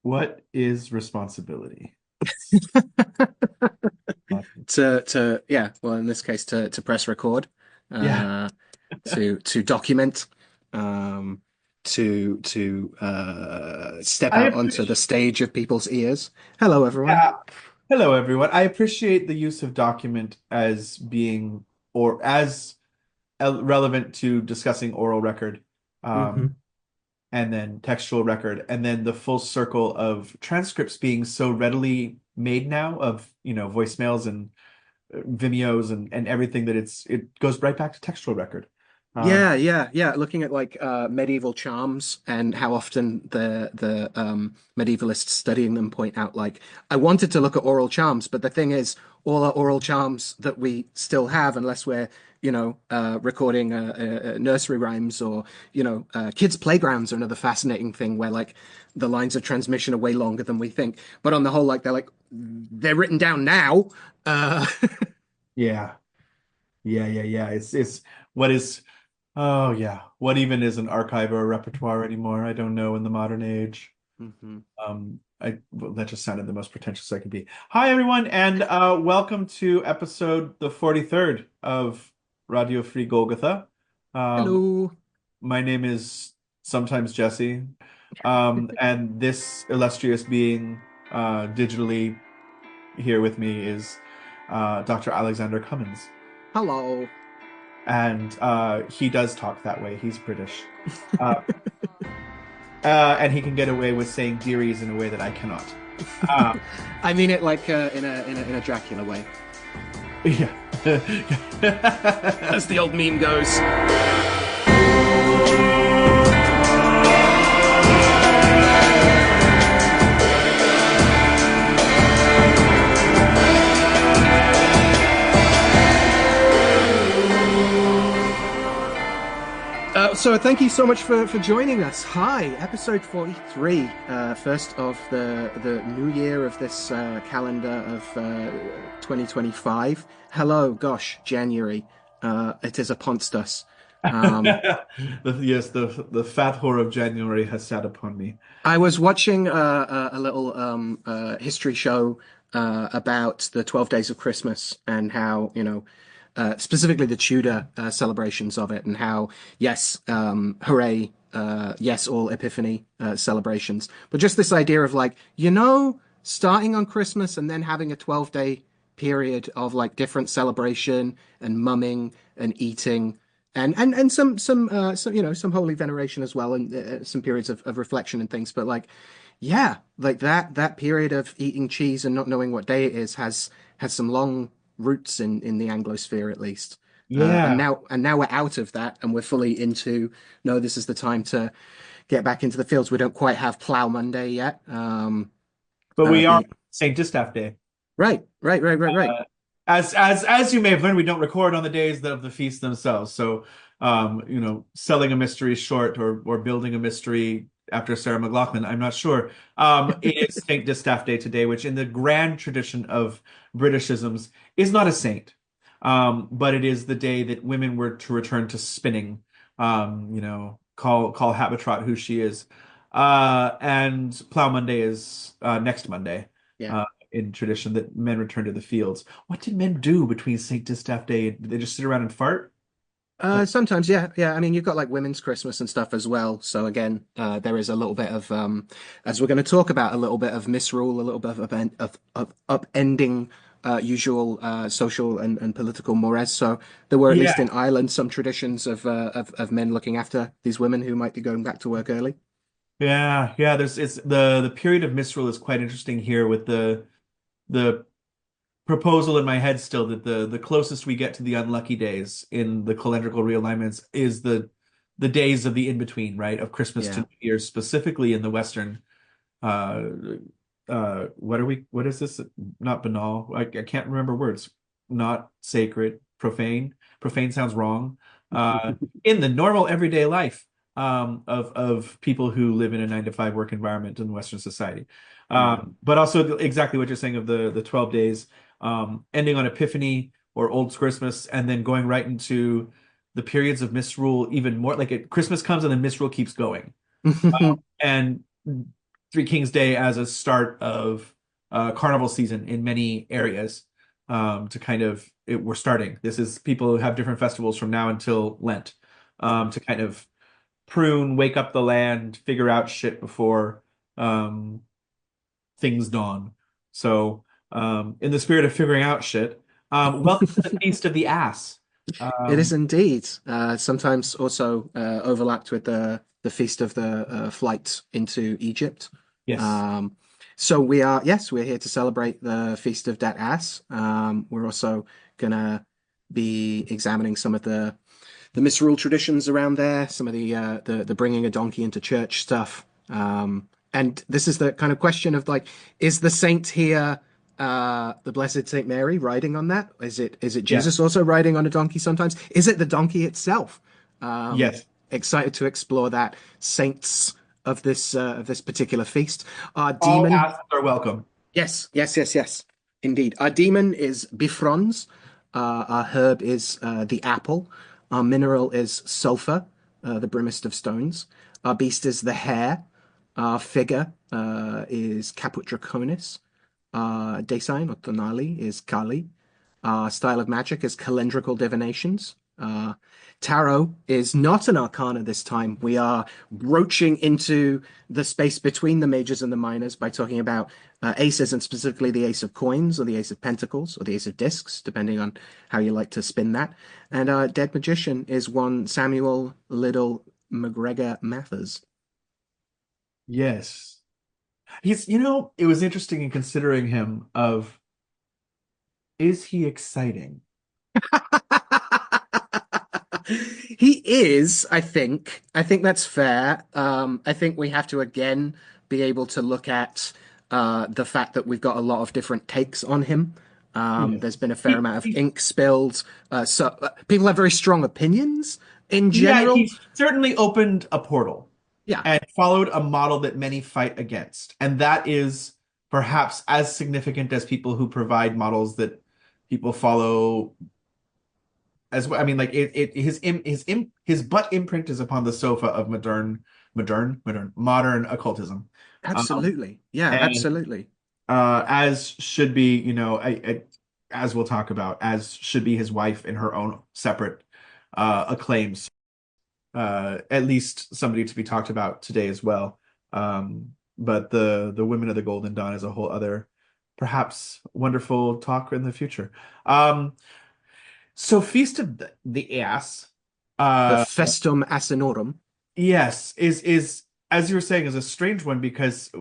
What is responsibility? Well, in this case, to press record, Yeah. uh to document, um to step I out onto the appreciate, stage of people's ears. Hello, everyone. yeah. Hello, everyone. I appreciate the use of document as being or as relevant to discussing oral record, um, Hmm. and then textual record, and then the full circle of transcripts being so readily made now of, voicemails and Vimeos and everything that it goes right back to textual record. Um, Yeah. Looking at like medieval charms and how often the medievalists studying them point out like I wanted to look at oral charms, but the thing is, all our oral charms that we still have, unless we're recording nursery rhymes or kids' playgrounds are another fascinating thing where like the lines of transmission are way longer than we think. But on the whole, like they're written down now. Uh, yeah. Yeah. It's what is oh yeah. What even is an archive or a repertoire anymore? I don't know in the modern age. Mhm. Well, that just sounded the most pretentious I could be. Hi everyone, and welcome to episode the 43rd of Radio Free Golgotha. Um, Hello. my name is sometimes Jesse, and this illustrious being digitally here with me is Dr. Alexander Cummins. Hello. And he does talk that way. He's British, uh, and he can get away with saying dearies in a way that I cannot. Um, I mean it like in a Dracula way, yeah. as the old meme goes. So thank you so much for joining us. Hi, episode 43, first of the new year of this calendar of 2025. Hello, gosh, January. It is upon us. Um, Yes, the fat whore of January has sat upon me. I was watching a little history show about the 12 Days of Christmas and how, specifically the Tudor celebrations of it, and how, yes, hooray, yes, all Epiphany celebrations. But just this idea of like, starting on Christmas and then having a 12-day period of like different celebration and mumming and eating and some some holy veneration as well, and some periods of reflection and things. But like, yeah, like that period of eating cheese and not knowing what day it is has some long roots in the Anglosphere at least. And Yeah, now we're out of that and we're fully into no, this is the time to get back into the fields. We don't quite have Plough Monday yet. but we are Being Saint Distaff Day. right. As you may have learned, we don't record on the days of the feast themselves. So, selling a mystery short or building a mystery after Sarah McLachlan, I'm not sure. It is Saint Distaff Day today, which in the grand tradition of Britishisms is not a saint. But it is the day that women were to return to spinning. Call Habitrot who she is. And Plough Monday is next Monday. Yeah. In tradition that men return to the fields. What did men do between St. Distaff Day? Did they just sit around and fart? Like, Sometimes, yeah. I mean, you've got like women's Christmas and stuff as well. So again, there is a little bit of, as we're going to talk about, a little bit of misrule, a little bit of upending usual social and political mores. So there were, at least yeah, in Ireland, some traditions of men looking after these women who might be going back to work early. yeah. It's the period of misrule is quite interesting here with the proposal in my head still that the closest we get to the unlucky days in the calendrical realignments is the days of the in between, right? Of Christmas to Yeah. New Year's, specifically in the Western. Uh, what is this? Not banal. I can't remember words. Not sacred, profane. Profane sounds wrong. In the normal everyday life of people who live in a 9 to 5 work environment in Western society. Mm. But also exactly what you're saying of the 12 days, ending on Epiphany or Old Christmas, and then going right into the periods of misrule, even more like Christmas comes and then misrule keeps going. And Three Kings Day as a start of carnival season in many areas. To kind of we're starting. This is people who have different festivals from now until Lent, to kind of prune, wake up the land, figure out shit before um, things dawn. So, in the spirit of figuring out shit, welcome to the Feast of the Ass. It is Um, indeed. Sometimes also overlapped with the feast of the flight into Egypt. yes. Um, so we are, yes, we're here to celebrate the Feast of Dat Ass. We're also gonna be examining some of the misrule traditions around there, some of the bringing a donkey into church stuff. And this is the kind of question of like, is the saint here the Blessed Saint Mary riding on that? Is it Jesus Yes. also riding on a donkey sometimes? Is it the donkey itself? Yes. Excited to explore that. Saints of this particular feast. Our All demon, asses are welcome. yes, yes, yes, yes, indeed. Our demon is Bifrons. Our herb is the apple. Our mineral is sulphur, the brimmest of stones. Our beast is the hare. Our figure is Caput Draconis. Design or Tonali is Kali. Style of magic is calendrical divinations. Tarot is not an arcana this time. We are broaching into the space between the majors and the minors by talking about aces, and specifically the ace of coins or the ace of pentacles or the ace of discs, depending on how you like to spin that. And our dead magician is one Samuel Liddell McGregor Mathers. Yes. It was interesting in considering him of, is he exciting? He is, I think. I think that's fair. I think we have to again be able to look at the fact that we've got a lot of different takes on him. Yes. There's been a fair He, amount of he, ink spilled. People have very strong opinions in yeah, general. he certainly opened a portal Yeah. and followed a model that many fight against. And that is perhaps as significant as people who provide models that people follow as well. I mean, like his butt imprint is upon the sofa of modern occultism. Um, Absolutely. Yeah, and absolutely. as should be, as we'll talk about, as should be his wife in her own separate acclaims. At least somebody to be talked about today as well. But the women of the Golden Dawn is a whole other, perhaps wonderful talk in the future. So Feast of the Ass, The uh, Festum Asinorum. yes, is as you were saying, is a strange one because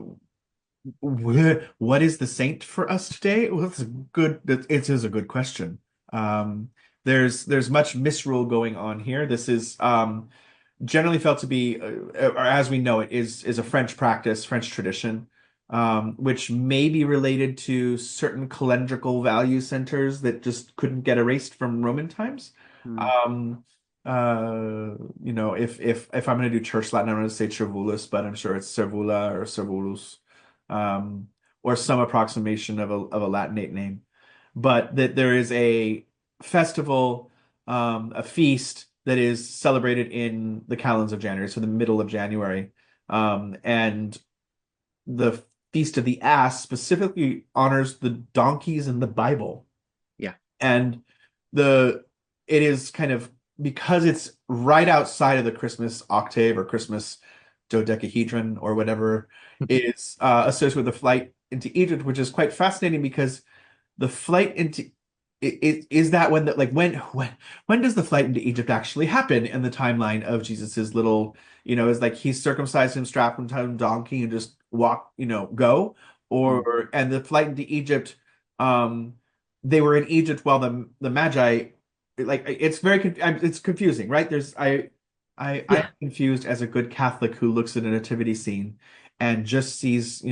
what is the saint for us today? Well, it is a good question. Um, there's much misrule going on here. This is generally felt to be, or as we know it, is a French practice, French tradition, which may be related to certain calendrical value centers that just couldn't get erased from Roman times. Hmm. Um, if I'm going to do church Latin, I'm going to say Cervulus, but I'm sure it's Servula or Servulus, or some approximation of a Latinate name. But that there is a festival, a feast that is celebrated in the calends of January, so the middle of January. And the Feast of the Ass specifically honors the donkeys in the Bible. Yeah. And the it is kind of because it's right outside of the Christmas octave or Christmas dodecahedron or whatever is associated with the flight into Egypt, which is quite fascinating because the flight into is that when the like when does the flight into Egypt actually happen in the timeline of Jesus's little, is like he's circumcised him, strapped him to a donkey and just walk, go, Hmm. or and the flight into Egypt, um they were in Egypt while the Magi, like it's confusing, right? I'm Yeah. confused as a good Catholic who looks at a nativity scene and just sees,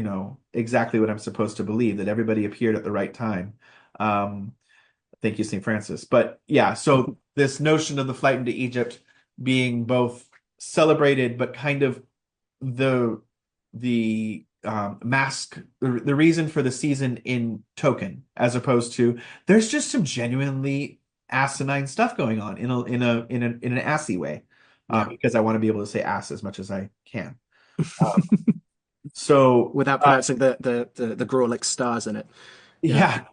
exactly what I'm supposed to believe, that everybody appeared at the right time. Um, Thank you, St. Francis. But yeah, so this notion of the flight into Egypt being both celebrated, but kind of the mask, the reason for the season in token, as opposed to there's just some genuinely asinine stuff going on in an assy way, Yeah. because I want to be able to say ass as much as I can. Um, So without pronouncing the Grorlick stars in it. Yeah.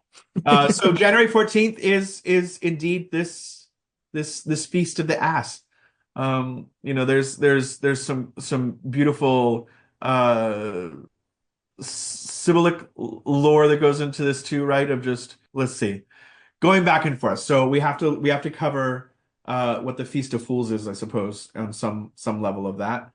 yeah. So January 14th is indeed this feast of the ass. There's some beautiful uh symbolic lore that goes into this too, right? Of just let's see, going back and forth. So we have to cover what the Feast of Fools is, I suppose, on some level of that.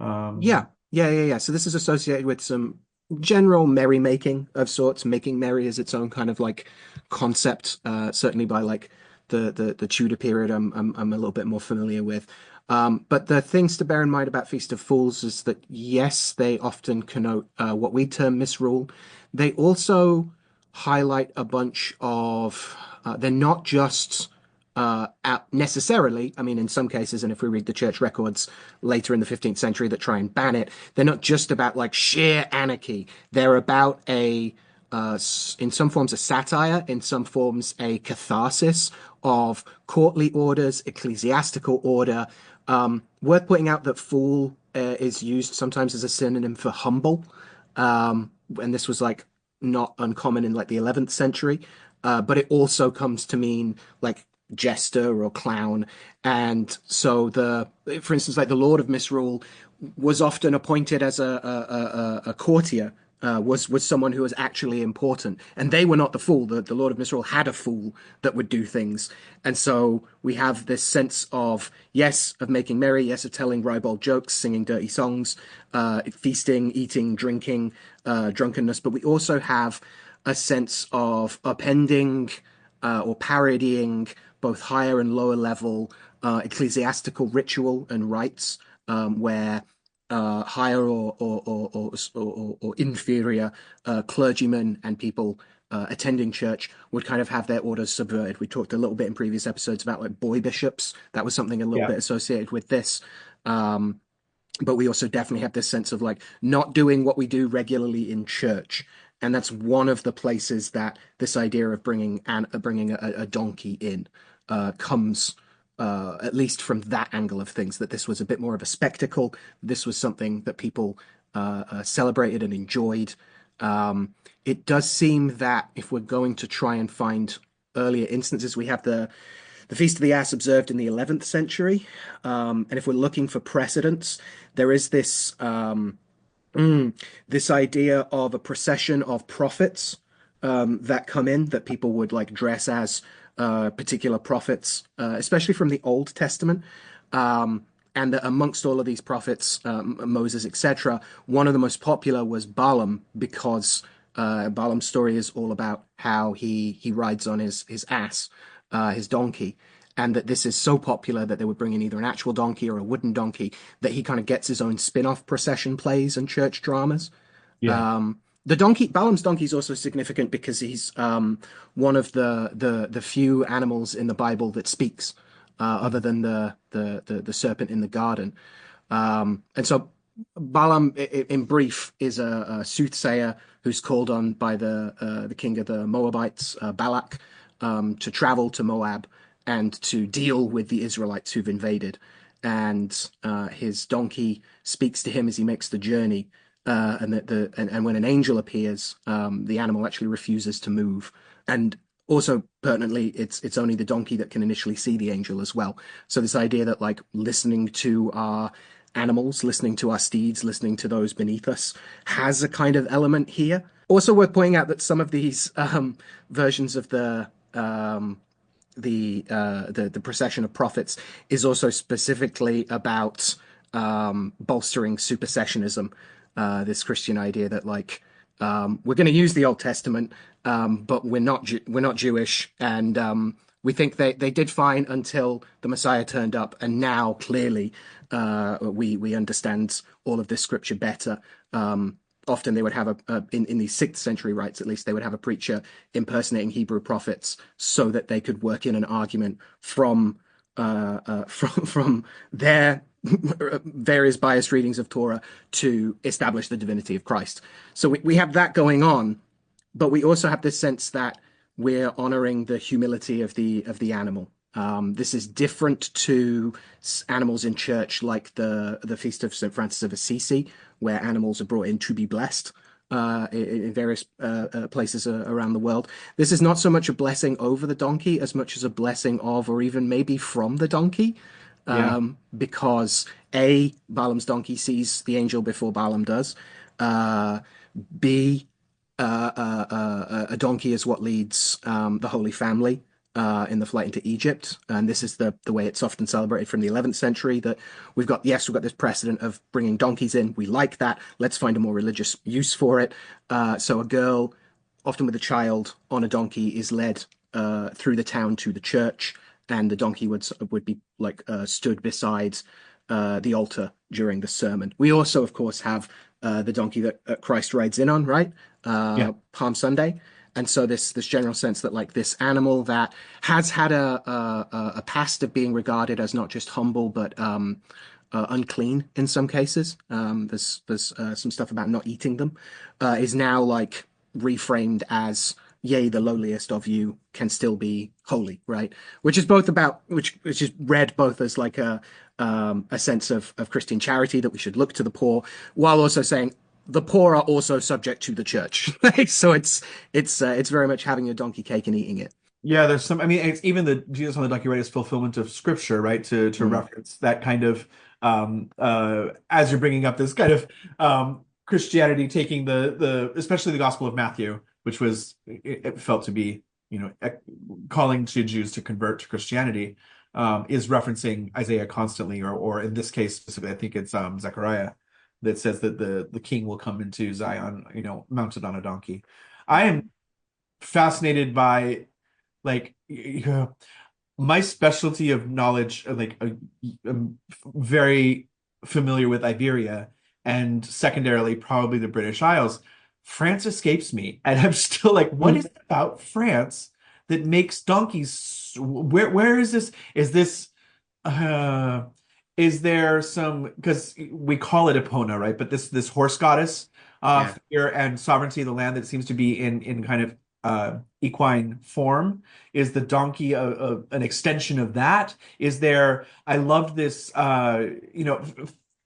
Um, Yeah. So this is associated with some general merrymaking of sorts. Making merry is its own kind of like concept, certainly by like the Tudor period. I'm a little bit more familiar with. But the things to bear in mind about Feast of Fools is that yes, they often connote what we term misrule. They also highlight a bunch of. They're not just necessarily, I mean, in some cases, and if we read the church records later in the 15th century that try and ban it, they're not just about like sheer anarchy. They're about in some forms, a satire, in some forms, a catharsis of courtly orders, ecclesiastical order. Worth pointing out that fool is used sometimes as a synonym for humble. And this was like not uncommon in like the 11th century. But it also comes to mean like jester or clown. And so for instance, like the Lord of Misrule was often appointed as a courtier, was someone who was actually important. And they were not the fool. The Lord of Misrule had a fool that would do things. And so we have this sense of, yes, of making merry, yes, of telling ribald jokes, singing dirty songs, feasting, eating, drinking, drunkenness. But we also have a sense of upending or parodying both higher and lower level ecclesiastical ritual and rites, where higher or inferior clergymen and people attending church would kind of have their orders subverted. We talked a little bit in previous episodes about like boy bishops. That was something a little yeah. bit associated with this. But we also definitely have this sense of like not doing what we do regularly in church. And that's one of the places that this idea of bringing a donkey in comes, at least from that angle of things, that this was a bit more of a spectacle. This was something that people celebrated and enjoyed. It does seem that if we're going to try and find earlier instances, we have the Feast of the Ass observed in the 11th century. And if we're looking for precedents, there is this idea of a procession of prophets that come in that people would like dress as particular prophets, especially from the Old Testament. And that amongst all of these prophets, Moses, etc., one of the most popular was Balaam, because Balaam's story is all about how he rides on his ass, his donkey, and that this is so popular that they would bring in either an actual donkey or a wooden donkey, that he kind of gets his own spin-off procession plays and church dramas. Yeah. Balaam's donkey is also significant because he's one of the few animals in the Bible that speaks, other than the serpent in the garden. And so Balaam, in brief, is a soothsayer who's called on by the king of the Moabites, Balak, to travel to Moab and to deal with the Israelites who've invaded. And his donkey speaks to him as he makes the journey. And when an angel appears, the animal actually refuses to move. And also pertinently, it's only the donkey that can initially see the angel as well. So this idea that like listening to our animals, listening to our steeds, listening to those beneath us has a kind of element here. Also worth pointing out that some of these versions of the procession of prophets is also specifically about bolstering supersessionism, this Christian idea that like we're going to use the Old Testament, but we're not Jewish, and we think they did fine until the Messiah turned up, and now clearly we understand all of this scripture better. Often they would have in these 6th century rites, at least, they would have a preacher impersonating Hebrew prophets so that they could work in an argument from their various biased readings of Torah to establish the divinity of Christ. So we have that going on, but we also have this sense that we're honoring the humility of the animal. This is different to animals in church, like the Feast of St. Francis of Assisi, where animals are brought in to be blessed in various places around the world. This is not so much a blessing over the donkey as much as a blessing of, or even maybe from the donkey, Yeah. because A, Balaam's donkey sees the angel before Balaam does. Uh, B, a donkey is what leads the Holy Family in the flight into Egypt, and this is the way it's often celebrated from the 11th century. That we've got this precedent of bringing donkeys in. We like that. Let's find a more religious use for it. So a girl, often with a child on a donkey, is led through the town to the church, and the donkey would be like stood beside the altar during the sermon. We also, of course, have the donkey that Christ rides in on, right? Yeah. Palm Sunday. And so this general sense that like this animal that has had a past of being regarded as not just humble but unclean in some cases. There's some stuff about not eating them. Is now like reframed as, yea, the lowliest of you can still be holy, right? Which is both about which is read both as like a sense of Christian charity, that we should look to the poor, while also saying the poor are also subject to the church. So it's very much having a donkey cake and eating it. Yeah, there's some. I mean, it's even the Jesus on the donkey, right, is fulfillment of scripture, right? To Mm. reference that kind of as you're bringing up this kind of Christianity taking the especially the Gospel of Matthew, which was it felt to be calling to Jews to convert to Christianity, is referencing Isaiah constantly, or in this case specifically, I think it's Zechariah that says that the king will come into Zion, mounted on a donkey. I am fascinated by like my specialty of knowledge, I'm very familiar with Iberia and secondarily probably the British Isles. France escapes me, and I'm still like, what is it about France that makes donkeys? Where is this? Uh, is there some, because we call it Epona, right? But this horse goddess Yeah. figure and sovereignty of the land that seems to be in kind of equine form. Is the donkey an extension of that? Is there? I loved this.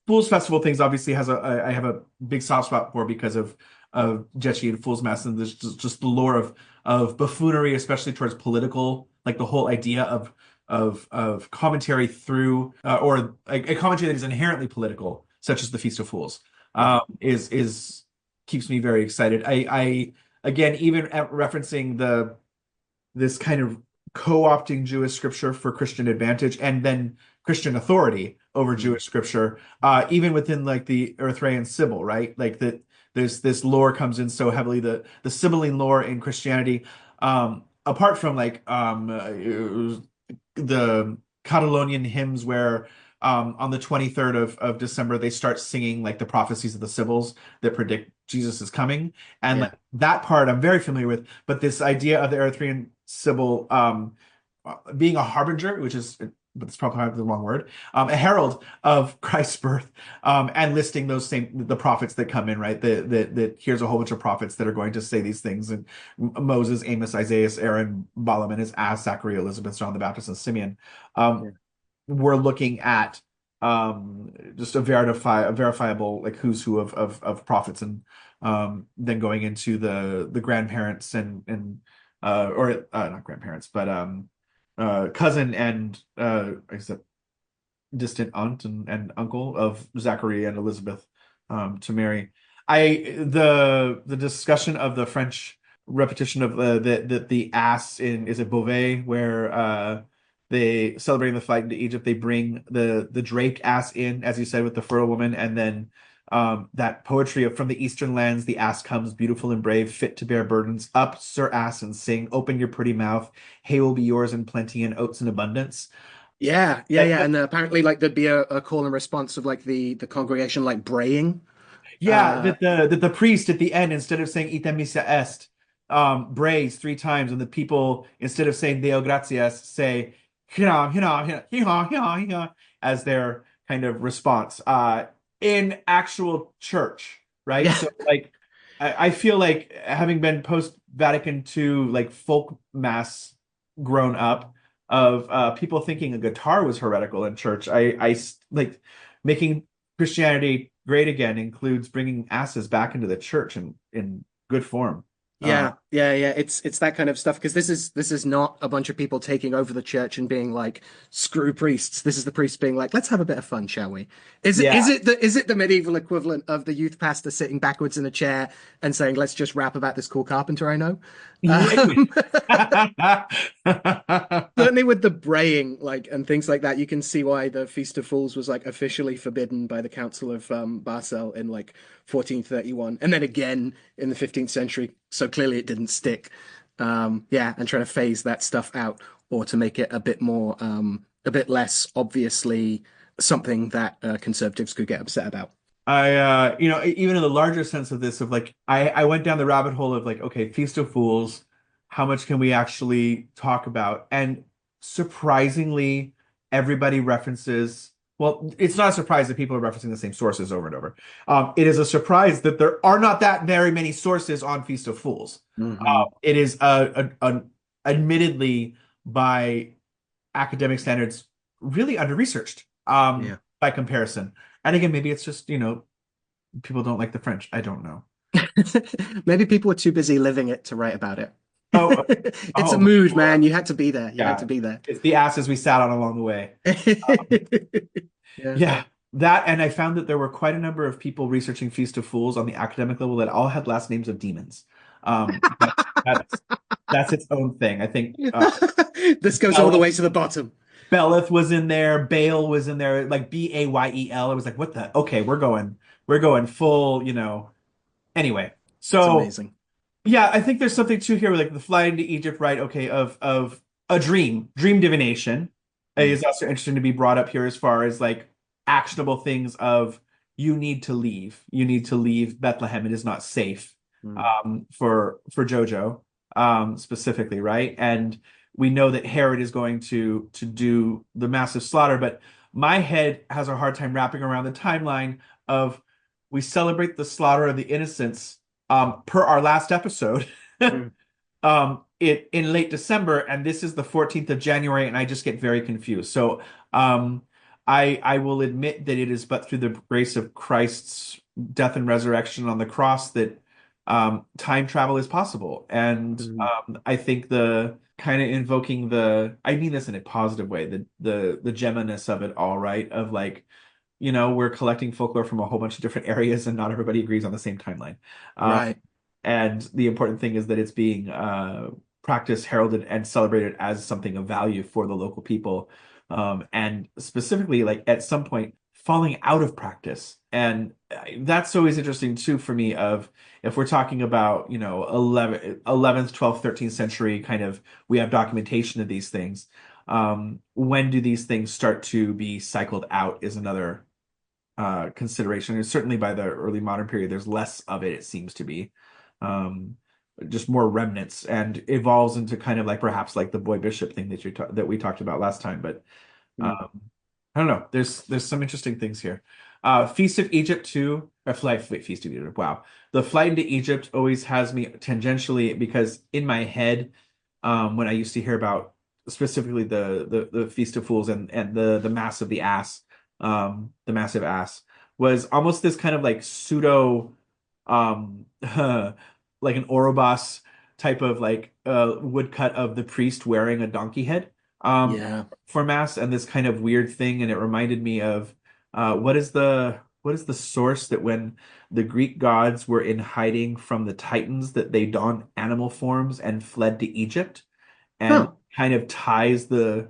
Fool's Festival things obviously I have a big soft spot for because of Jetchi and Fool's Mass, and there's just the lore of buffoonery, especially towards political, like the whole idea of commentary through or a commentary that is inherently political, such as the Feast of Fools, Yeah. is keeps me very excited. I again, even referencing this kind of co-opting Jewish scripture for Christian advantage and then Christian authority over Mm. Jewish scripture, even within like the Erythraean Sibyl, right? Like that there's this lore comes in so heavily, the Sibylline lore in Christianity, apart from like the Catalonian hymns where on the 23rd of December they start singing like the prophecies of the Sibyls that predict Jesus is coming. And Yeah. like that part I'm very familiar with, but this idea of the Erythraean Sibyl being a harbinger, which is but it's probably the wrong word, a herald of Christ's birth, and listing the prophets that come in, right? That here's a whole bunch of prophets that are going to say these things, and Moses, Amos, Isaiah, Aaron, Balaam, and his ass, Zachary, Elizabeth, John the Baptist, and Simeon. Yeah. We're looking at just a verifiable like who's who of prophets, and then going into the grandparents and or not grandparents, but cousin and I said distant aunt and uncle of Zachary and Elizabeth to Mary. The discussion of the French repetition of the ass in is it Beauvais where they celebrating the flight into Egypt, they bring the draped ass in, as you said, with the fertile woman, and then that poetry of from the eastern lands, the ass comes, beautiful and brave, fit to bear burdens. Up, sir ass, and sing. Open your pretty mouth. Hay will be yours in plenty and oats in abundance. Yeah, yeah, That, yeah. that- And apparently, like there'd be a call and response of like the congregation like braying. yeah, Uh, that the priest at the end, instead of saying "Ite missa est," brays three times, and the people, instead of saying "Deo gratias," say "Hina, hina, hina, hina, hina, hina," as their kind of response in actual church, right? yeah, So, like, I feel like having been post Vatican II, like folk mass grown up, of people thinking a guitar was heretical in church. Like making Christianity great again includes bringing asses back into the church in good form. Yeah, yeah, yeah. It's that kind of stuff because this is not a bunch of people taking over the church and being like, screw priests. This is the priests being like, let's have a bit of fun, shall we? Yeah. Is it the medieval equivalent of the youth pastor sitting backwards in a chair and saying, let's just rap about this cool carpenter I know? Yeah. Certainly with the braying, like, and things like that, you can see why the Feast of Fools was like officially forbidden by the Council of Basel in like 1431, and then again in the 15th century. So clearly it didn't stick. Yeah, and trying to phase that stuff out or to make it a bit more, a bit less obviously something that conservatives could get upset about. Even in the larger sense of this, of like, I went down the rabbit hole of like, okay, Feast of Fools, how much can we actually talk about? And surprisingly, everybody references, well, it's not a surprise that people are referencing the same sources over and over. It is a surprise that there are not that very many sources on Feast of Fools. Hmm. It is admittedly by academic standards really under-researched Yeah. by comparison. And again, maybe it's just, people don't like the French. I don't know. Maybe people were too busy living it to write about it. Oh, It's a oh, mood, sure. man. You had to be there. You had Yeah. to be there. It's the asses we sat on along the way. Yeah. Yeah, that, and I found that there were quite a number of people researching Feast of Fools on the academic level that all had last names of demons. That's that's its own thing. I think This goes all the way to the bottom. Belith was in there, Bale was in there, like Bayel. I was like, what the? Okay, we're going full, Anyway, It's so amazing. yeah, I think there's something too here, with like the flight into Egypt, right? Okay, of a dream divination Mm, is also interesting to be brought up here as far as like actionable things of you need to leave Bethlehem. It is not safe mm. for Jojo specifically, right? And we know that Herod is going to do the massive slaughter, but my head has a hard time wrapping around the timeline of we celebrate the slaughter of the innocents per our last episode Mm. it in late December, and this is the 14th of January, and I just get very confused. So um I will admit that it is but through the grace of Christ's death and resurrection on the cross that time travel is possible. And Mm. I think the kind of invoking I mean this in a positive way, the Gemma-ness of it all, right? Of like, we're collecting folklore from a whole bunch of different areas and not everybody agrees on the same timeline. Um, Right. and the important thing is that it's being practiced, heralded, and celebrated as something of value for the local people. And specifically, like at some point, falling out of practice. And that's always interesting too for me of if we're talking about, 11th, 12th, 13th century kind of, we have documentation of these things. When do these things start to be cycled out is another consideration. And certainly by the early modern period, there's less of it, it seems to be. Um, just more remnants and evolves into kind of like perhaps like the boy bishop thing that we talked about last time. But Mm. I don't know. There's some interesting things here. Feast of Egypt too, or Feast of Egypt. Wow, the flight into Egypt always has me tangentially because in my head, when I used to hear about specifically the Feast of Fools and the Mass of the Ass, the massive ass was almost this kind of like pseudo, like an Ouroboros type of like woodcut of the priest wearing a donkey head. Um, Yeah. for mass and this kind of weird thing, and it reminded me of what is the source that when the Greek gods were in hiding from the Titans that they donned animal forms and fled to Egypt, and Huh. kind of ties the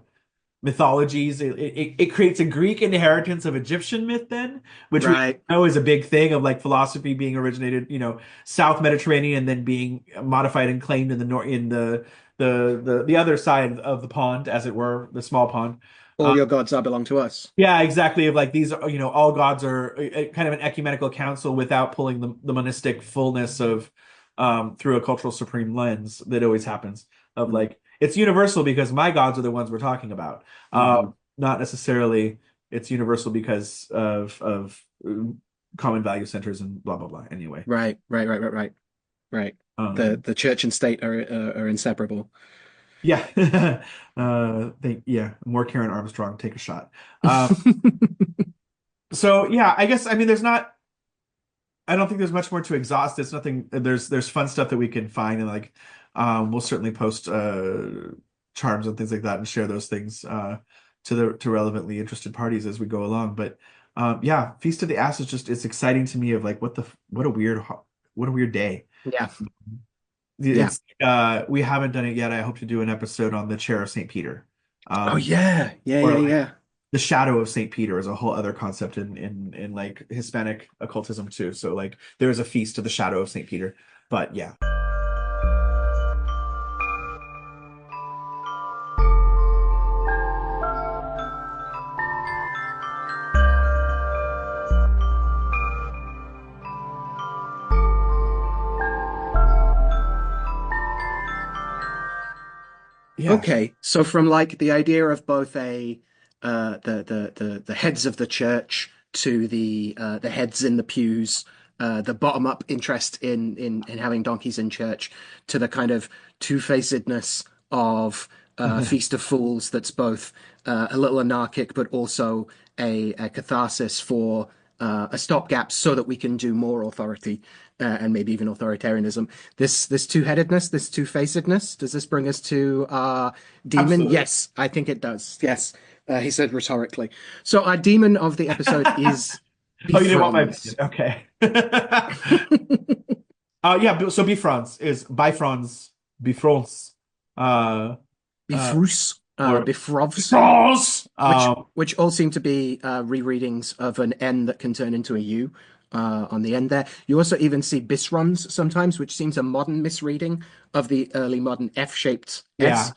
mythologies. It creates a Greek inheritance of Egyptian myth then, which we Right. know is a big thing of like philosophy being originated, South Mediterranean and then being modified and claimed in the north in the other side of the pond, as it were, the small pond. All your gods are belong to us. Yeah, exactly. Of like these, all gods are kind of an ecumenical council without pulling the monistic fullness of through a cultural supreme lens that always happens. Of Mm. like it's universal because my gods are the ones we're talking about. Hmm. Not necessarily it's universal because of common value centers and blah blah blah. Anyway, Right. Right. Right. Right. Right. Right. um, The church and state are inseparable. yeah, more Karen Armstrong, take a shot. Um, so yeah, I guess I mean there's not. I don't think there's much more to exhaust. It's nothing. There's fun stuff that we can find, and like we'll certainly post charms and things like that and share those things to relevantly interested parties as we go along. But yeah, Feast of the Ass is just it's exciting to me of like what a weird day. Yeah, yeah. It's we haven't done it yet. I hope to do an episode on the chair of St. Peter. Oh Um yeah, yeah, or yeah, like yeah. the shadow of St. Peter is a whole other concept in like Hispanic occultism too. So like there is a feast of the shadow of St. Peter. But yeah. Yeah. Okay, so from like the idea of both a the heads of the church to the heads in the pews, the bottom up interest in having donkeys in church, to the kind of two-facedness of Feast of Fools that's both a little anarchic but also a catharsis for a stopgap so that we can do more authority and maybe even authoritarianism. This two-headedness, this two-facedness, does this bring us to our demon? Absolutely. Yes, I think it does. Yes, he said rhetorically. So our demon of the episode is Oh, you didn't want my Bifrons. opinion. Okay. Yeah, so Bifrons, uh, Bifrus, or Bifrovs, Bifrons. which all seem to be rereadings of an N that can turn into a U on the end there. You also even see Bisrons sometimes, which seems a modern misreading of the early modern F-shaped Yeah.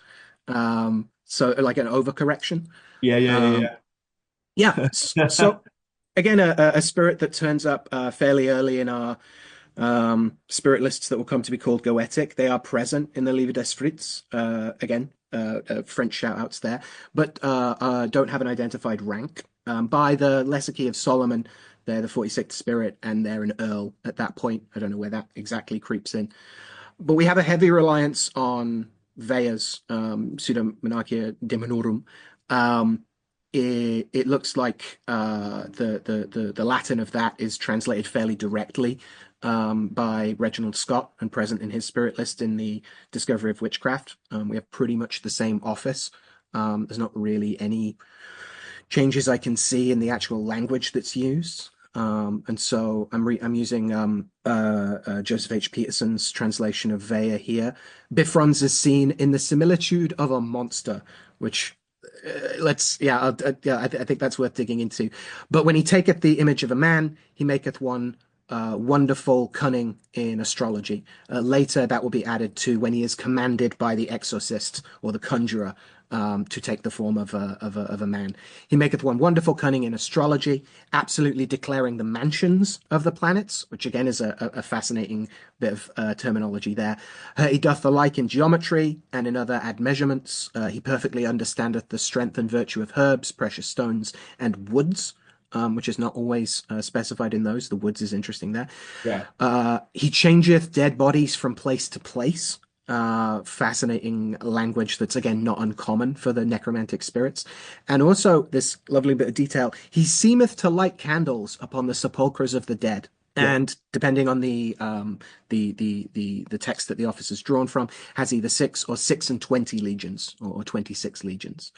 S. So like an overcorrection. Yeah, yeah, Um, yeah, yeah. yeah. So again, a spirit that turns up fairly early in our spirit lists that will come to be called goetic. They are present in the Livre des Frites. Again, French shout outs there, but don't have an identified rank. By the Lesser Key of Solomon, they're the 46th spirit and they're an earl at that point. I don't know where that exactly creeps in. But we have a heavy reliance on Vea's Pseudo-Monarchia Demonorum. Um, it looks like the Latin of that is translated fairly directly by Reginald Scott and present in his spirit list in the Discovery of Witchcraft. We have pretty much the same office. There's not really any changes I can see in the actual language that's used. And so I'm using Joseph H. Peterson's translation of Vea here. Bifrons is seen in the similitude of a monster, which I think that's worth digging into. But when he taketh the image of a man, he maketh one wonderful cunning in astrology. Later, that will be added to when he is commanded by the exorcist or the conjurer to take the form of a man. He maketh one wonderful cunning in astrology, absolutely declaring the mansions of the planets, which again is a fascinating bit of terminology there. He doth the like in geometry and in other admeasurements. He perfectly understandeth the strength and virtue of herbs, precious stones, and woods. Which is not always specified in those. The woods is interesting there. Yeah. He changeth dead bodies from place to place. Fascinating language that's again not uncommon for the necromantic spirits. And also this lovely bit of detail, he seemeth to light candles upon the sepulchres of the dead. Yeah. And depending on the text that the office is drawn from, has either 6 or 6 and 20 legions or 26 legions.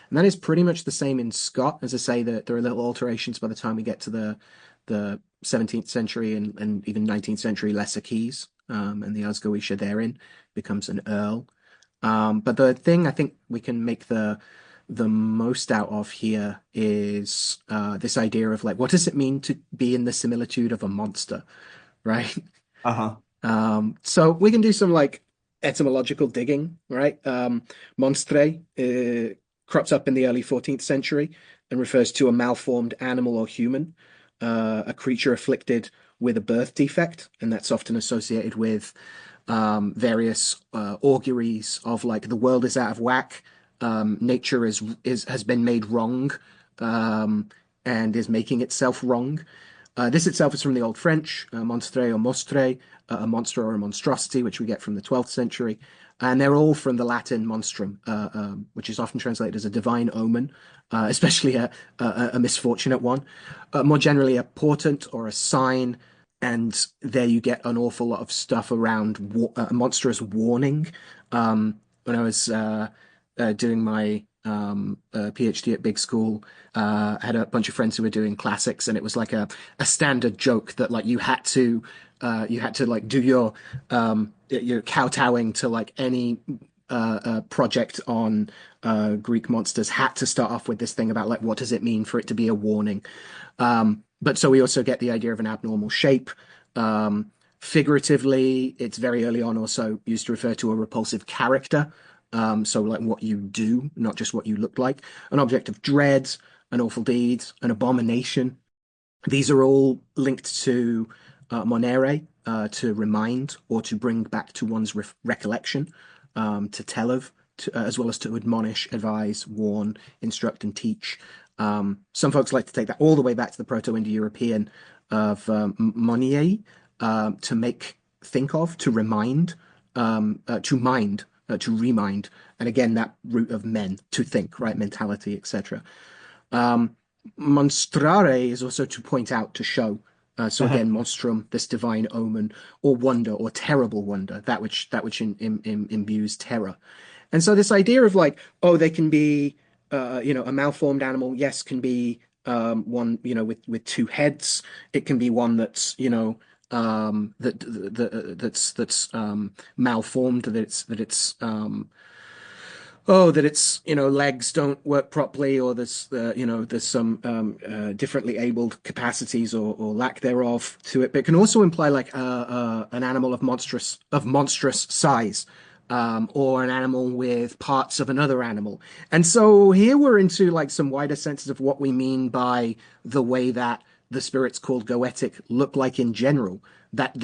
And that is pretty much the same in Scott. As I say, that there are little alterations by the time we get to the 17th century and even 19th century lesser keys. And the Osgoisha therein becomes an earl. But the thing I think we can make the most out of here is this idea of like, what does it mean to be in the similitude of a monster, right? Uh-huh. So we can do some like etymological digging, right? Monstre crops up in the early 14th century and refers to a malformed animal or human, a creature afflicted with a birth defect, and that's often associated with various auguries of like the world is out of whack, nature has been made wrong, and is making itself wrong. This itself is from the Old French, monstre or mostre, a monster or a monstrosity, which we get from the 12th century. And they're all from the Latin monstrum, which is often translated as a divine omen, especially a misfortunate one. More generally, a portent or a sign and there you get an awful lot of stuff around monstrous warning. When I was doing my PhD at big school, I had a bunch of friends who were doing classics, and it was like a standard joke that like you had to like do your kowtowing to like any project on Greek monsters had to start off with this thing about like what does it mean for it to be a warning. But so we also get the idea of an abnormal shape. Figuratively, it's very early on also used to refer to a repulsive character. So like what you do, not just what you look like. An object of dread, an awful deed, an abomination. These are all linked to monere, to remind or to bring back to one's recollection, to tell of, as well as to admonish, advise, warn, instruct, and teach. Some folks like to take that all the way back to the Proto-Indo-European of monier, to make, think of, to remind, to mind, to remind, and again that root of men, to think, right, mentality, etc. Monstrare is also to point out, to show. So again, monstrum, this divine omen, or wonder, or terrible wonder, that which imbues terror. And so this idea of like, oh, they can be, a malformed animal, yes, can be one, with two heads. It can be one that's, that's malformed, that its legs don't work properly, or there's some differently abled capacities or lack thereof to it. But it can also imply like an animal of monstrous size, or an animal with parts of another animal. And so here we're into like some wider senses of what we mean by the way that the spirits called goetic look like in general. That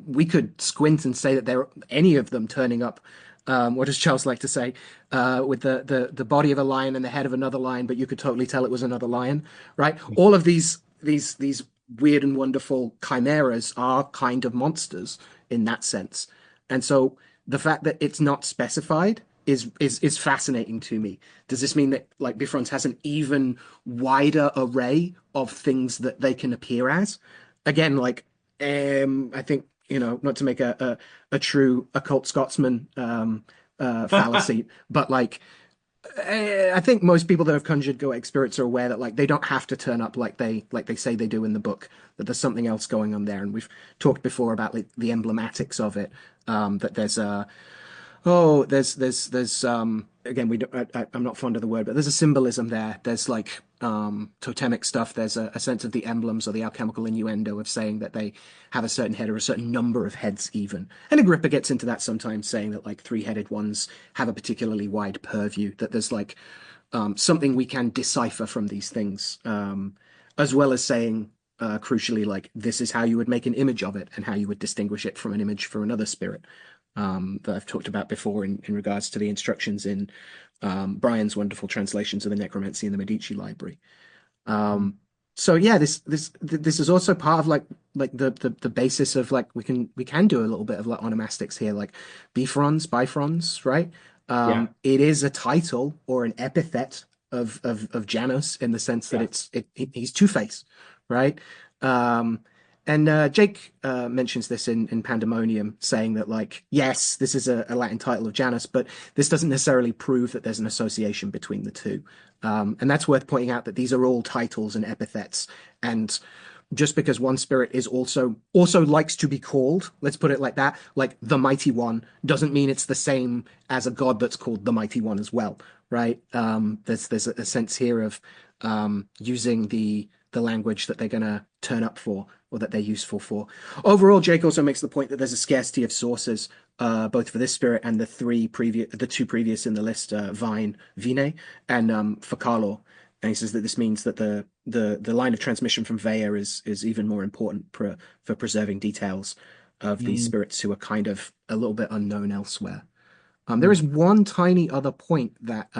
we could squint and say that they're any of them turning up. What does Charles like to say? With the body of a lion and the head of another lion, but you could totally tell it was another lion, right? All of these weird and wonderful chimeras are kind of monsters in that sense. And so the fact that it's not specified is fascinating to me. Does this mean that like Bifrons has an even wider array of things that they can appear as? Again, like I think, not to make a true occult Scotsman fallacy, but like I think most people that have conjured goetic spirits are aware that like they don't have to turn up like they say they do in the book. That there's something else going on there, and we've talked before about like the emblematics of it. That there's a Oh, there's again I'm not fond of the word, but there's a symbolism there. There's like totemic stuff. There's a sense of the emblems or the alchemical innuendo of saying that they have a certain head or a certain number of heads even. And Agrippa gets into that sometimes, saying that like three-headed ones have a particularly wide purview, that there's like something we can decipher from these things, as well as saying crucially like this is how you would make an image of it and how you would distinguish it from an image for another spirit, that I've talked about before in regards to the instructions in Brian's wonderful translations of the Necromancy in the Medici Library. So yeah, this is also part of like the basis of like we can do a little bit of like onomastics here, like Bifrons, right? Yeah. It is a title or an epithet of Janus in the sense that he's Two-Face, right? And Jake mentions this in Pandemonium, saying that, like, yes, this is a Latin title of Janus, but this doesn't necessarily prove that there's an association between the two. And that's worth pointing out, that these are all titles and epithets. And just because one spirit is also likes to be called, let's put it like that, like the Mighty One, doesn't mean it's the same as a god that's called the Mighty One as well, right? There's a sense here of using the language that they're going to turn up for, or that they're useful for. Overall, Jake also makes the point that there's a scarcity of sources, both for this spirit and the two previous in the list, Vine, and for Carlo. And he says that this means that the line of transmission from Vea is even more important for preserving details of these spirits who are kind of a little bit unknown elsewhere. There is one tiny other point that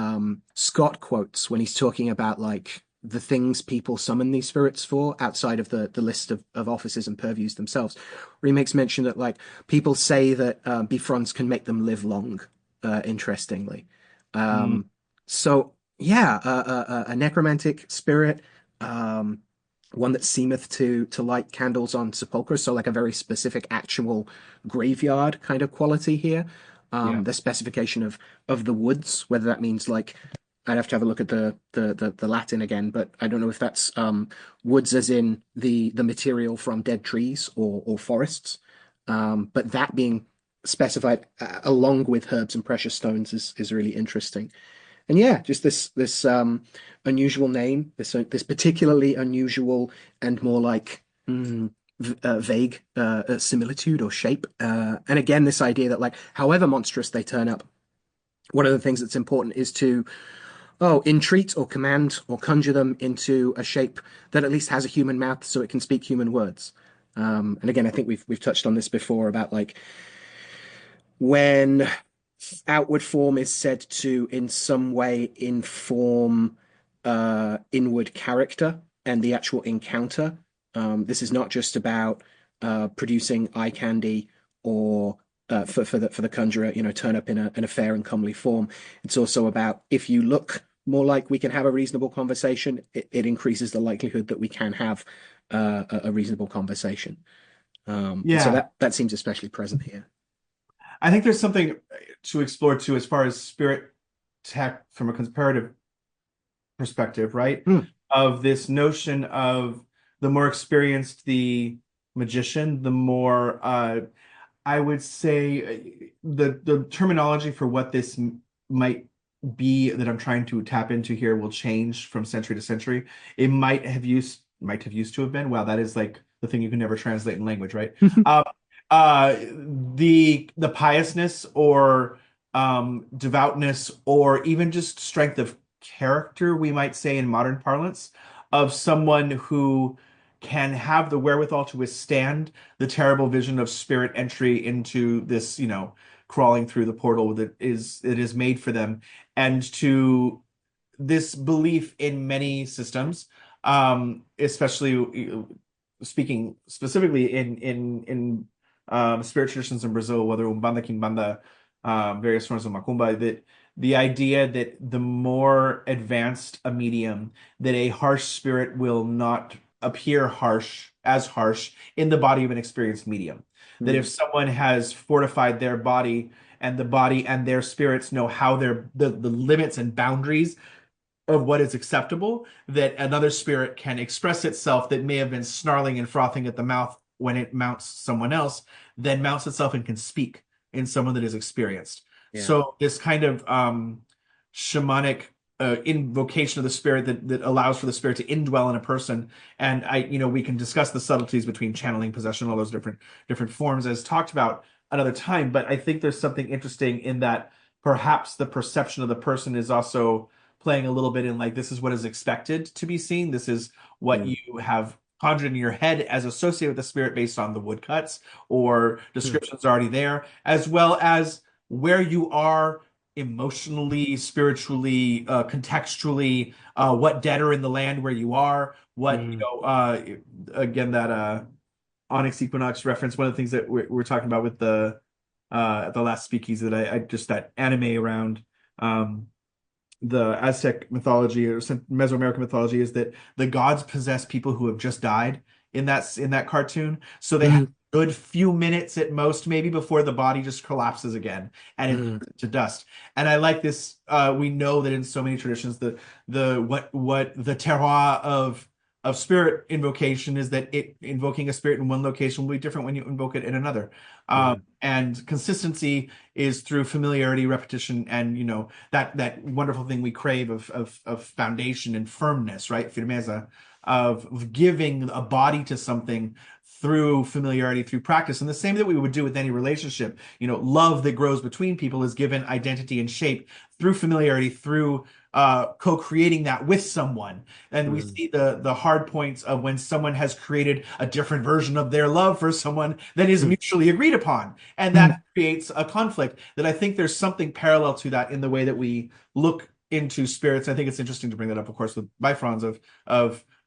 Scott quotes when he's talking about like the things people summon these spirits for outside of the list of offices and purviews themselves, where he makes mention that like people say that Bifrons can make them live long, interestingly. So yeah, a necromantic spirit, one that seemeth to light candles on sepulchres, so like a very specific actual graveyard kind of quality here. Yeah. The specification of the woods, whether that means like I'd have to have a look at the Latin again, but I don't know if that's woods as in the material from dead trees or forests. But that being specified along with herbs and precious stones is really interesting. And yeah, just this unusual name, this particularly unusual and more like vague similitude or shape. And again, this idea that like however monstrous they turn up, one of the things that's important is to entreat or command or conjure them into a shape that at least has a human mouth so it can speak human words. And again, I think we've touched on this before about like when outward form is said to in some way inform inward character and the actual encounter. This is not just about producing eye candy or for the conjurer, turn up in a fair and comely form. It's also about if you look more like we can have a reasonable conversation, it increases the likelihood that we can have a reasonable conversation. And so Yeah. that seems especially present here. I think there's something to explore too as far as spirit tech from a comparative perspective, right? Mm, Of this notion of the more experienced the magician, the more I would say the terminology for what this might be that I'm trying to tap into here will change from century to century. It might have used to have been. Wow, that is like the thing you can never translate in language, right? Uh, the piousness or devoutness or even just strength of character, we might say in modern parlance, of someone who can have the wherewithal to withstand the terrible vision of spirit entry into this, crawling through the portal that is made for them, and to this belief in many systems, especially speaking specifically in spirit traditions in Brazil, whether Umbanda, Kimbanda, various forms of Macumba, that the idea that the more advanced a medium, that a harsh spirit will not appear harsh in the body of an experienced medium. That if mm, someone has fortified their body and the body and their spirits know how the limits and boundaries of what is acceptable, that another spirit can express itself that may have been snarling and frothing at the mouth when it mounts someone else, then mounts itself and can speak in someone that is experienced. yeah. So this kind of shamanic invocation of the spirit that allows for the spirit to indwell in a person. And we can discuss the subtleties between channeling, possession, all those different forms as talked about another time. But I think there's something interesting in that perhaps the perception of the person is also playing a little bit in like this is what is expected to be seen. This is what Mm, you have conjured in your head as associated with the spirit based on the woodcuts or mm, descriptions already there, as well as where you are emotionally, spiritually, contextually, what dead are in the land where you are, what, mm, again, that onyx equinox reference, one of the things that we're talking about with the last speakeasy that I just that anime around the Aztec mythology or Mesoamerican mythology is that the gods possess people who have just died in that cartoon. So they have mm, a good few minutes at most, maybe before the body just collapses again and it mm, turns to dust. And I like this. We know that in so many traditions, what the terroir of spirit invocation is that it invoking a spirit in one location will be different when you invoke it in another. mm, And consistency is through familiarity, repetition, and that wonderful thing we crave of foundation and firmness, right? Firmeza, of giving a body to something through familiarity, through practice. And the same that we would do with any relationship, love that grows between people is given identity and shape through familiarity, through co-creating that with someone. And we mm, see the hard points of when someone has created a different version of their love for someone that is mm, mutually agreed upon. And mm, that creates a conflict that I think there's something parallel to that in the way that we look into spirits. I think it's interesting to bring that up, of course, with Bifrons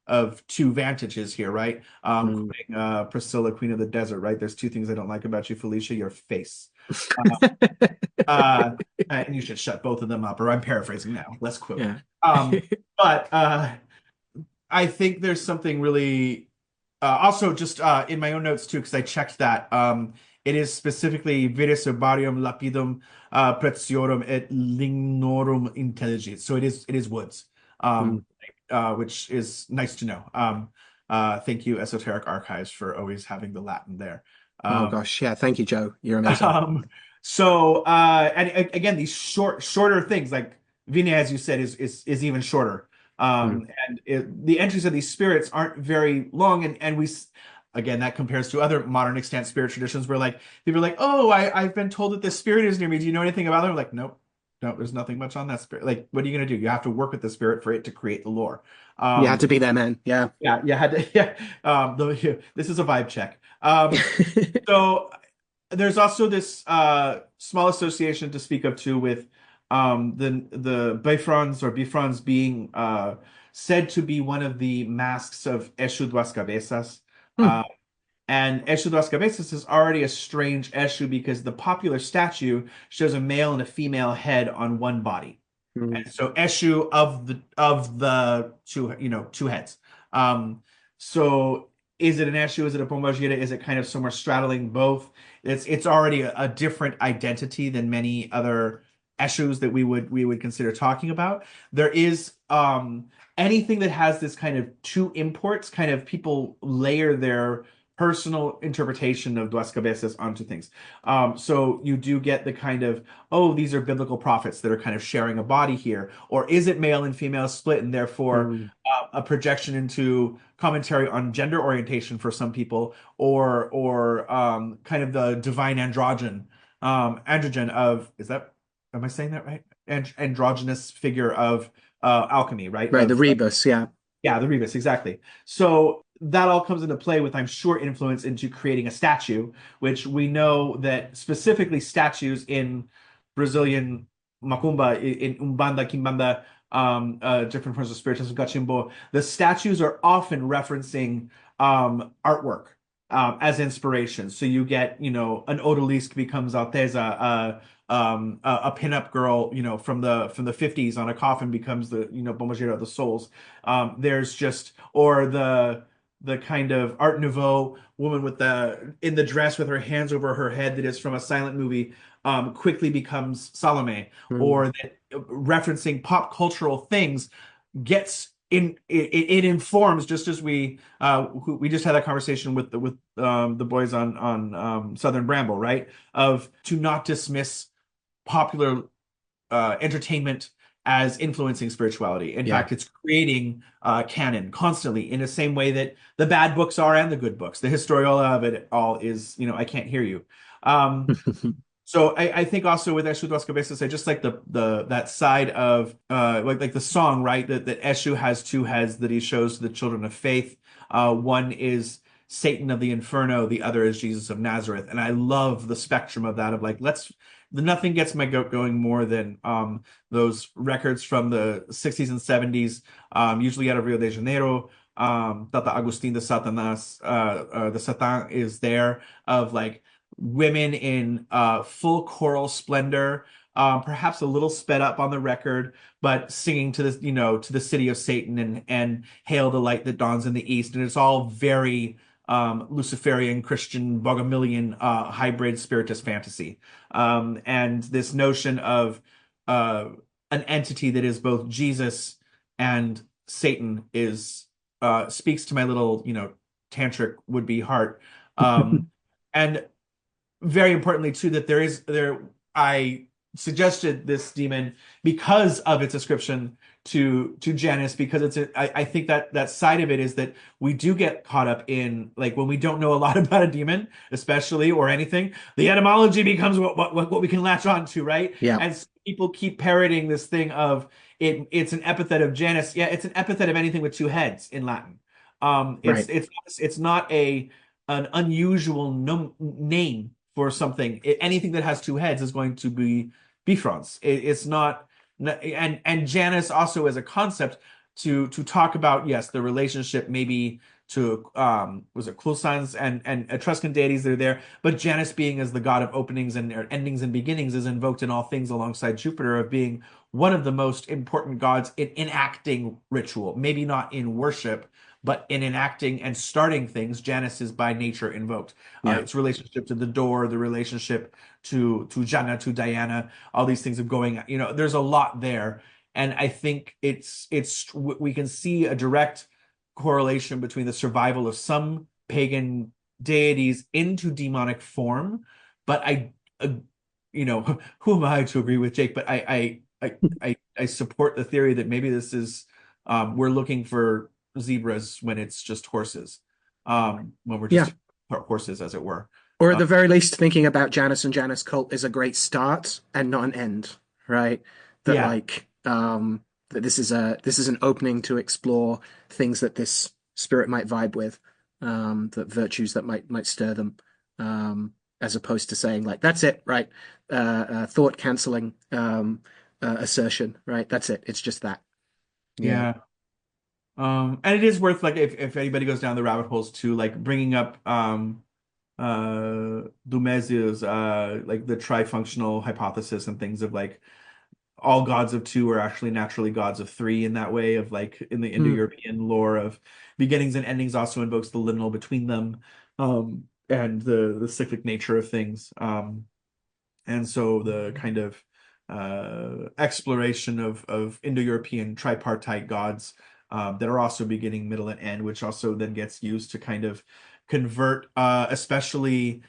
of two vantages here, right? mm. Quoting Priscilla, Queen of the Desert, right? There's two things I don't like about you, Felicia, your face. Uh, uh, and you should shut both of them up, or I'm paraphrasing now. Let's quote. Yeah. Um, but I think there's something really also just in my own notes too, because I checked that. It is specifically viris herbarium lapidum pretiorum et lignorum intelligit. So it is woods, Mm. um, which is nice to know. Thank you, Esoteric Archives, for always having the Latin there. Oh Um, gosh, yeah, thank you, Joe. You're amazing. um, and again, these shorter things like Vina, as you said, is even shorter. Mm. The entries of these spirits aren't very long, and again, that compares to other modern extant spirit traditions where like people are like, oh, I've been told that this spirit is near me. Do you know anything about them? Like, nope, no, there's nothing much on that spirit. Like, what are you gonna do? You have to work with the spirit for it to create the lore. You had Um, to be there, man. Yeah. yeah, yeah, had to, yeah. This is a vibe check. So there's also this small association to speak of too with the Bifrons or Bifrons being said to be one of the masks of Exu Dos Cabeças. Hmm. Uh, and Exu Dos Cabeças is already a strange Eshu because the popular statue shows a male and a female head on one body. Mm. And so Eshu of the two heads. Um, so is it an Eshu? Is it a Pombagira? Is it kind of somewhere straddling both? It's already a different identity than many other Eshus that we would consider talking about. There is anything that has this kind of two imports, kind of people layer their personal interpretation of Duas Cabeças onto things. So you do get the kind of, oh, these are biblical prophets that are kind of sharing a body here, or is it male and female split, and therefore Mm. a projection into commentary on gender orientation for some people, or kind of the divine androgen of, am I saying that right? Androgynous figure of alchemy, right? Right, the rebus, yeah. Yeah, the rebus, exactly. So that all comes into play with, I'm sure, influence into creating a statue, which we know that specifically statues in Brazilian macumba, in Umbanda, Kimbanda, different forms of spiritism, Gachimbo, the statues are often referencing artwork as inspiration. So you get, an odalisque becomes Alteza, a pinup girl, from the 50s on a coffin becomes the, Bombagira of the Souls. There's just, or the kind of Art Nouveau woman with in the dress with her hands over her head that is from a silent movie, quickly becomes Salome, Mm. or that referencing pop cultural things gets it informs, just as we just had that conversation with the boys on Southern Bramble, right? Of to not dismiss popular entertainment as influencing spirituality. In Yeah. fact, it's creating canon constantly in the same way that the bad books are and the good books. The historiola of it all is, I can't hear you. So I think also with Exu Dos Cabeças, I just like the that side of like the song, right? That Eshu has two heads that he shows to the children of faith. One is Satan of the Inferno, the other is Jesus of Nazareth. And I love the spectrum of that, of like, nothing gets my goat going more than those records from the 60s and 70s, usually out of Rio de Janeiro. Tata Agustin de Satanas, the Satan is there, of like women in full choral splendor, perhaps a little sped up on the record, but singing to this, to the city of Satan and hail the light that dawns in the east. And it's all very Luciferian, Christian, Bogomilian hybrid spiritist fantasy. And this notion of an entity that is both Jesus and Satan is speaks to my little, tantric would-be heart. And very importantly too, that I suggested this demon because of its ascription to Janus, because I think that side of it is that we do get caught up in, like, when we don't know a lot about a demon, especially, or anything, the etymology becomes what we can latch on to, right? Yeah. And people keep parroting this thing of it's an epithet of Janus. Yeah, it's an epithet of anything with two heads in Latin. Right. It's not an unusual name for something. Anything that has two heads is going to be Bifrons. It's not, and Janus also as a concept to talk about, yes, the relationship maybe was it Coulsons and Etruscan deities that are there, but Janus being as the god of openings and or endings and beginnings is invoked in all things alongside Jupiter of being one of the most important gods in enacting ritual, maybe not in worship, but in enacting and starting things. Janus is by nature invoked. Yeah. Its relationship to the door, the relationship to Jana, to Diana, all these things of going, there's a lot there. And I think we can see a direct correlation between the survival of some pagan deities into demonic form. But who am I to agree with Jake? But I support the theory that maybe this is we're looking for zebras when it's just horses, when we're Yeah. just horses, as it were. Or at the very least, thinking about Janus and Janus cult is a great start and not an end, right? That Yeah. like that this is an opening to explore things that this spirit might vibe with, that virtues that might stir them, as opposed to saying like that's it, right? Thought canceling assertion, right? That's it. It's just that. Yeah. Yeah. And it is worth like if anybody goes down the rabbit holes too, like bringing up Dumezio's like the trifunctional hypothesis and things of like all gods of two are actually naturally gods of three in that way of like in the Mm, Indo-European lore of beginnings and endings also invokes the liminal between them, and the cyclic nature of things. And so the kind of exploration of Indo-European tripartite gods that are also beginning, middle, and end, which also then gets used to kind of convert, especially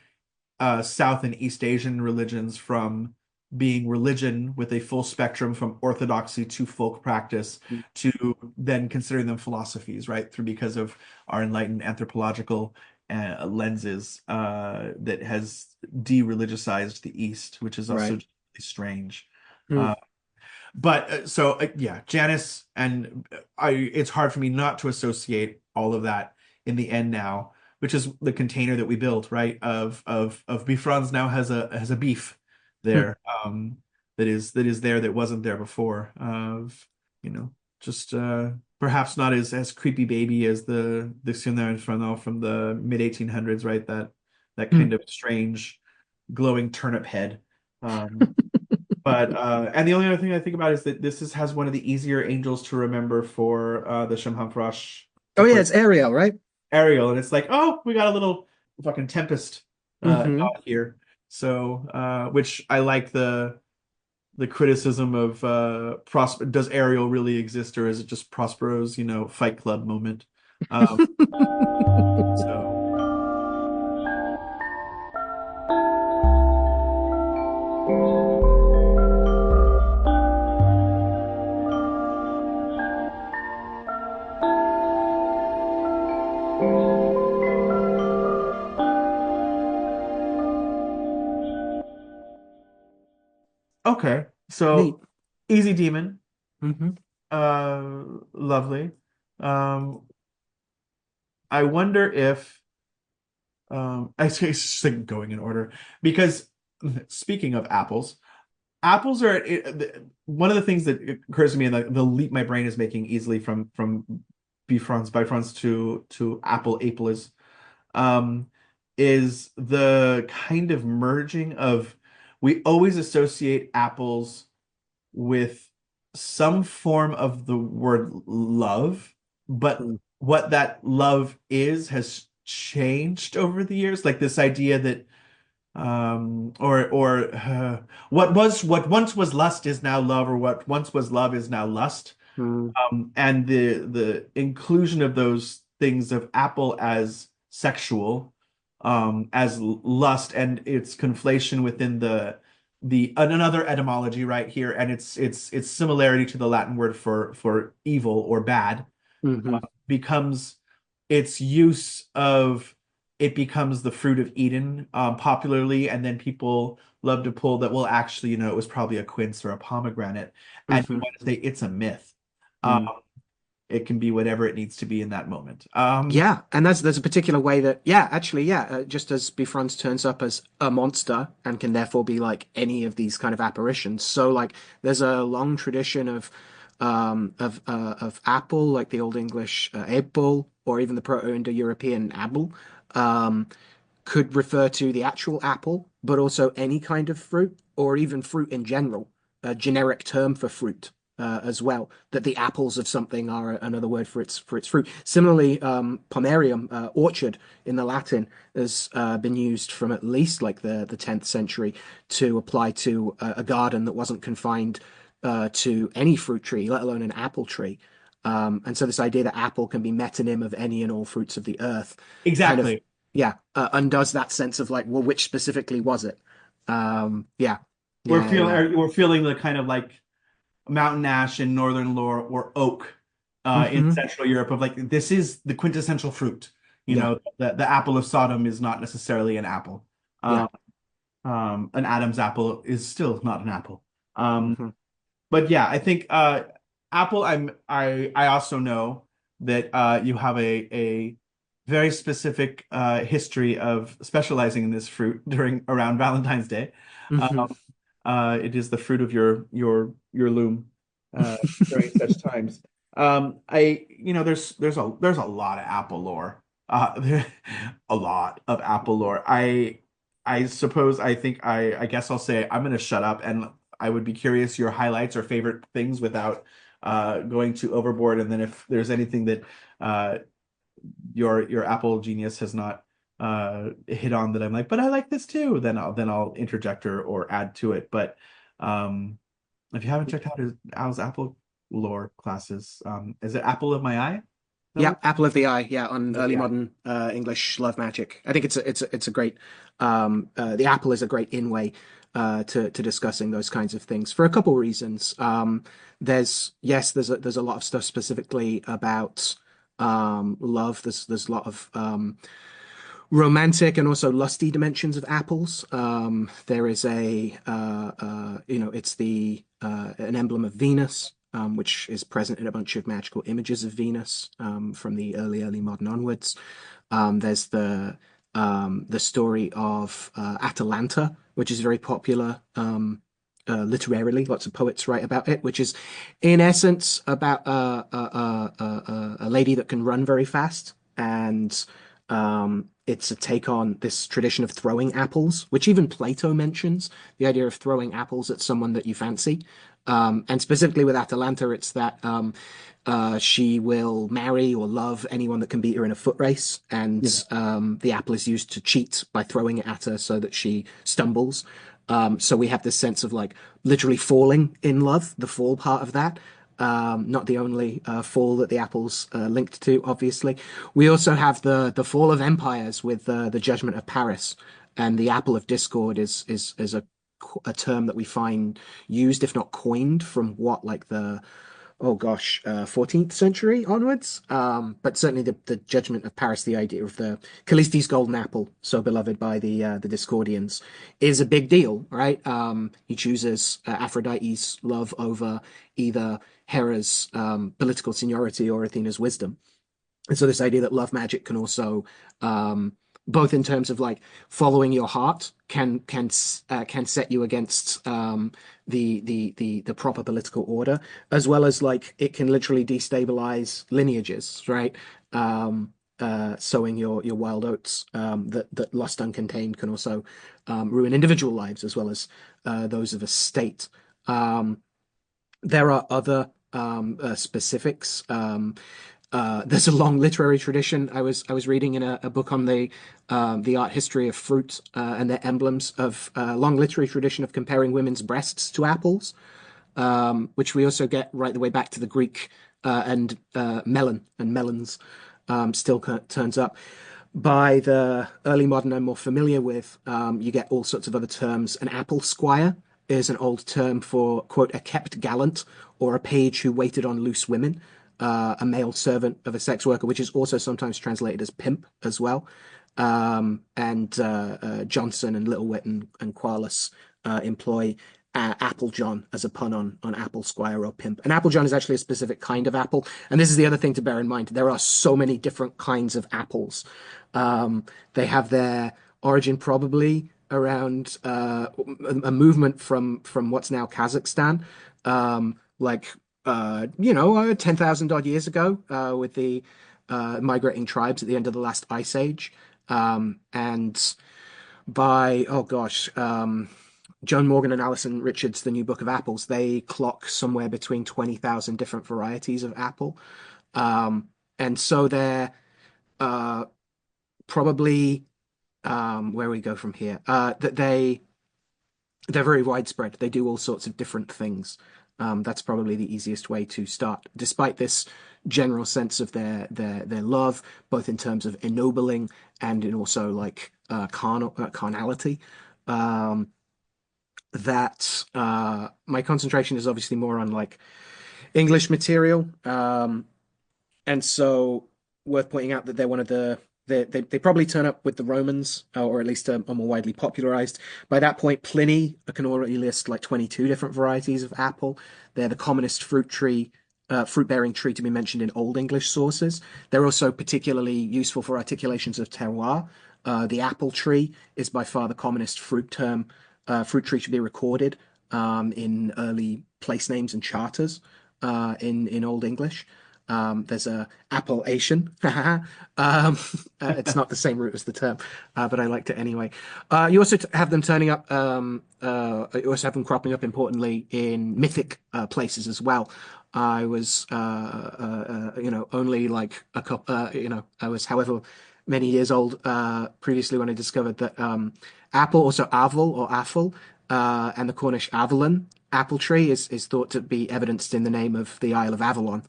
South and East Asian religions from being religion with a full spectrum from orthodoxy to folk practice mm, to then considering them philosophies, right? Through because of our enlightened anthropological lenses that has de-religiousized the East, which is also right. really strange. Mm, Uh, but yeah, Janus and it's hard for me not to associate all of that in the end now, which is the container that we built, right? Of Bifrons now has a beef mm. there, that is there that wasn't there before. Of just perhaps not as creepy baby as the Sunna from the mid 1800s, right? That kind of strange glowing turnip head. But and the only other thing I think about is that has one of the easier angels to remember for the Shamhamfrosh Oh yeah, equation, it's Ariel, right? Ariel, and it's like, oh, we got a little fucking tempest Hmm. dot here. So which I like the criticism of Prosper. Does Ariel really exist, or is it just Prospero's Fight Club moment? Um, so okay, Neat. so easy demon, Hmm. lovely. Um, I wonder if it's just like going in order because speaking of apples, apples are one of the things that occurs to me and the leap my brain is making easily from Bifrons to Apple um, is the kind of merging of we always associate apples with some form of the word love, but what that love is has changed over the years. Like this idea that what once was lust is now love, or what once was love is now lust. Mm, And the inclusion of those things of apple as sexual, as lust, and its conflation within the another etymology right here, and its similarity to the Latin word for evil or bad, hmm. becomes its use of it becomes the fruit of Eden, popularly, and then people love to pull that, well, actually, it was probably a quince or a pomegranate, and you Hmm. want to say it's a myth. Um, Mm. it can be whatever it needs to be in that moment. Yeah, and there's a particular way that yeah, actually yeah, just as Bifrons turns up as a monster and can therefore be like any of these kind of apparitions. So like there's a long tradition of apple, like the Old English apple, or even the Proto-Indo-European apple, um, could refer to the actual apple, but also any kind of fruit, or even fruit in general, a generic term for fruit as well. That the apples of something are another word for its fruit. Similarly, pomerium, orchard in the Latin, has been used from at least like the 10th century to apply to a garden that wasn't confined to any fruit tree, let alone an apple tree. And so this idea that apple can be metonym of any and all fruits of the earth kind of, Exactly. yeah, undoes that sense of like, well, which specifically was it? Yeah, We're yeah, yeah. feeling we're feeling the kind of like mountain ash in northern lore or oak in Hmm. Central Europe of like this is the quintessential fruit. You Yeah, know, the apple of Sodom is not necessarily an apple. yeah. Um, an Adam's apple is still not an apple. Hmm. But yeah, I think Apple. I also know that you have a very specific history of specializing in this fruit during around Valentine's Day. Hmm. Um, it is the fruit of your loom during such times. There's a lot of Apple lore. A lot of Apple lore. I suppose I guess I'll say I'm going to shut up and I would be curious your highlights or favorite things without going too overboard. And then if there's anything that uh, your Apple genius has not hit on that I'm like, but I like this too, then I'll interject or add to it. But um, if you haven't checked out Al's Apple lore classes, is it Apple of My Eye? Is that Yeah, what Apple of the Eye. Yeah, on of the early eye? modern English love magic. I think it's a great the apple is a great in way to discussing those kinds of things for a couple reasons. There's a lot of stuff specifically about love. There's a lot of romantic and also lusty dimensions of apples. There is it's the an emblem of Venus, which is present in a bunch of magical images of Venus from the early modern onwards. There's the story of Atalanta, which is very popular literarily. Lots of poets write about it, which is in essence about a lady that can run very fast and it's a take on this tradition of throwing apples, which even Plato mentions, the idea of throwing apples at someone that you fancy. And specifically with Atalanta, it's that she will marry or love anyone that can beat her in a foot race, Yeah. and the apple is used to cheat by throwing it at her so that she stumbles. So we have this sense of like literally falling in love, the fall part of that. Not the only fall that the apple's linked to, obviously. We also have the fall of empires with the Judgment of Paris, and the Apple of Discord is a term that we find used, if not coined, from what like the oh gosh, 14th century onwards. But certainly the Judgment of Paris, the idea of the Calliste's golden apple, so beloved by the Discordians, is a big deal, right? He chooses Aphrodite's love over either Hera's political seniority or Athena's wisdom. And so this idea that love magic can also both in terms of like following your heart can set you against the proper political order, as well as like it can literally destabilize lineages, right? Sowing your wild oats that lust uncontained can also ruin individual lives as well as those of a state. Um, there are other specifics. There's a long literary tradition. I was reading in a book on the art history of fruit and their emblems of a long literary tradition of comparing women's breasts to apples, which we also get right the way back to the Greek and melon and melons still turns up. By the early modern I'm more familiar with, you get all sorts of other terms. An apple squire is an old term for, quote, a kept gallant or a page who waited on loose women, a male servant of a sex worker, which is also sometimes translated as pimp as well. And Johnson and Littlewhite and Qualis employ Apple John as a pun on Apple Squire or Pimp. And Apple John is actually a specific kind of apple. And this is the other thing to bear in mind. There are so many different kinds of apples. They have their origin probably around a movement from what's now Kazakhstan, like 10,000 odd years ago, with the migrating tribes at the end of the last ice age. And by, oh gosh, Joan Morgan and Alison Richards, The New Book of Apples, they clock somewhere between 20,000 different varieties of apple. And so they're uh, probably, where we go from here, that they're very widespread. They do all sorts of different things. That's probably the easiest way to start, despite this general sense of their love, both in terms of ennobling and in also like carnality. That my concentration is obviously more on like English material, and so worth pointing out that they're one of they probably turn up with the Romans, or at least are more widely popularized. By that point, Pliny can already list like 22 different varieties of apple. They're the commonest fruit-bearing tree to be mentioned in Old English sources. They're also particularly useful for articulations of terroir. The apple tree is by far the commonest fruit tree to be recorded in early place names and charters in Old English. There's a appellation. It's not the same root as the term, but I liked it anyway. You also have them turning up. You also have them cropping up importantly in mythic places as well. I was, only like a couple. I was, however many years old previously when I discovered that apple, also avel or affle, and the Cornish avalon apple tree is thought to be evidenced in the name of the Isle of Avalon.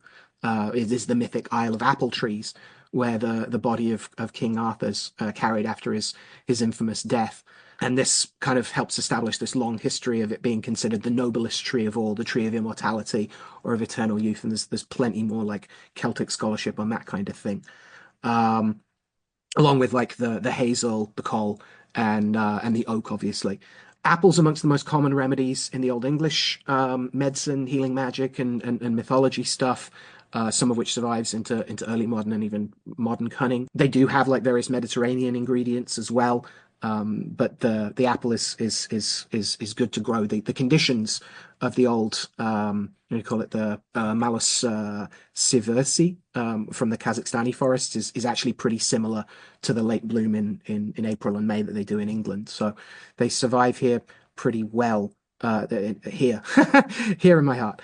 It is the mythic Isle of Apple Trees, where the body of King Arthur's carried after his infamous death. And this kind of helps establish this long history of it being considered the noblest tree of all, the tree of immortality or of eternal youth. And there's plenty more like Celtic scholarship on that kind of thing, along with like the hazel, the col, and the oak, obviously. Apples amongst the most common remedies in the Old English medicine, healing magic, and mythology stuff. Some of which survives into early modern and even modern cunning. They do have like various Mediterranean ingredients as well, but the apple is good to grow. The conditions of the old you call it the Malus siversi from the Kazakhstani forests is actually pretty similar to the late bloom in April and May that they do in England. So they survive here pretty well here here in my heart.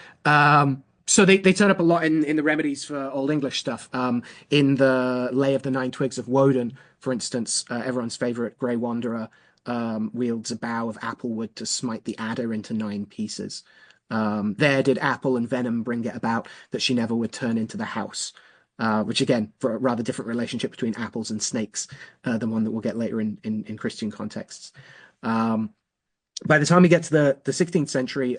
So they turn up a lot in the remedies for Old English stuff. In the Lay of the Nine Twigs of Woden, for instance, everyone's favorite Grey Wanderer wields a bough of apple wood to smite the adder into 9 pieces. There did apple and venom bring it about that she never would turn into the house, which again, for a rather different relationship between apples and snakes than one that we'll get later in Christian contexts. By the time we get to the 16th century,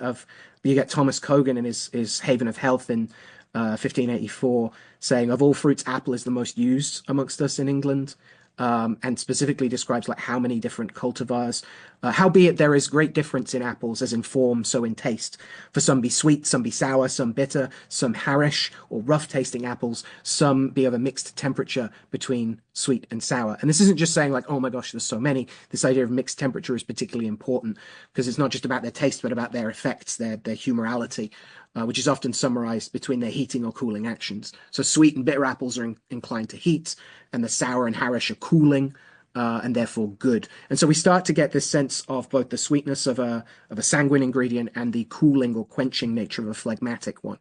you get Thomas Cogan in his Haven of Health in 1584 saying, of all fruits, apple is the most used amongst us in England, and specifically describes like how many different cultivars. Howbeit there is great difference in apples, as in form, so in taste. For some be sweet, some be sour, some bitter, some harish or rough-tasting apples, some be of a mixed temperature between sweet and sour. And this isn't just saying like, oh my gosh, there's so many. This idea of mixed temperature is particularly important because it's not just about their taste, but about their effects, their humorality, which is often summarized between their heating or cooling actions. So sweet and bitter apples are inclined to heat, and the sour and harish are cooling, and therefore good. And so we start to get this sense of both the sweetness of a sanguine ingredient and the cooling or quenching nature of a phlegmatic one.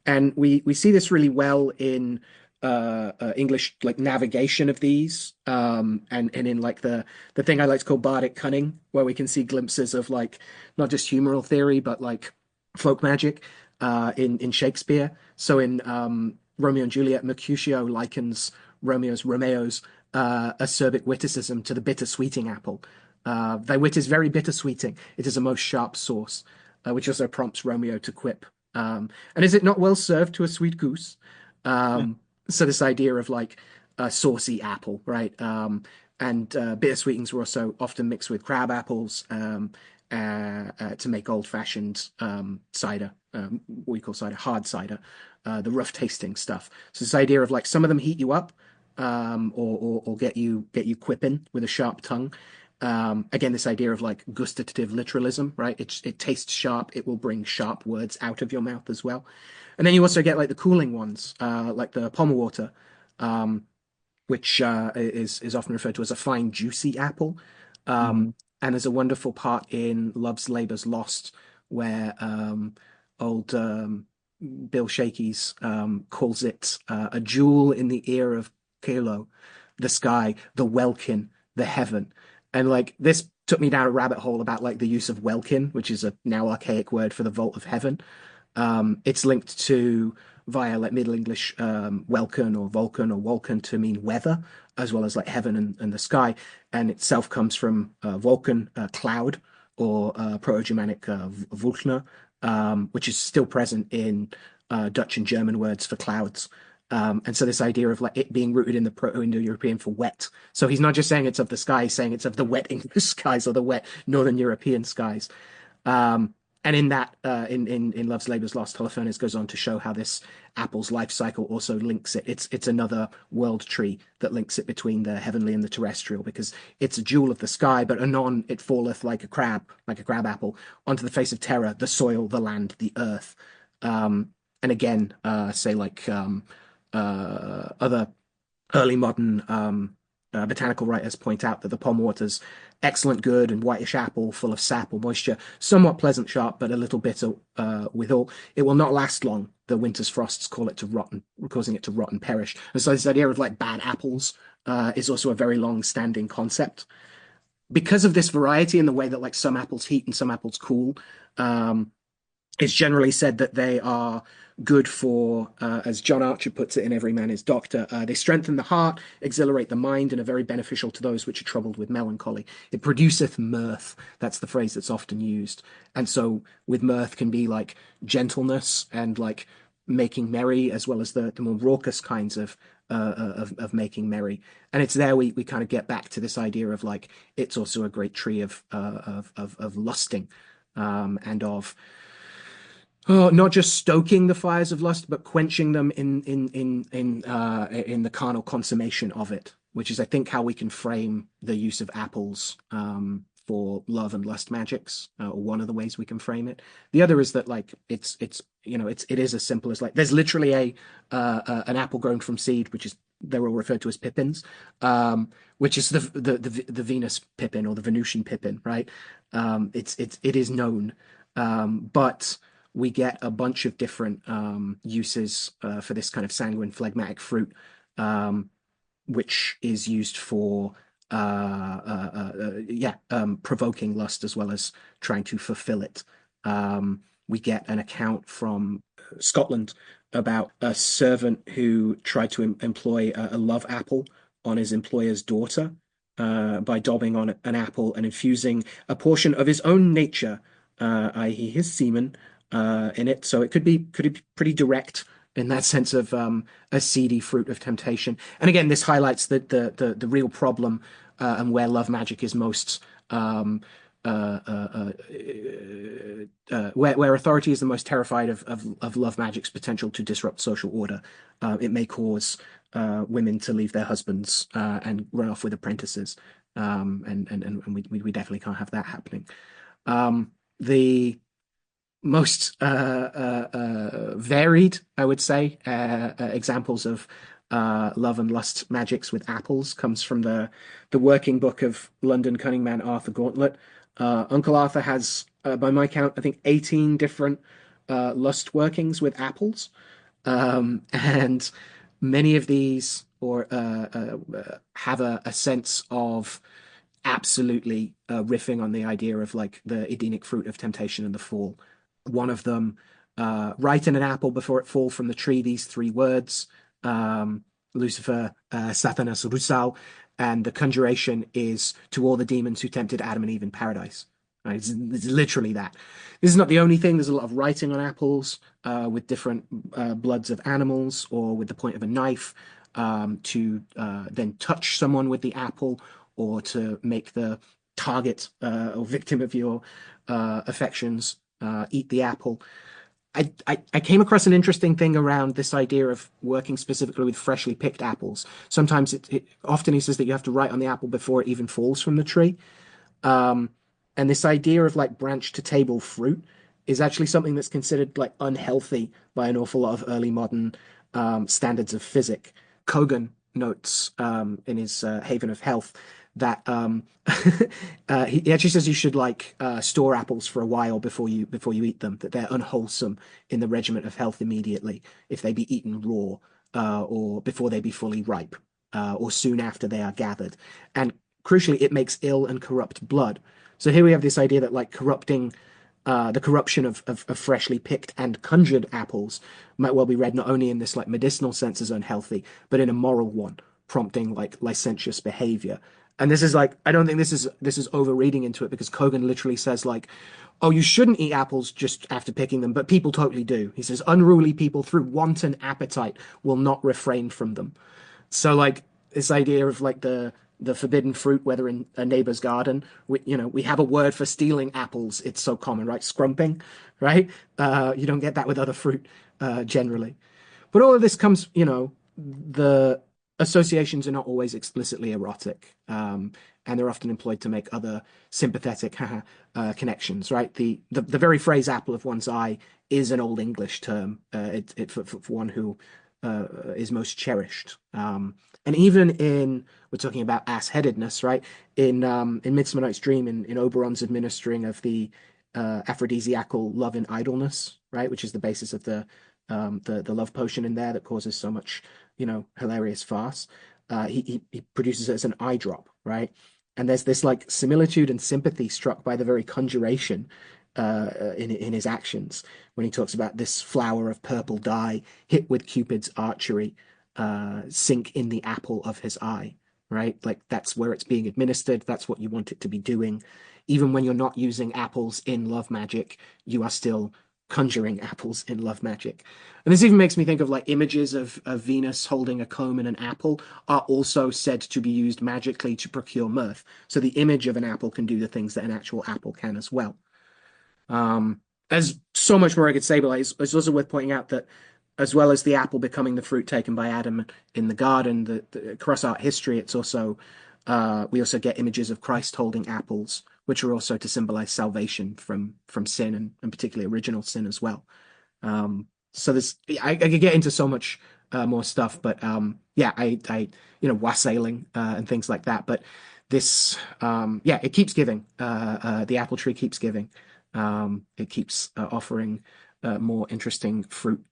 And we see this really well in English like navigation of these, and in like the thing I like to call bardic cunning, where we can see glimpses of like not just humoral theory but like folk magic in Shakespeare. So in Romeo and Juliet, Mercutio likens Romeo's acerbic witticism to the bitter-sweeting apple. Thy wit is very bitter-sweeting. It is a most sharp sauce, which also prompts Romeo to quip. And is it not well served to a sweet goose? So this idea of like a saucy apple, right? And bitter sweetings were also often mixed with crab apples to make old-fashioned cider, what we call cider, hard cider, the rough-tasting stuff. So this idea of like some of them heat you up, or get you quipping with a sharp tongue. Again, this idea of like gustative literalism, right? It tastes sharp. It will bring sharp words out of your mouth as well. And then you also get like the cooling ones, like the pommer water, which is often referred to as a fine, juicy apple. Mhm. And there's a wonderful part in Love's Labour's Lost where old Bill Shakey's calls it a jewel in the ear of Kalo, the sky, the welkin, the heaven. And like this took me down a rabbit hole about like the use of welkin, which is a now archaic word for the vault of heaven. It's linked to via like Middle English welkin or Vulcan or Vulcan to mean weather, as well as like heaven and the sky. And itself comes from Vulcan, cloud, or Proto-Germanic Vulkna, which is still present in Dutch and German words for clouds. And so this idea of like it being rooted in the Proto-Indo-European for wet. So he's not just saying it's of the sky, he's saying it's of the wet English skies or the wet Northern European skies. Um, and in that, in Love's Labour's Lost, Holofernes goes on to show how this apple's life cycle also links it. It's another world tree that links it between the heavenly and the terrestrial, because it's a jewel of the sky, but anon it falleth like a crab apple, onto the face of terror, the soil, the land, the earth. And again, say like other early modern botanical writers point out that the pond water's excellent, good, and whitish apple, full of sap or moisture, somewhat pleasant, sharp, but a little bitter withal. It will not last long. The winter's frosts call it to rotten, causing it to rot and perish. And so this idea of like bad apples is also a very long-standing concept. Because of this variety in the way that like some apples heat and some apples cool, um, it's generally said that they are good for, as John Archer puts it in Every Man His Doctor, they strengthen the heart, exhilarate the mind, and are very beneficial to those which are troubled with melancholy. It produceth mirth. That's the phrase that's often used. And so with mirth can be like gentleness and like making merry, as well as the more raucous kinds of making merry. And it's there we kind of get back to this idea of like it's also a great tree of lusting, and of not just stoking the fires of lust, but quenching them in the carnal consummation of it, which is, I think, how we can frame the use of apples for love and lust magics, or one of the ways we can frame it. The other is that like it is as simple as like there's literally an apple grown from seed, which is they're all referred to as pippins, which is the Venus pippin or the Venusian pippin, right? It is known, but we get a bunch of different uses for this kind of sanguine phlegmatic fruit, which is used for provoking lust as well as trying to fulfill it. We get an account from Scotland about a servant who tried to employ a love apple on his employer's daughter by daubing on an apple and infusing a portion of his own nature, i.e., his semen, in it. So it could be pretty direct in that sense of a seedy fruit of temptation. And again, this highlights the real problem and where love magic is most where authority is the most terrified of love magic's potential to disrupt social order. It may cause women to leave their husbands and run off with apprentices, and we definitely can't have that happening. The most varied, I would say, examples of love and lust magics with apples comes from the working book of London cunning man Arthur Gauntlet. Uncle Arthur has, by my count, I think 18 different lust workings with apples, and many of these have a sense of absolutely riffing on the idea of like the Edenic fruit of temptation and the fall. One of them, write in an apple before it fall from the tree these three words, Lucifer, Satanas, Rusal, and the conjuration is to all the demons who tempted Adam and Eve in paradise. Right? It's literally that. This is not the only thing. There's a lot of writing on apples with different bloods of animals or with the point of a knife to then touch someone with the apple or to make the target or victim of your affections eat the apple. I came across an interesting thing around this idea of working specifically with freshly picked apples. Sometimes often he says that you have to write on the apple before it even falls from the tree. And this idea of like branch to table fruit is actually something that's considered like unhealthy by an awful lot of early modern standards of physics. Kogan notes in his Haven of Health that he actually says you should like store apples for a while before you eat them, that they're unwholesome in the regiment of health immediately if they be eaten raw or before they be fully ripe or soon after they are gathered. And crucially, it makes ill and corrupt blood. So here we have this idea that like corrupting the corruption of freshly picked and conjured apples might well be read not only in this like medicinal sense as unhealthy, but in a moral one, prompting like licentious behavior. And this is like I don't think this is overreading into it because Kogan literally says like, oh, you shouldn't eat apples just after picking them, but people totally do. He says unruly people through wanton appetite will not refrain from them. So like this idea of like the forbidden fruit, whether in a neighbor's garden, we have a word for stealing apples. It's so common, right? Scrumping, right? You don't get that with other fruit generally. But all of this comes, the associations are not always explicitly erotic, and they're often employed to make other sympathetic connections, right? The very phrase "apple of one's eye" is an Old English term for one who is most cherished. And even we're talking about ass-headedness, right? In Midsummer Night's Dream, in Oberon's administering of the aphrodisiacal love in idleness, right, which is the basis of the love potion in there that causes so much, hilarious farce. He produces it as an eye drop, right? And there's this like similitude and sympathy struck by the very conjuration in his actions when he talks about this flower of purple dye hit with Cupid's archery sink in the apple of his eye, right? Like that's where it's being administered. That's what you want it to be doing. Even when you're not using apples in love magic, you are still conjuring apples in love magic. And this even makes me think of like images of Venus holding a comb and an apple are also said to be used magically to procure mirth. So the image of an apple can do the things that an actual apple can as well. There's so much more I could say, but it's also worth pointing out that as well as the apple becoming the fruit taken by Adam in the garden, across art history, it's also we also get images of Christ holding apples, which are also to symbolize salvation from sin and particularly original sin as well. So I could get into so much more stuff, but yeah, I wassailing and things like that. But this, yeah, it keeps giving. The apple tree keeps giving. It keeps offering more interesting fruit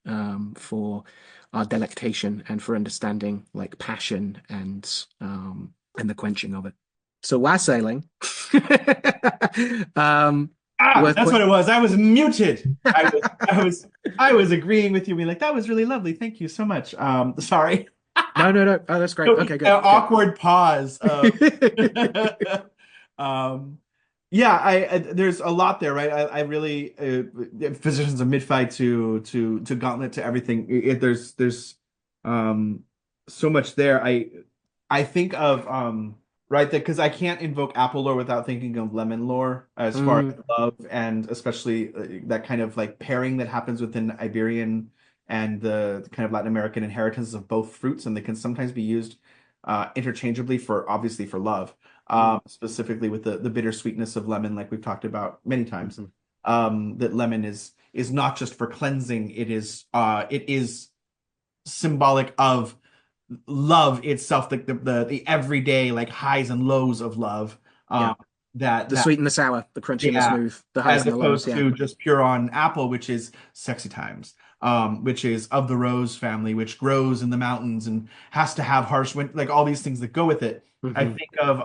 for our delectation and for understanding like passion and the quenching of it. So wassailing. Worth That's put- what it was. I was muted. I was agreeing with you, being like, that was really lovely. Thank you so much. Sorry. No. Oh, that's great. Okay, good. Awkward pause. Yeah, there's a lot there, right? I really physicians of mid-fight to gauntlet to everything. There's so much there. I think of right that because I can't invoke apple lore without thinking of lemon lore as far as love and especially that kind of like pairing that happens within Iberian and the kind of Latin American inheritance of both fruits, and they can sometimes be used interchangeably for obviously for love. Specifically with the bittersweetness of lemon, like we've talked about many times. That lemon is not just for cleansing, it is symbolic of love itself, the everyday like highs and lows of love. Yeah. That The sweet and the sour, the crunchy and the smooth, the highs as and the lows. opposed to just pure on apple, which is sexy times, which is of the rose family, which grows in the mountains and has to have harsh wind, like all these things that go with it. I think of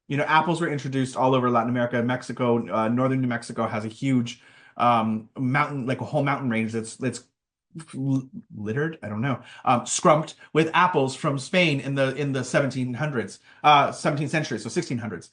apples were introduced all over Latin America, Mexico. Northern New Mexico has a huge mountain, like a whole mountain range that's littered, I don't know, scrumped with apples from Spain in the 1700s, 17th century, so 1600s.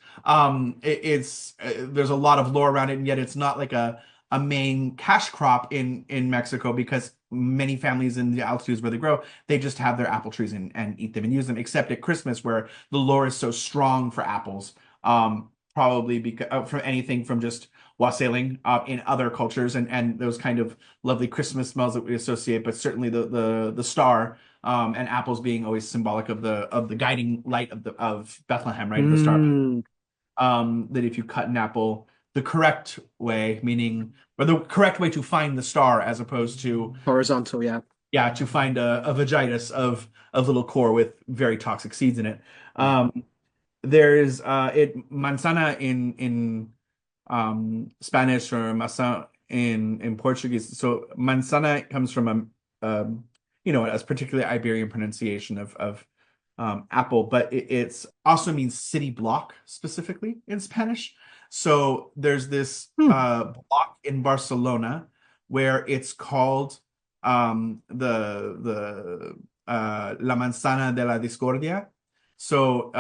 It's there's a lot of lore around it, and yet it's not like a main cash crop in Mexico because many families in the altitudes where they grow, they just have their apple trees and eat them and use them, except at Christmas where the lore is so strong for apples. Probably because from anything from just wassailing in other cultures and those kind of lovely Christmas smells that we associate, but certainly the star and apples being always symbolic of the guiding light of Bethlehem, right? The star. That if you cut an apple the correct way, meaning or the correct way to find the star as opposed to horizontal, yeah. yeah, to find a vagitus of little core with very toxic seeds in it. Yeah. There's it manzana in Spanish or masa in Portuguese. So manzana comes from a particularly Iberian pronunciation of apple, but it's also means city block specifically in Spanish. So there's this Hmm. block in Barcelona where it's called the La Manzana de la Discordia. So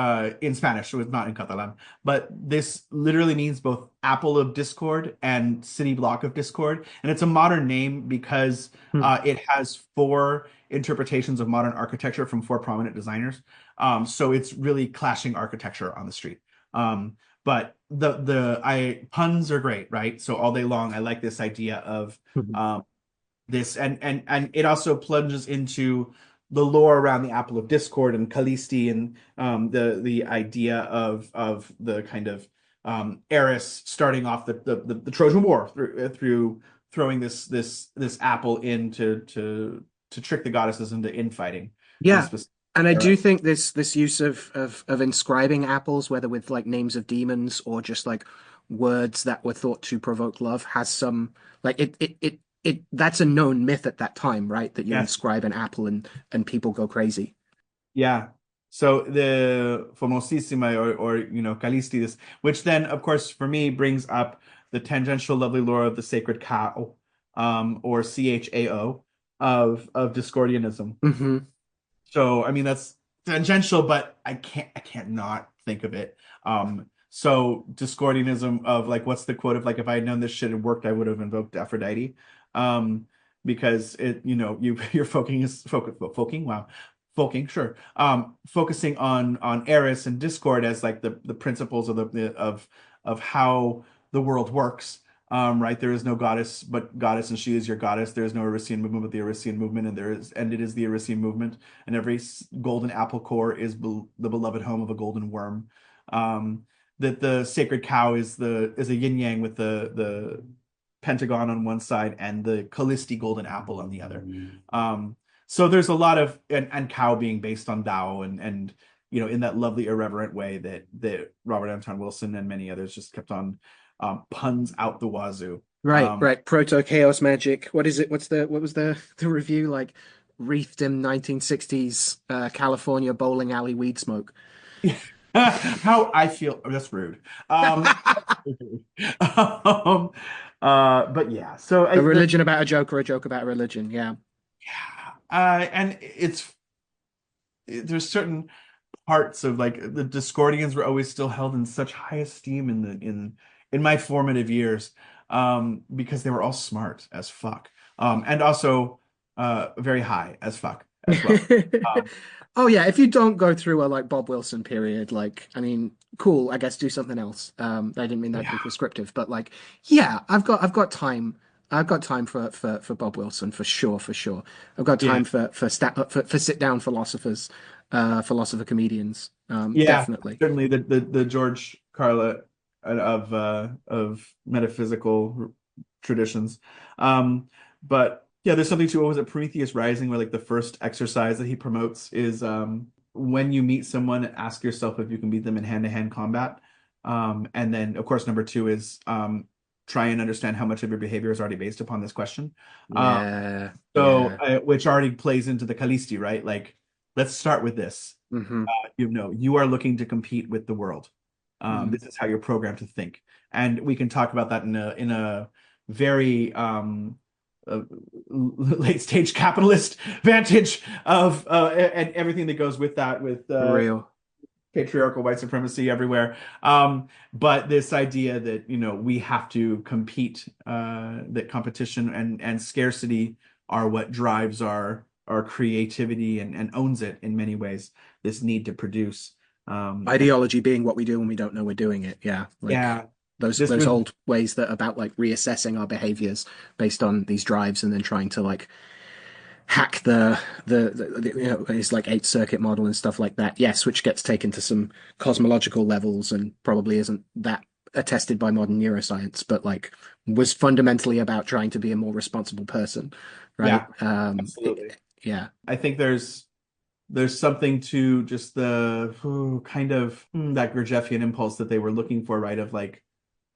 in Spanish, so it's not in Catalan, but this literally means both apple of discord and city block of discord. And it's a modern name because Hmm. it has four interpretations of modern architecture from four prominent designers. So it's really clashing architecture on the street. But the I puns are great, right? So all day long, I like this idea of Hmm. this, and it also plunges into the lore around the Apple of Discord and Callisti and the idea of the kind of Eris starting off the Trojan War through throwing this apple in to trick the goddesses into infighting in a Yeah. specific And I do era. think this use of inscribing apples, whether with like names of demons or just like words that were thought to provoke love, has some like it that's a known myth at that time, right? That you Yes. inscribe an apple and people go crazy. Yeah. So the famosissima or Callistius, which then of course for me brings up the tangential lovely lore of the sacred cow, or CHAO of Discordianism. Hmm. So I mean that's tangential, but I can't not think of it. So Discordianism of like what's the quote of like if I had known this shit had worked, I would have invoked Aphrodite. Because you're folking, sure. Focusing on Eris and Discord as like the principles of how the world works. Right, there is no goddess but goddess, and she is your goddess. There is no Arisian movement but the Arisian movement, and it is the Arisian movement. And every golden apple core is the beloved home of a golden worm. That the sacred cow is a yin yang with the pentagon on one side and the Callisti golden apple on the other. So there's a lot of and cow being based on Tao and in that lovely irreverent way that Robert Anton Wilson and many others just kept on puns out the wazoo. Right, right. Proto chaos magic. What is it? What was the review like? Wreathed in 1960s California bowling alley weed smoke. How I feel, oh, that's rude. Um, but yeah, so A religion about a joke or a joke about a religion. Yeah. yeah, and there's certain parts of like the Discordians were always still held in such high esteem in my formative years, because they were all smart as fuck, and also very high as fuck as well. Um, Oh yeah, if you don't go through a like Bob Wilson period, like I mean, cool, I guess do something else. I didn't mean that to be yeah, prescriptive, but like, yeah, I've got time. I've got time for Bob Wilson for sure, for sure. I've got yeah, time for sit down philosophers, philosopher comedians. yeah. Definitely. Certainly the George Carlin of metaphysical traditions. But yeah, there's something to what was it, Prometheus Rising, where like the first exercise that he promotes is when you meet someone, ask yourself if you can beat them in hand-to-hand combat. And then of course number two is try and understand how much of your behavior is already based upon this question. Um, Yeah, so yeah. which already plays into the Callisti, right? Like, let's start with this. Hmm. You are looking to compete with the world. This is how you're programmed to think, and we can talk about that in a very late stage capitalist vantage of and everything that goes with that, with For real. patriarchal white supremacy everywhere. But this idea that we have to compete, that competition and scarcity are what drives our creativity and owns it in many ways. This need to produce. And Ideology being what we do when we don't know we're doing it. Yeah, like yeah, this those was old ways that about like reassessing our behaviors based on these drives and then trying to like hack it's like eighth circuit model and stuff like that. Yes, which gets taken to some cosmological levels and probably isn't that attested by modern neuroscience, but like was fundamentally about trying to be a more responsible person, right? yeah, absolutely. Yeah. I think there's something to just the kind of that Gurdjieffian impulse that they were looking for, right? Of like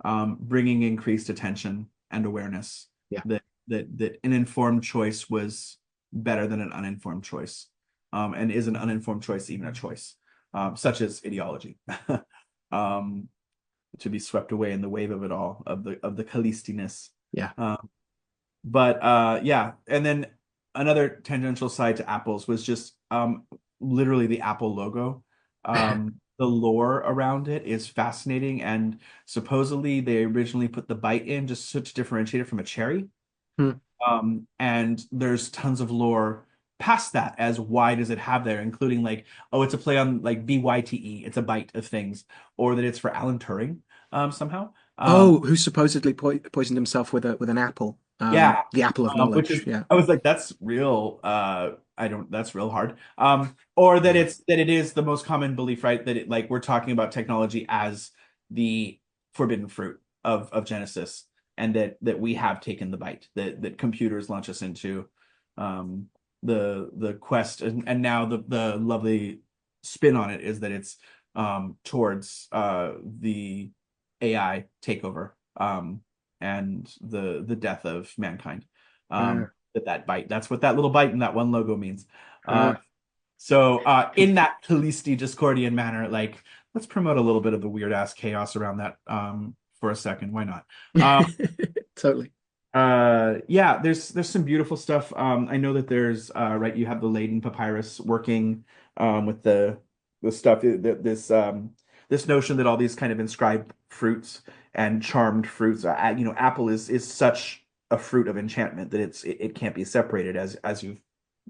bringing increased attention and awareness Yeah. that an informed choice was better than an uninformed choice, and is an uninformed choice even a choice, such as ideology, um, to be swept away in the wave of it all, of the Callistiness. Yeah. But yeah, and then another tangential side to apples was just literally the Apple logo. The lore around it is fascinating, and supposedly they originally put the bite in just to differentiate it from a cherry. Hmm. And there's tons of lore past that, as why does it have there, including like, oh, it's a play on like BYTE, it's a bite of things, or that it's for Alan Turing somehow. Oh, who supposedly poisoned himself with an apple. Yeah. The apple of Which is, knowledge. Yeah. I was like, that's real. That's real hard. Or that Yeah. it is the most common belief, right? That it, like, we're talking about technology as the forbidden fruit of Genesis, and that we have taken the bite, that computers launch us into the quest, and now the lovely spin on it is that it's towards the AI takeover. And the death of mankind. Uh, That bite. That's what that little bite in that one logo means. uh, So in that Callisti Discordian manner, like, let's promote a little bit of the weird ass chaos around that for a second. Why not? totally. Yeah, there's some beautiful stuff. I know that there's right, you have the Leiden papyrus working with the stuff that this notion that all these kind of inscribed fruits and charmed fruits, apple is such a fruit of enchantment that it can't be separated, as you've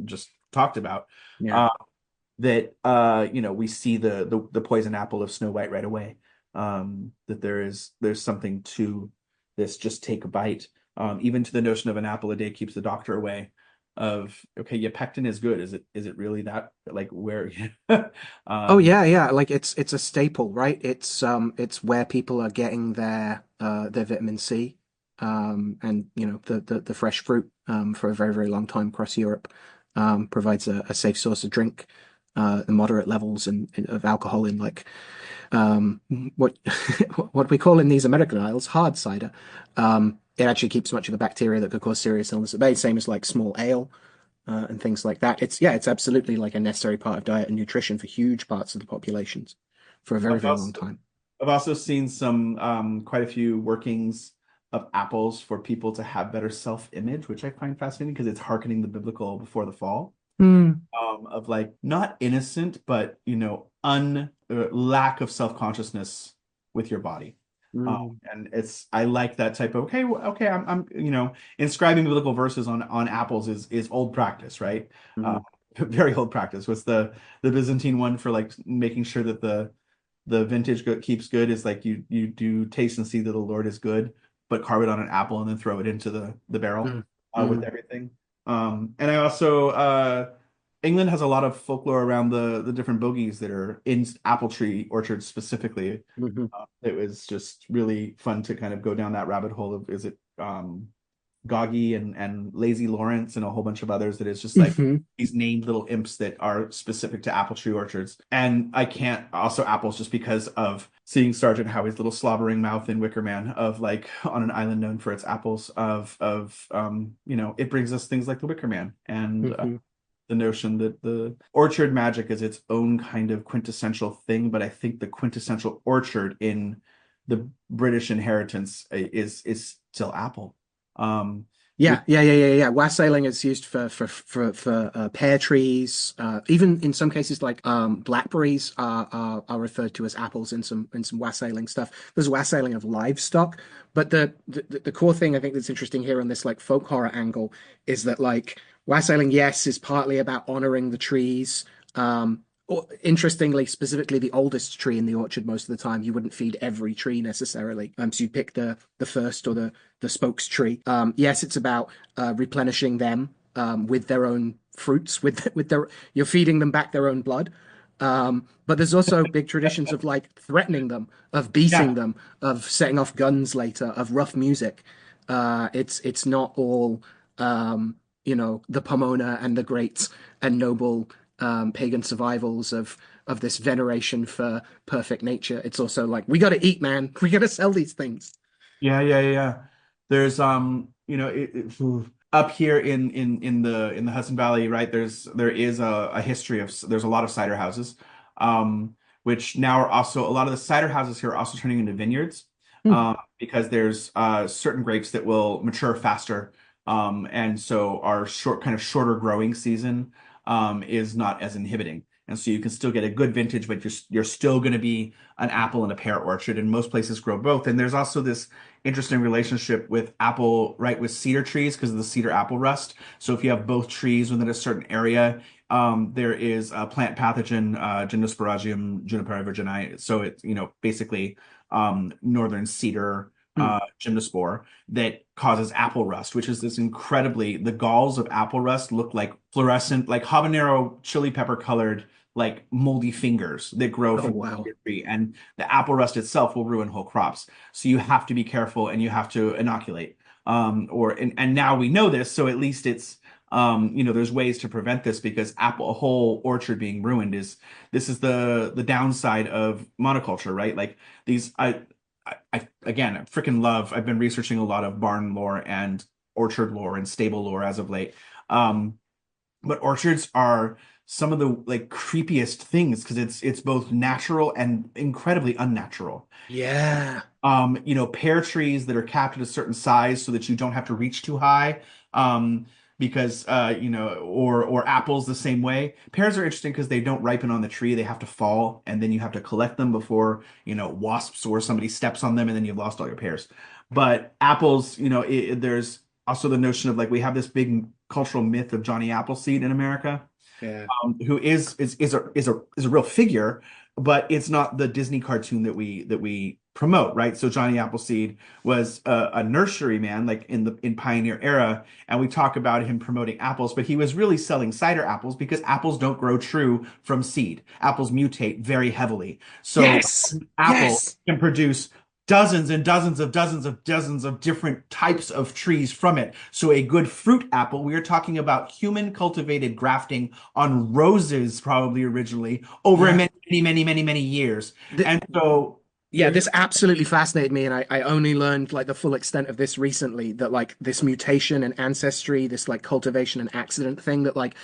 just talked about. Yeah. Uh, that we see the poison apple of Snow White right away. That there's something to this, just take a bite. Even to the notion of an apple a day keeps the doctor away. Of, okay, yeah, pectin is good. Is it really that, like, where? Oh um, yeah, yeah. Like it's a staple, right? It's where people are getting their vitamin C, and the fresh fruit for a very very long time across Europe provides a safe source of drink, the moderate levels of alcohol in like um, what what we call in these American Isles hard cider. It actually keeps much of the bacteria that could cause serious illness at bay, same as like small ale and things like that. It's absolutely like a necessary part of diet and nutrition for huge parts of the populations for a very I've very long also time. I've also seen some quite a few workings of apples for people to have better self-image, which I find fascinating because it's hearkening the biblical before the fall, Mm, of like not innocent, but un lack of self-consciousness with your body. mm, And I like that type of, okay, okay, I'm inscribing biblical verses on apples is old practice, right? Uh, mm, very old practice. What's the Byzantine one for like making sure that the vintage keeps good is like you do taste and see that the Lord is good, but carve it on an apple and then throw it into the barrel mm, with mm, everything. And I also England has a lot of folklore around the different bogies that are in apple tree orchards specifically. mhm, It was just really fun to kind of go down that rabbit hole of, is it Goggy and Lazy Lawrence and a whole bunch of others, that is just like mhm. these named little imps that are specific to apple tree orchards. And I can't, also apples, just because of seeing Sergeant Howie's little slobbering mouth in Wicker Man, of like on an island known for its apples, it brings us things like the Wicker Man, and Mhm. the notion that the orchard magic is its own kind of quintessential thing. But I think the quintessential orchard in the British inheritance is still apple. Which, Yeah. Wassailing is used for pear trees. Even in some cases, like blackberries are referred to as apples in some wassailing stuff. There's wassailing of livestock, but the core thing I think that's interesting here on this like folk horror angle is that like wassailing, yes, is partly about honoring the trees. Or, interestingly, specifically the oldest tree in the orchard most of the time, you wouldn't feed every tree necessarily. So you pick the first or the spokes tree. Yes, it's about replenishing them with their own fruits, with their you're feeding them back their own blood. But there's also big traditions of like threatening them, of beating yeah, them, of setting off guns later, of rough music. It's not all the Pomona and the great and noble pagan survivals of this veneration for perfect nature. It's also like we got to eat, man. We got to sell these things. Yeah. There's up here in the Hudson Valley, right? There is a history of there's a lot of cider houses, which now are also a lot of the cider houses here are also turning into vineyards, Hmm. because there's certain grapes that will mature faster, and so our shorter growing season is not as inhibiting. And so you can still get a good vintage, but you're still going to be an apple and a pear orchard, and most places grow both. And there's also this interesting relationship with apple, right, with cedar trees because of the cedar apple rust. So if you have both trees within a certain area, there is a plant pathogen, Gymnosporidium juniperi virginiae. So it's, basically northern cedar Hmm. gymnospore that causes apple rust, which is this the galls of apple rust look like fluorescent, like habanero chili pepper colored, like moldy fingers that grow Oh, from wow. the tree. And the apple rust itself will ruin whole crops. So you have to be careful and you have to inoculate. And now we know this, so at least it's there's ways to prevent this because a whole orchard being ruined this is the downside of monoculture, right? Like these I again I freaking love I've been researching a lot of barn lore and orchard lore and stable lore as of late. But orchards are some of the like creepiest things because it's both natural and incredibly unnatural. Yeah. Pear trees that are capped at a certain size so that you don't have to reach too high. Because or apples the same way. Pears are interesting because they don't ripen on the tree; they have to fall, and then you have to collect them before wasps or somebody steps on them, and then you've lost all your pears. But apples, there's also the notion of like we have this big cultural myth of Johnny Appleseed in America, Yeah. who is a real figure, but it's not the Disney cartoon that we promote, right? So Johnny Appleseed was a nursery man, like in Pioneer era, and we talk about him promoting apples, but he was really selling cider apples because apples don't grow true from seed. Apples mutate very heavily, so Yes. apple Yes. can produce dozens and dozens of different types of trees from it. So a good fruit apple, we are talking about human cultivated grafting on roses, probably originally over Yeah. many years. The, And so yeah, you're this absolutely fascinated me, and I only learned like the full extent of this recently, that like this mutation and ancestry, this like cultivation and accident thing, that like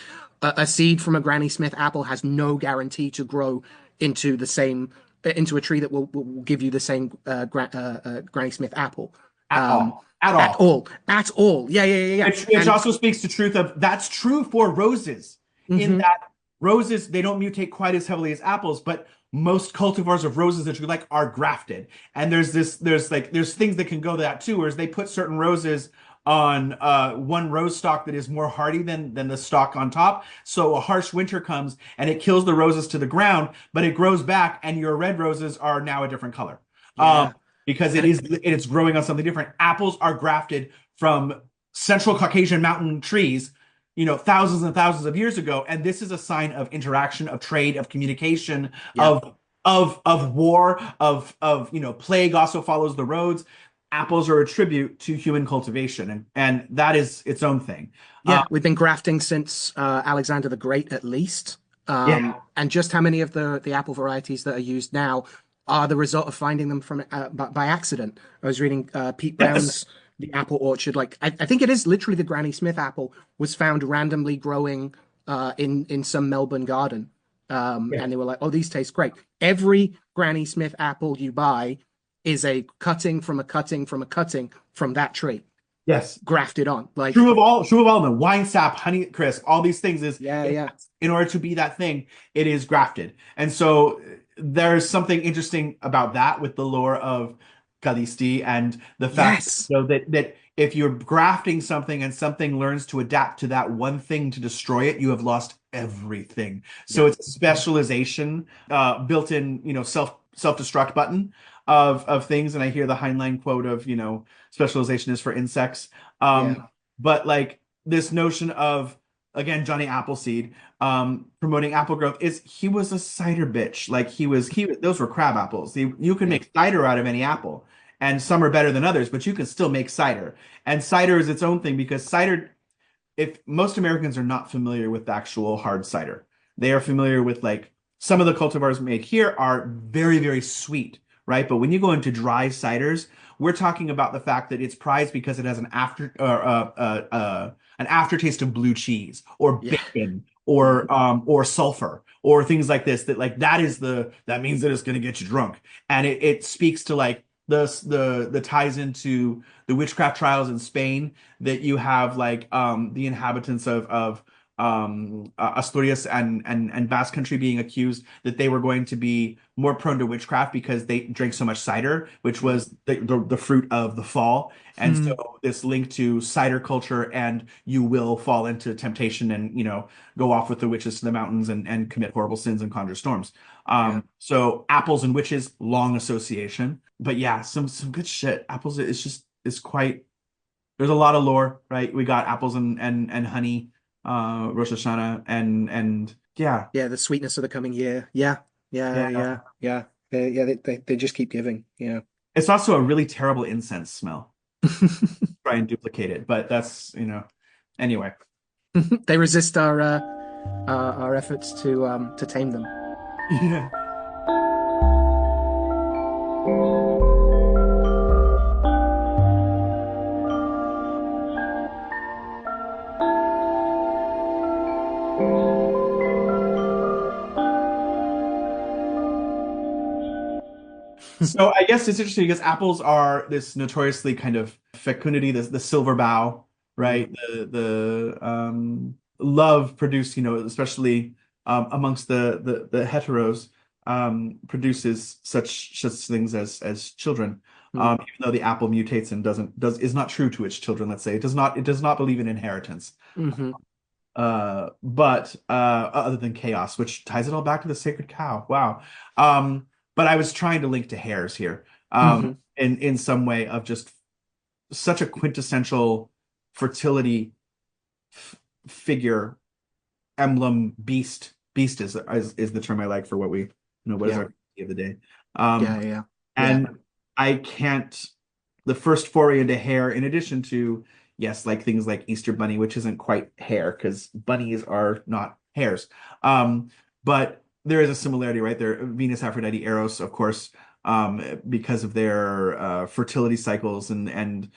a seed from a Granny Smith apple has no guarantee to grow into the same into a tree that will give you the same Granny Smith apple. at Um, all, at at all. all, at all. Yeah. Which also speaks to truth of that's true for roses, in Hmm. that roses, they don't mutate quite as heavily as apples, but most cultivars of roses that you like are grafted. And there's things that can go that too, whereas they put certain roses on one rose stalk that is more hardy than the stalk on top. So a harsh winter comes and it kills the roses to the ground, but it grows back and your red roses are now a different color. Um, Yeah, because and it's growing on something different. Apples are grafted from Central Caucasian mountain trees, thousands and thousands of years ago, and this is a sign of interaction, of trade, of communication, yeah. of war, of plague also follows the roads. Apples are a tribute to human cultivation, and that is its own thing. Uh, Yeah, we've been grafting since Alexander the Great, at least. yeah, And just how many of the apple varieties that are used now are the result of finding them from by accident? I was reading Pete yes, Brown's The Apple Orchard. Like I think it is literally the Granny Smith apple was found randomly growing in some Melbourne garden. yeah, And they were like, "Oh, these taste great." Every Granny Smith apple you buy is a cutting from a cutting from a cutting from that tree yes. grafted on. Like, True of all the wine sap, honey crisp, all these things yeah. in order to be that thing, it is grafted. And so there's something interesting about that with the lore of Kalisti and the fact Yes. that if you're grafting something and something learns to adapt to that one thing to destroy it, you have lost everything. So Yeah. it's a specialization, built in, self-destruct button of things. And I hear the Heinlein quote of, specialization is for insects. Yeah. But like this notion of again Johnny Appleseed promoting apple growth is he was a cider bitch. Like he those were crab apples. You can Yeah. make cider out of any apple, and some are better than others, but you can still make cider. And cider is its own thing because cider if most Americans are not familiar with actual hard cider, they are familiar with like some of the cultivars made here are very, very sweet, right? But when you go into dry ciders, we're talking about the fact that it's prized because it has an aftertaste of blue cheese or Yeah. bacon Mm. or sulfur or things like this. That like that means that it's going to get you drunk, and it speaks to like the ties into the witchcraft trials in Spain that you have like the inhabitants of Asturias and Basque Country being accused that they were going to be more prone to witchcraft because they drank so much cider, which Mm. was the fruit of the fall. And Hmm. so this link to cider culture and you will fall into temptation and, go off with the witches to the mountains and commit horrible sins and conjure storms. Yeah. So apples and witches, long association. But yeah, some good shit. Apples is just is quite there's a lot of lore, right? We got apples and honey, Rosh Hashanah, and yeah, Yeah, the sweetness of the coming year. Yeah. Yeah, yeah. yeah, yeah. They just keep giving. Yeah. It's also a really terrible incense smell. Try and duplicate it, but that's, anyway. They resist our efforts to tame them. Yeah. So I guess it's interesting because apples are this notoriously kind of fecundity, the silver bough, right? Mm. The love produced, especially amongst the heteros, produces such things as children. Mm. Even though the apple mutates and is not true to its children, let's say it does not believe in inheritance. Hmm. But other than chaos, which ties it all back to the sacred cow. Wow. But I was trying to link to hares here, Hmm. in some way of just such a quintessential fertility figure, emblem, beast. Beast is the term I like for what is Yeah. our of the day. Yeah, Um, yeah, yeah. and I can't, the first foray into hair, in addition to, yes, like things like Easter Bunny, which isn't quite hair because bunnies are not hares. But there is a similarity, right? There, Venus, Aphrodite, Eros, of course, because of their fertility cycles and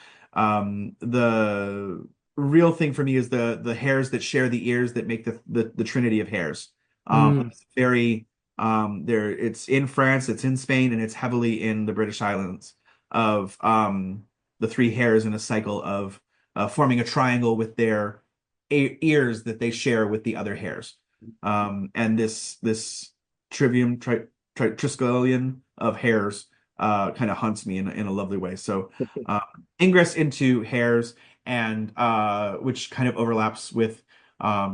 the real thing for me is the hairs that share the ears that make the trinity of hairs. Mm. It's very there it's in France, it's in Spain, and it's heavily in the British Islands of the three hairs in a cycle of forming a triangle with their ears that they share with the other hairs. And this trivium triskelion of hairs kind of haunts me in a lovely way. So uh, ingress into hairs and which kind of overlaps with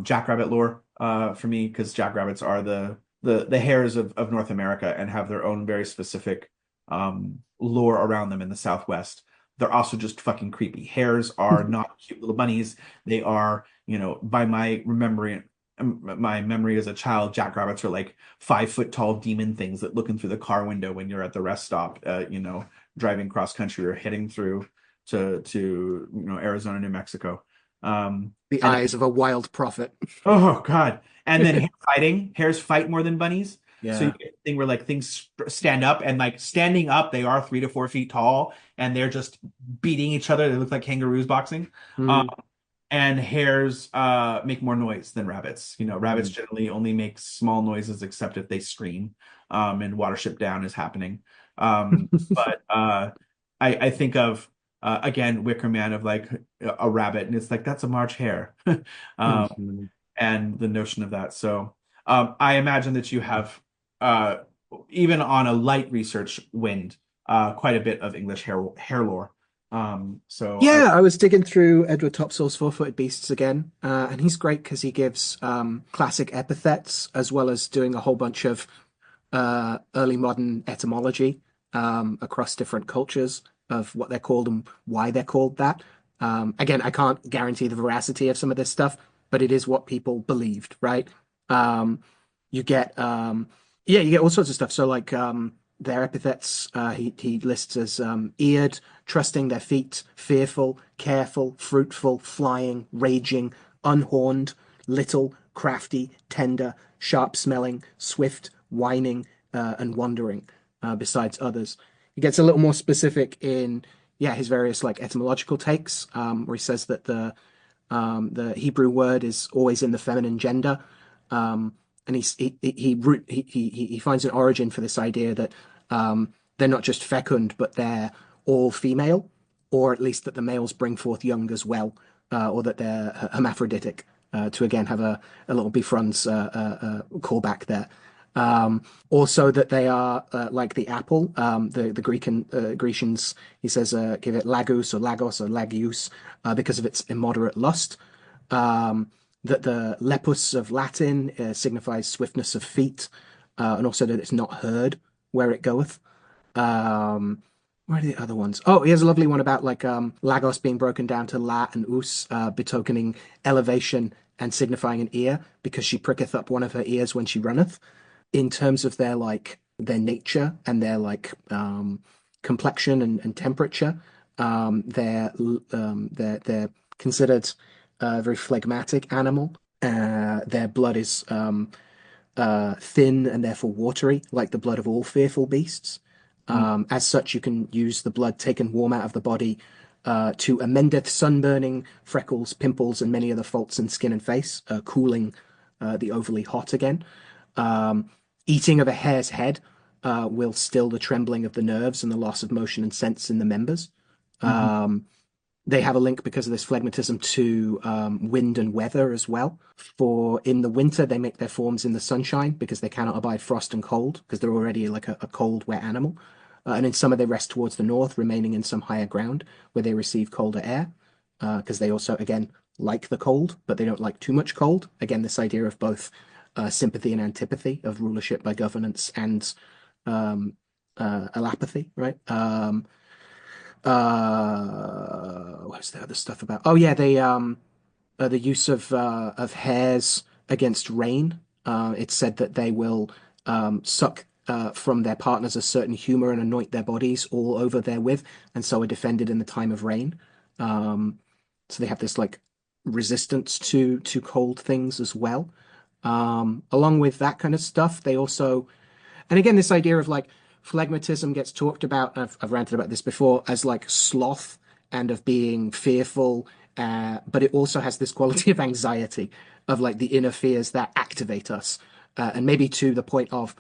jackrabbit lore for me because jackrabbits are the hares of North America and have their own very specific lore around them in the Southwest. They're also just fucking creepy. Hares are not cute little bunnies. They are, by my memory as a child, jackrabbits are like 5 foot tall demon things that looking through the car window when you're at the rest stop, driving cross country or heading through to Arizona, New Mexico. The And eyes of a wild prophet. oh God. And then hares fight more than bunnies. So you Yeah. get a thing where like things stand up and like standing up, they are 3 to 4 feet tall and they're just beating each other. They look like kangaroos boxing. Um, Mm. and hares make more noise than rabbits. Rabbits Mm. generally only make small noises except if they scream and Watership Down is happening. But I think of again Wicker Man of like a rabbit, and it's like that's a March hare. Um, Mhm. and the notion of that. So I imagine that you have, uh, even on a light research wind, quite a bit of English hair lore. So I Yeah, I was digging through Edward Topsell's Four-Footed Beasts again, and he's great because he gives classic epithets as well as doing a whole bunch of early modern etymology across different cultures of what they're called and why they're called that. Again, I can't guarantee the veracity of some of this stuff, but it is what people believed, right? Um, you get yeah, you get all sorts of stuff. So like their epithets, he lists as eared, trusting their feet, fearful, careful, fruitful, flying, raging, unhorned, little, crafty, tender, sharp-smelling, swift, whining, and wandering, besides others. He gets a little more specific in, yeah, his various like etymological takes, where he says that the Hebrew word is always in the feminine gender, and he finds an origin for this idea that they're not just fecund, but they're all female, or at least that the males bring forth young as well, or that they're hermaphroditic. To again have a little Bifrons callback there. Also that they are like the apple. The Grecians, he says, give it lagus or lagos or lagius because of its immoderate lust. That the lepus of Latin signifies swiftness of feet, and also that it's not heard where it goeth. Where are the other ones? Oh, he has a lovely one about like Lagos being broken down to la and us, betokening elevation and signifying an ear, because she pricketh up one of her ears when she runneth. In terms of their like their nature and their like complexion and temperature, they're considered a very phlegmatic animal. Their blood is thin and therefore watery, like the blood of all fearful beasts. As such, you can use the blood taken warm out of the body to amendeth sunburning, freckles, pimples, and many other faults in skin and face, cooling the overly hot again. Eating of a hare's head will still the trembling of the nerves and the loss of motion and sense in the members. They have a link because of this phlegmatism to wind and weather as well. For in the winter, they make their forms in the sunshine because they cannot abide frost and cold because they're already like a cold, wet animal. And in summer, they rest towards the north, remaining in some higher ground where they receive colder air because they also, again, like the cold, but they don't like too much cold. Again, this idea of both sympathy and antipathy, of rulership by governance and allapathy, right? What's the other stuff about? Oh yeah, the use of hares against rain. It's said that they will suck from their partners a certain humor and anoint their bodies all over therewith, and so are defended in the time of rain. So they have this like resistance to cold things as well. Along with that kind of stuff, they also, and again, this idea of like phlegmatism gets talked about. I've ranted about this before as like sloth and of being fearful, but it also has this quality of anxiety, of like the inner fears that activate us, and maybe to the point of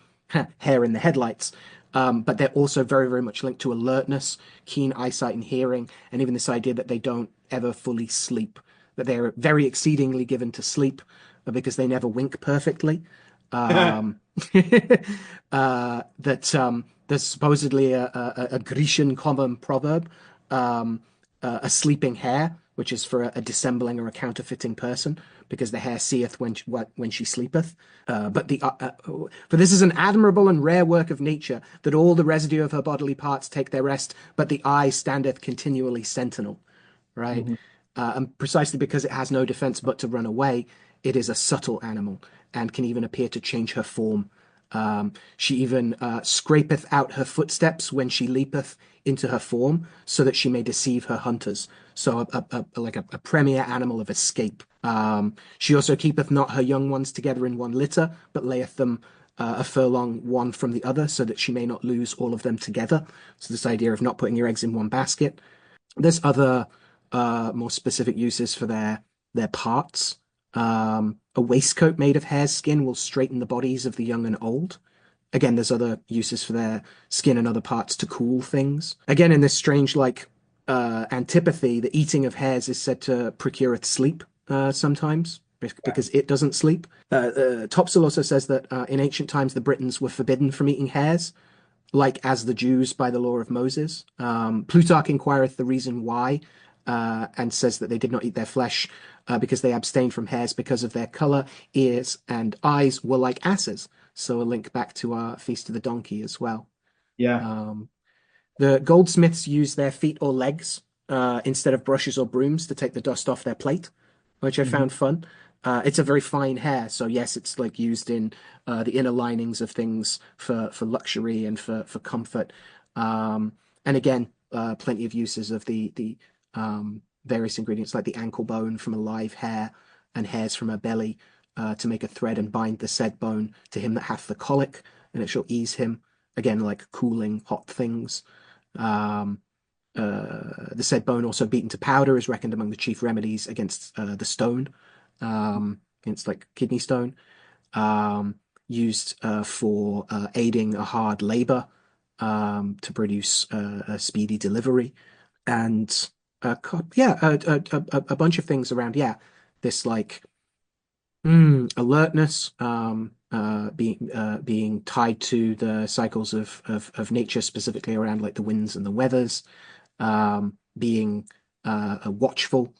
hair in the headlights. But they're also very, very much linked to alertness, keen eyesight and hearing, and even this idea that they don't ever fully sleep, that they're very exceedingly given to sleep because they never wink perfectly. There's supposedly a Grecian common proverb, a sleeping hare, which is for a dissembling or a counterfeiting person, because the hare seeth when she sleepeth. For this is an admirable and rare work of nature, that all the residue of her bodily parts take their rest, but the eye standeth continually sentinel. Right? And precisely because it has no defense but to run away, it is a subtle animal and can even appear to change her form. She even scrapeth out her footsteps when she leapeth into her form, so that she may deceive her hunters. So like a premier animal of escape. She also keepeth not her young ones together in one litter, but layeth them a furlong one from the other, so that she may not lose all of them together. So this idea of not putting your eggs in one basket. There's other more specific uses for their parts. A waistcoat made of hare's skin will straighten the bodies of the young and old. Again, there's other uses for their skin and other parts to cool things. Again, in this strange, like, antipathy, the eating of hares is said to procureth sleep sometimes, because it doesn't sleep. Topsel also says that in ancient times the Britons were forbidden from eating hares, like as the Jews by the law of Moses. Plutarch inquireth the reason why, and says that they did not eat their flesh because they abstained from hares because of their colour, ears, and eyes were like asses. So a link back to our Feast of the Donkey as well. Yeah. The goldsmiths use their feet or legs instead of brushes or brooms to take the dust off their plate, which I found fun. It's a very fine hair, so yes, it's like used in the inner linings of things for luxury and for comfort. And again, plenty of uses of the various ingredients like the ankle bone from a live hare, and hairs from her belly, to make a thread and bind the said bone to him that hath the colic, and it shall ease him. Again, like cooling hot things. Um, the said bone also beaten to powder is reckoned among the chief remedies against the stone, against like kidney stone, used for aiding a hard labor, to produce a speedy delivery, and yeah, a bunch of things around, yeah, this like alertness, being tied to the cycles of nature, specifically around like the winds and the weathers, being watchful,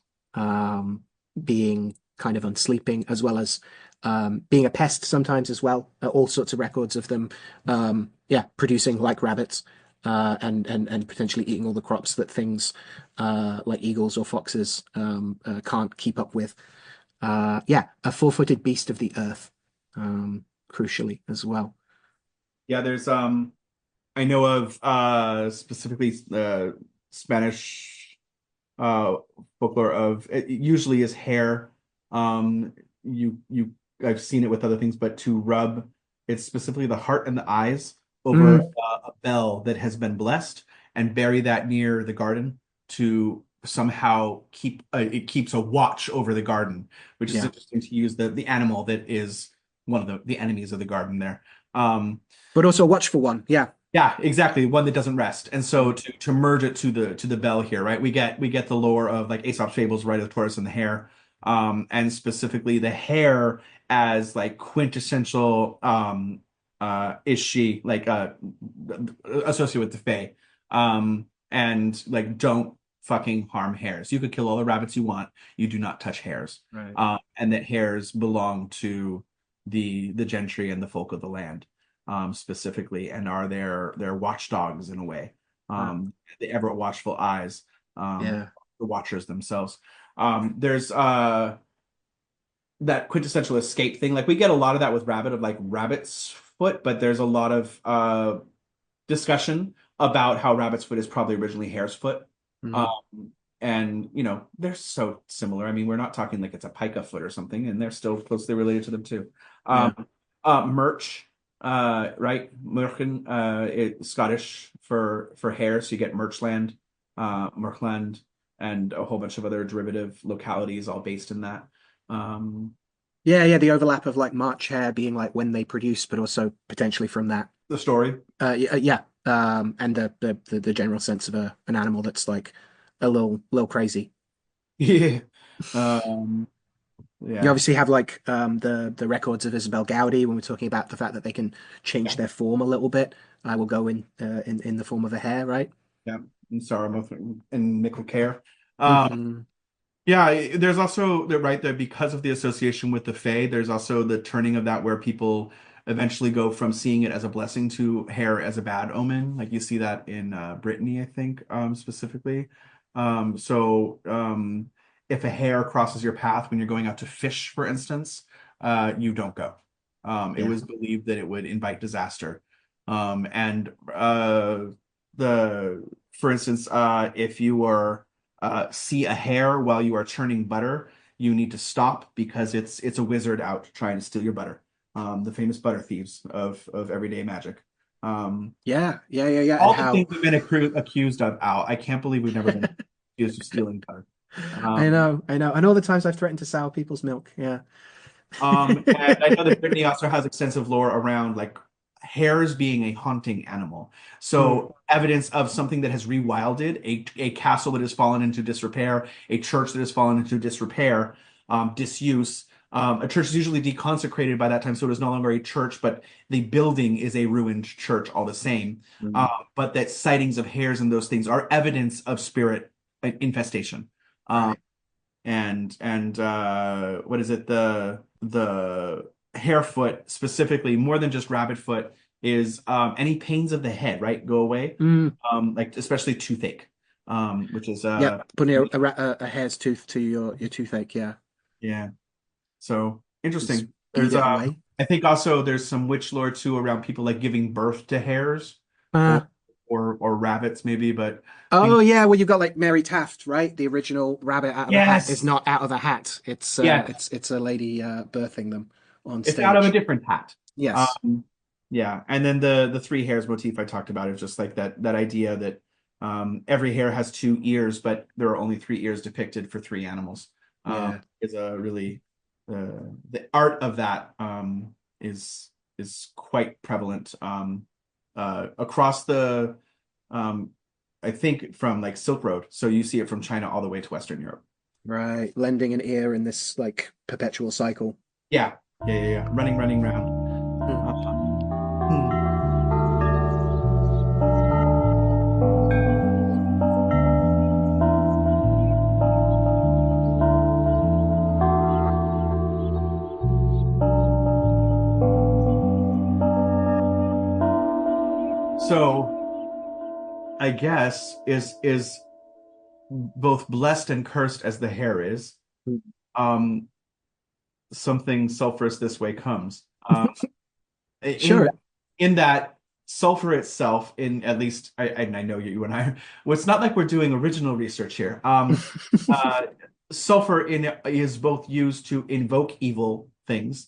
being kind of unsleeping, as well as being a pest sometimes as well. All sorts of records of them, yeah, producing like rabbits, and potentially eating all the crops that things like eagles or foxes can't keep up with. Yeah, a four-footed beast of the earth, crucially as well. Yeah, there's I know of specifically Spanish uh folklore of it usually is hair. You I've seen it with other things, but to rub it's specifically the heart and the eyes over Mm, a bell that has been blessed and bury that near the garden to somehow keep it keeps a watch over the garden, which is yeah, interesting to use the animal that is one of the enemies of the garden there. Um, but also a watchful one. Yeah. yeah, exactly. One that doesn't rest. And so Mm, to merge it to the bell here, right? We get the lore of like Aesop's fables, right, of the tortoise and the hare. And specifically the hare as like quintessential is she like associated with the Fae. And like don't fucking harm hares. You could kill all the rabbits you want. You do not touch hares. right. And that hares belong to the gentry and the folk of the land specifically, and are their watchdogs in a way. Wow. The ever watchful eyes, Yeah. the watchers themselves. There's that quintessential escape thing. Like we get a lot of that with rabbit of like rabbit's foot, but there's a lot of discussion about how rabbit's foot is probably originally hare's foot. Um, Mm, and they're so similar. I mean, we're not talking like it's a pica foot or something, and they're still closely related to them too. yeah. Um, Merch, right? Merchen, it's Scottish for hair, so you get Merchland, Merchland, and a whole bunch of other derivative localities all based in that. Um, Yeah, yeah, the overlap of like March hare being like when they produce, but also potentially from that. the story. Yeah, yeah. And the general sense of an animal that's like a little crazy. Yeah. Um, You yeah. obviously have like the records of Isabel Gaudi when we're talking about the fact that they can change their form a little bit. I will go in the form of a hare, right? Yeah. And sorrow and Mickle Care. Hmm. Yeah, there's also the right there because of the association with the Fae, there's also the turning of that where people eventually go from seeing it as a blessing to hair as a bad omen. Like you see that in Brittany, I think, specifically. If a hare crosses your path when you're going out to fish, for instance, you don't go. It Yeah, was believed that it would invite disaster. And the for instance, if you were see a hare while you are churning butter, you need to stop because it's a wizard out trying to steal your butter. The famous butter thieves of everyday magic. Um, yeah. And all the how things we've been accused of, Al. I can't believe we've never been accused of stealing butter. Um, I know, and all the times I've threatened to sour people's milk. Yeah. and I know that Brittany also has extensive lore around like hares being a haunting animal. Mm, So evidence of something that has rewilded, a castle that has fallen into disrepair, a church that has fallen into disrepair, disuse. A church is usually deconsecrated by that time, so it is no longer a church, but the building is a ruined church all the same. mm, But that sightings of hares and those things are evidence of spirit infestation. Um, right. and what is it, the hare foot specifically more than just rabbit foot is any pains of the head, right, go away, Mm, like especially toothache, which is yeah, putting a hare's tooth to your toothache. Yeah. yeah, so Does interesting. eat There's it away. I think also there's some witch lore too around people like giving birth to hares or Ah, or rabbits maybe, but Oh we yeah, well you've got like Mary Taft, right? The original rabbit out of a hat is yes, not out of a hat. It's yes, it's a lady birthing them on it's out of a stage. different hat. Yes. Um, yeah, and then the three hairs motif I talked about is just like that idea that every hair has two ears, but there are only three ears depicted for three animals. Yeah. Is a really the art of that is quite prevalent across the um, I think from like Silk Road. So you see it from China all the way to Western Europe. Right. Lending an ear in this like perpetual cycle. Yeah, yeah. Running, running round. Hmm. Hmm. So I guess is both blessed and cursed as the hair is. Um, something sulfurous this way comes. In Sure. in that sulfur itself, in at least I know you and I, well, it's not like we're doing original research here. Uh, sulfur in is both used to invoke evil things,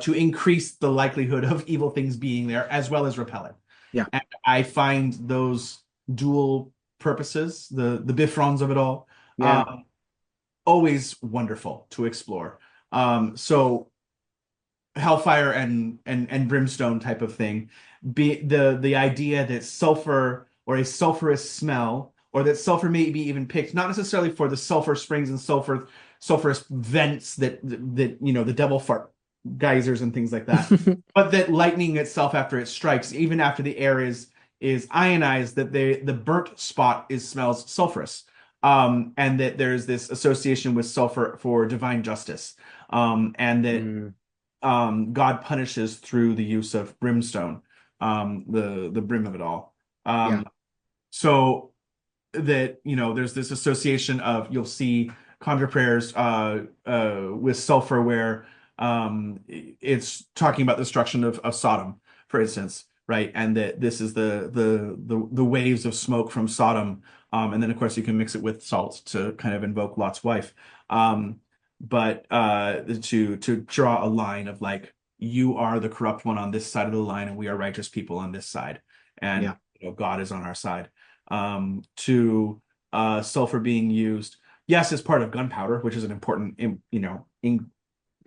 to increase the likelihood of evil things being there, as well as repel it. Yeah. And I find those dual purposes, the Bifrons of it all, Yeah. um, always wonderful to explore. So hellfire and brimstone type of thing, be the idea that sulfur or a sulfurous smell, or that sulfur may be even picked not necessarily for the sulfur springs and sulfurous vents that the devil fart geysers and things like that, but that lightning itself after it strikes, even after the air is ionized, that the burnt spot is smells sulfurous. And that there's this association with sulfur for divine justice, and that Mm. God punishes through the use of brimstone, the brim of it all. Yeah. So that there's this association of you'll see conjure prayers with sulfur where it's talking about the destruction of Sodom, for instance, right? And that this is the waves of smoke from Sodom, and then of course you can mix it with salt to kind of invoke Lot's wife. But to draw a line of like you are the corrupt one on this side of the line, and we are righteous people on this side, and Yeah. God is on our side. To sulfur being used, yes, as part of gunpowder, which is an important, in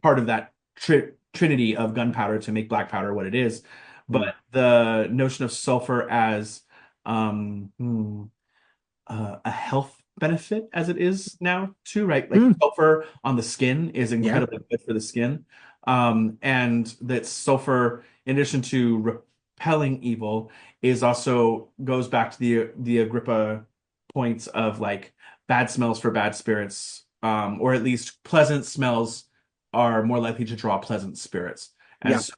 part of that trinity of gunpowder to make black powder what it is. Mm. But the notion of sulfur as a health benefit as it is now too, right? Like Mm. sulfur on the skin is Yeah. incredibly good for the skin. And that sulfur, in addition to repelling evil, is also goes back to the Agrippa points of like bad smells for bad spirits, or at least pleasant smells are more likely to draw pleasant spirits. And Yeah. so,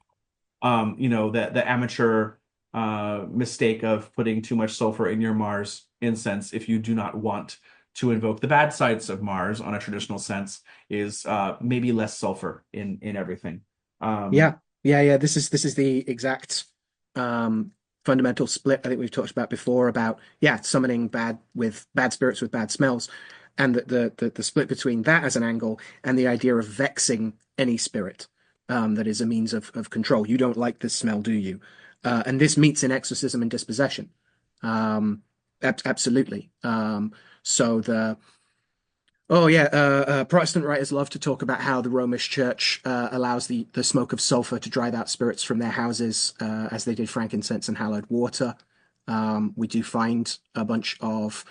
the amateur mistake of putting too much sulfur in your Mars incense if you do not want to invoke the bad sides of Mars on a traditional sense is maybe less sulfur in everything. Um, Yeah. Yeah. This is the exact um fundamental split I think we've talked about before about summoning bad spirits with bad smells, and the split between that as an angle and the idea of vexing any spirit that is a means of control. You don't like this smell, do you? And this meets in exorcism and dispossession. Absolutely. So the Oh yeah, Protestant writers love to talk about how the Romish Church allows the smoke of sulfur to drive out spirits from their houses, as they did frankincense and hallowed water. We do find a bunch of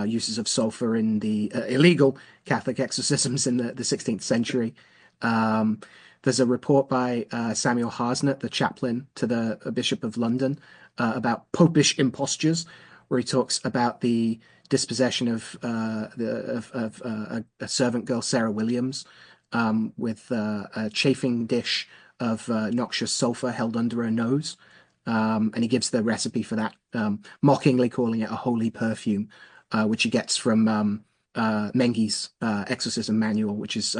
uses of sulfur in the illegal Catholic exorcisms in the 16th century. Um, there's a report by Samuel Harsnet, the chaplain to the Bishop of London, about popish impostures, where he talks about the dispossession of a servant girl, Sarah Williams, with a chafing dish of noxious sulfur held under her nose. And he gives the recipe for that, mockingly calling it a holy perfume, which he gets from Mengi's exorcism manual, which is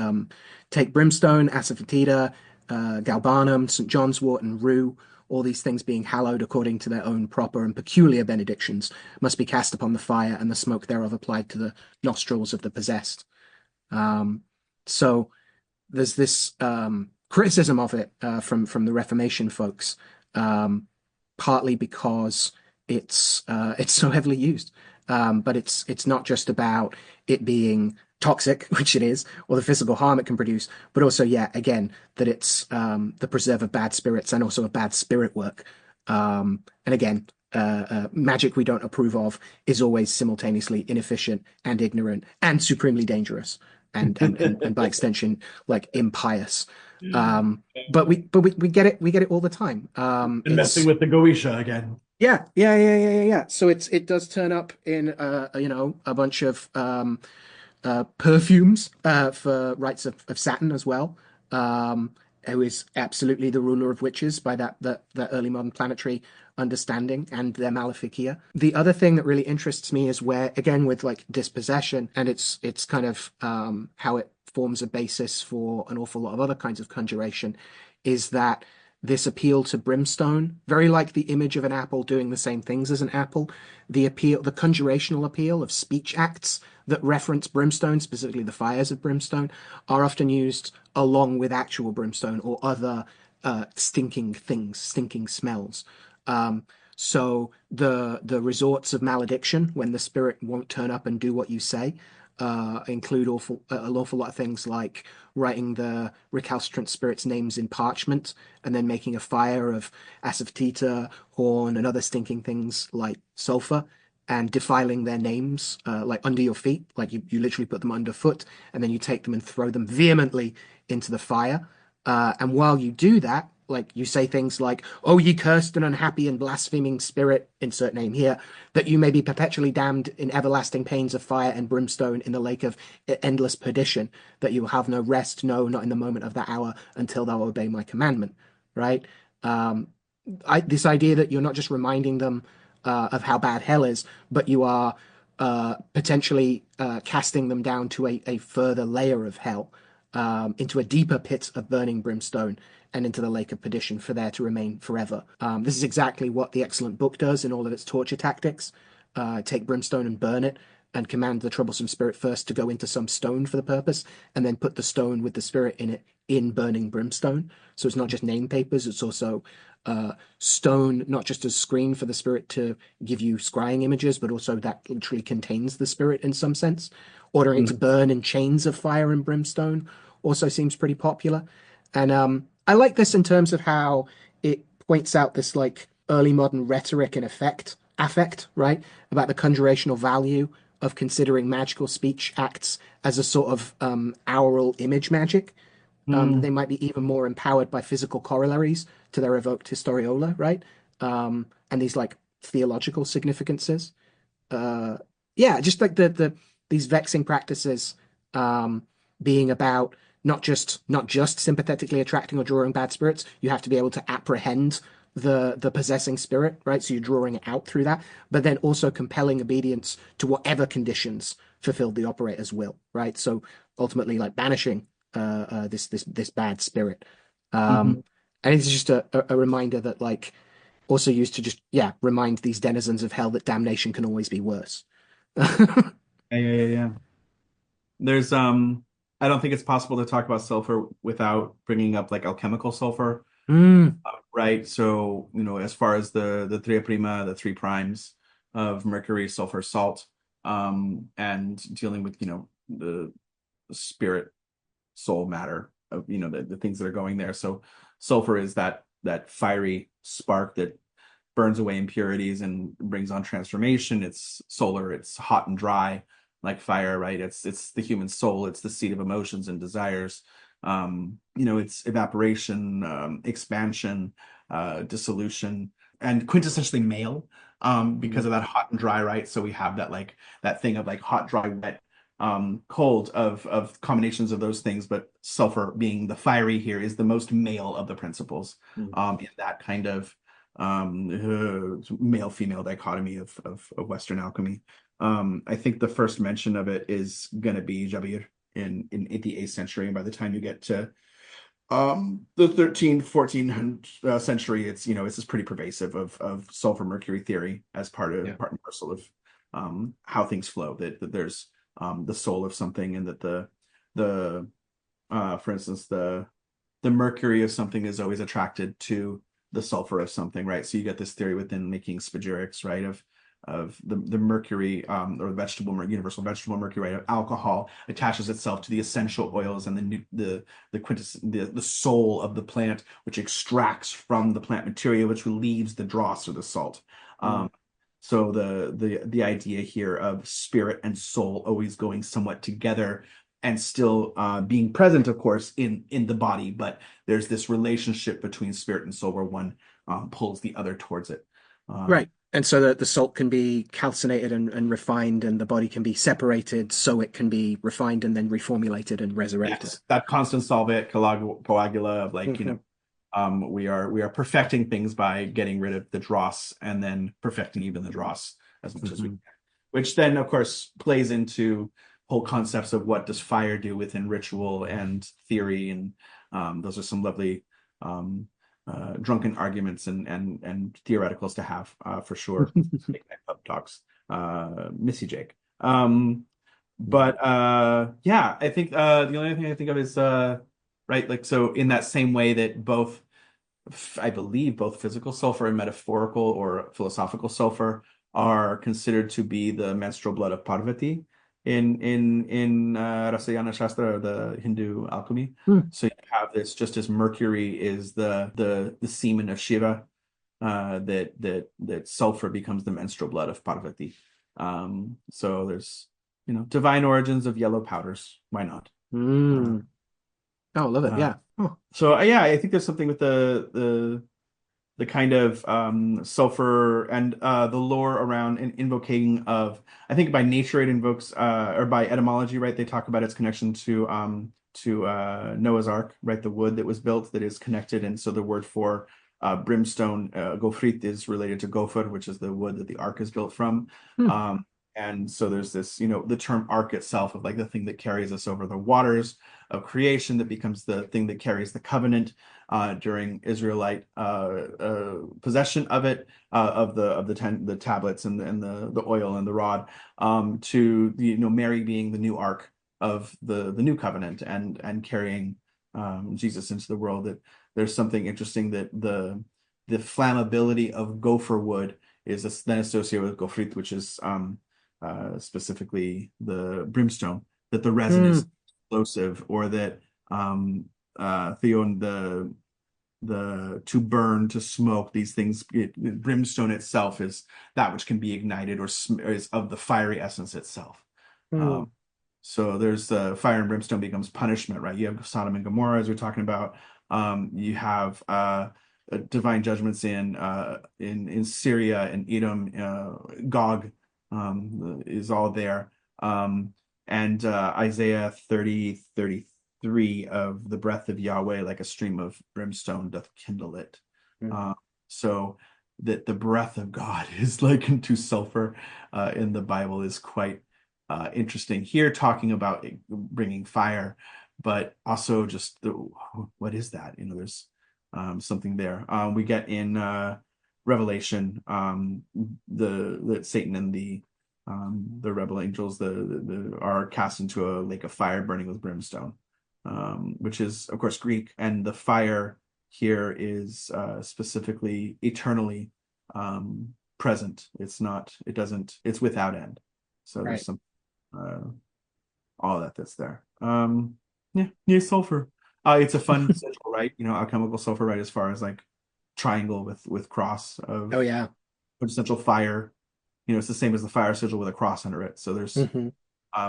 take brimstone, asafoetida, galbanum, St. John's wort, and rue, all these things being hallowed according to their own proper and peculiar benedictions must be cast upon the fire, and the smoke thereof applied to the nostrils of the possessed. So there's this criticism of it from the Reformation folks, partly because it's so heavily used. But it's not just about it being toxic, which it is, or the physical harm it can produce, but also, yeah, again, that it's the preserve of bad spirits and also a bad spirit work. And again, magic we don't approve of is always simultaneously inefficient and ignorant and supremely dangerous, and by extension, like impious. But we get it all the time. And messing with the Goetia again. Yeah. So it does turn up in a bunch of perfumes for rites of Saturn as well. Who is absolutely the ruler of witches by that early modern planetary understanding and their maleficia. The other thing that really interests me is where, again, with like dispossession, and it's kind of how it forms a basis for an awful lot of other kinds of conjuration, is that this appeal to brimstone, very like the image of an apple doing the same things as an apple, the conjurational appeal of speech acts that reference brimstone, specifically the fires of brimstone, are often used along with actual brimstone or other stinking things, stinking smells. So the resorts of malediction, when the spirit won't turn up and do what you say, include an awful lot of things like writing the recalcitrant spirit's names in parchment and then making a fire of asafoetida, horn, and other stinking things like sulphur, and defiling their names like under your feet, like you literally put them underfoot, and then you take them and throw them vehemently into the fire. And while you do that, like you say things like, "Oh, ye cursed and unhappy and blaspheming spirit," insert name here, "that you may be perpetually damned in everlasting pains of fire and brimstone in the lake of endless perdition, that you will have no rest, no, not in the moment of that hour, until thou obey my commandment." Right? This idea that you're not just reminding them of how bad hell is, but you are potentially casting them down to a further layer of hell, into a deeper pit of burning brimstone and into the lake of perdition for there to remain forever. This is exactly what the excellent book does in all of its torture tactics. Take brimstone and burn it, and command the troublesome spirit first to go into some stone for the purpose, and then put the stone with the spirit in it in burning brimstone. So it's not just name papers, it's also stone, not just as screen for the spirit to give you scrying images, but also that literally contains the spirit in some sense. Ordering it to burn in chains of fire and brimstone also seems pretty popular. And I like this in terms of how it points out this like early modern rhetoric and affect, right? About the conjurational value of considering magical speech acts as a sort of aural image magic. That they might be even more empowered by physical corollaries to their evoked historiola, right? And these like theological significances. Yeah, just like these vexing practices being about not just sympathetically attracting or drawing bad spirits. You have to be able to apprehend the possessing spirit, right? So you're drawing it out through that, but then also compelling obedience to whatever conditions fulfilled the operator's will, right? So ultimately, like banishing this bad spirit. And it's just a reminder that like also used to just remind these denizens of hell that damnation can always be worse. Yeah. There's I don't think it's possible to talk about sulfur without bringing up like alchemical sulfur, Mm. right? So, as far as the tria prima, the three primes of mercury, sulfur, salt, and dealing with, the spirit, soul, matter of, the things that are going there. So sulfur is that fiery spark that burns away impurities and brings on transformation. It's solar, it's hot and dry like fire, right? It's the human soul, it's the seat of emotions and desires. It's evaporation, expansion, dissolution, and quintessentially male, because of that hot and dry, right? So we have that like that thing of like hot, dry, wet, cold of combinations of those things, but sulfur being the fiery here is the most male of the principles, in that kind of male female dichotomy of Western alchemy. I think the first mention of it is going to be Jabir in the 8th century, and by the time you get to The 13th, 14th century, it's just pretty pervasive of sulfur mercury theory as Yeah. part and parcel of how things flow. That there's the soul of something, and that the for instance, the mercury of something is always attracted to the sulfur of something, right? So you get this theory within making spagyrics, right? Of the mercury, or the universal vegetable mercury, right? Of alcohol attaches itself to the essential oils and the soul of the plant, which extracts from the plant material, which relieves the dross or the salt. Mm. Um, so the idea here of spirit and soul always going somewhat together and still being present, of course, in the body, but there's this relationship between spirit and soul where one pulls the other towards it. Right. And so that the salt can be calcinated and refined, and the body can be separated so it can be refined and then reformulated and resurrected. Yes, that constant solvent coagula of like, Hmm. we are perfecting things by getting rid of the dross and then perfecting even the dross as much as we Hmm. can, which then of course plays into whole concepts of what does fire do within ritual and theory, and those are some lovely drunken arguments and theoreticals to have for sure. Late night pub talks, Missy Jake. But yeah, I think the only thing I think of is right, like, so in that same way that I believe both physical sulfur and metaphorical or philosophical sulfur are considered to be the menstrual blood of Parvati in Rasayana Shastra, or the Hindu alchemy. Hmm. So you have this, just as Mercury is the semen of Shiva, that sulfur becomes the menstrual blood of Parvati. So there's, divine origins of yellow powders. Why not? Uh, Mm. Oh, I love it. uh, Yeah. Oh. so yeah, I think there's something with the kind of sulfur and the lore around invoking of. I think by nature it invokes, or by etymology, right? They talk about its connection to Noah's Ark, right? The wood that was built that is connected, and so the word for brimstone, gofrit, is related to gopher, which is the wood that the ark is built from. Hmm. Um, and so there's this, the term ark itself, of like the thing that carries us over the waters of creation, that becomes the thing that carries the covenant during Israelite possession of it, the tablets and the oil and the rod, to Mary being the new ark of the new covenant, and carrying Jesus into the world. That there's something interesting that the flammability of gopher wood is then associated with gofrit, which is specifically the brimstone. That the resin Hmm. is explosive, or that Theon, the to burn, to smoke, these things, brimstone itself is that which can be ignited, or is of the fiery essence itself. Hmm. um so there's fire and brimstone becomes punishment, right? You have Sodom and Gomorrah, as we're talking about. You have divine judgments in Syria and Edom. Gog is all there. And Isaiah 30:33, of the breath of Yahweh like a stream of brimstone doth kindle it. Hmm. Uh, so that the breath of God is likened to sulfur in the Bible is quite interesting. Here, talking about bringing fire, but also just what is that? There's something there. We get in Revelation, the Satan and the rebel angels, are cast into a lake of fire burning with brimstone, which is of course Greek, and the fire here is specifically eternally present. It's not. It doesn't. It's without end. So there's Right. some all that's there. Yeah, sulfur. It's a fun sigil, right? Alchemical sulfur, right? As far as like triangle with cross Oh, of yeah. quintessential fire. It's the same as the fire sigil with a cross under it. So there's Hmm.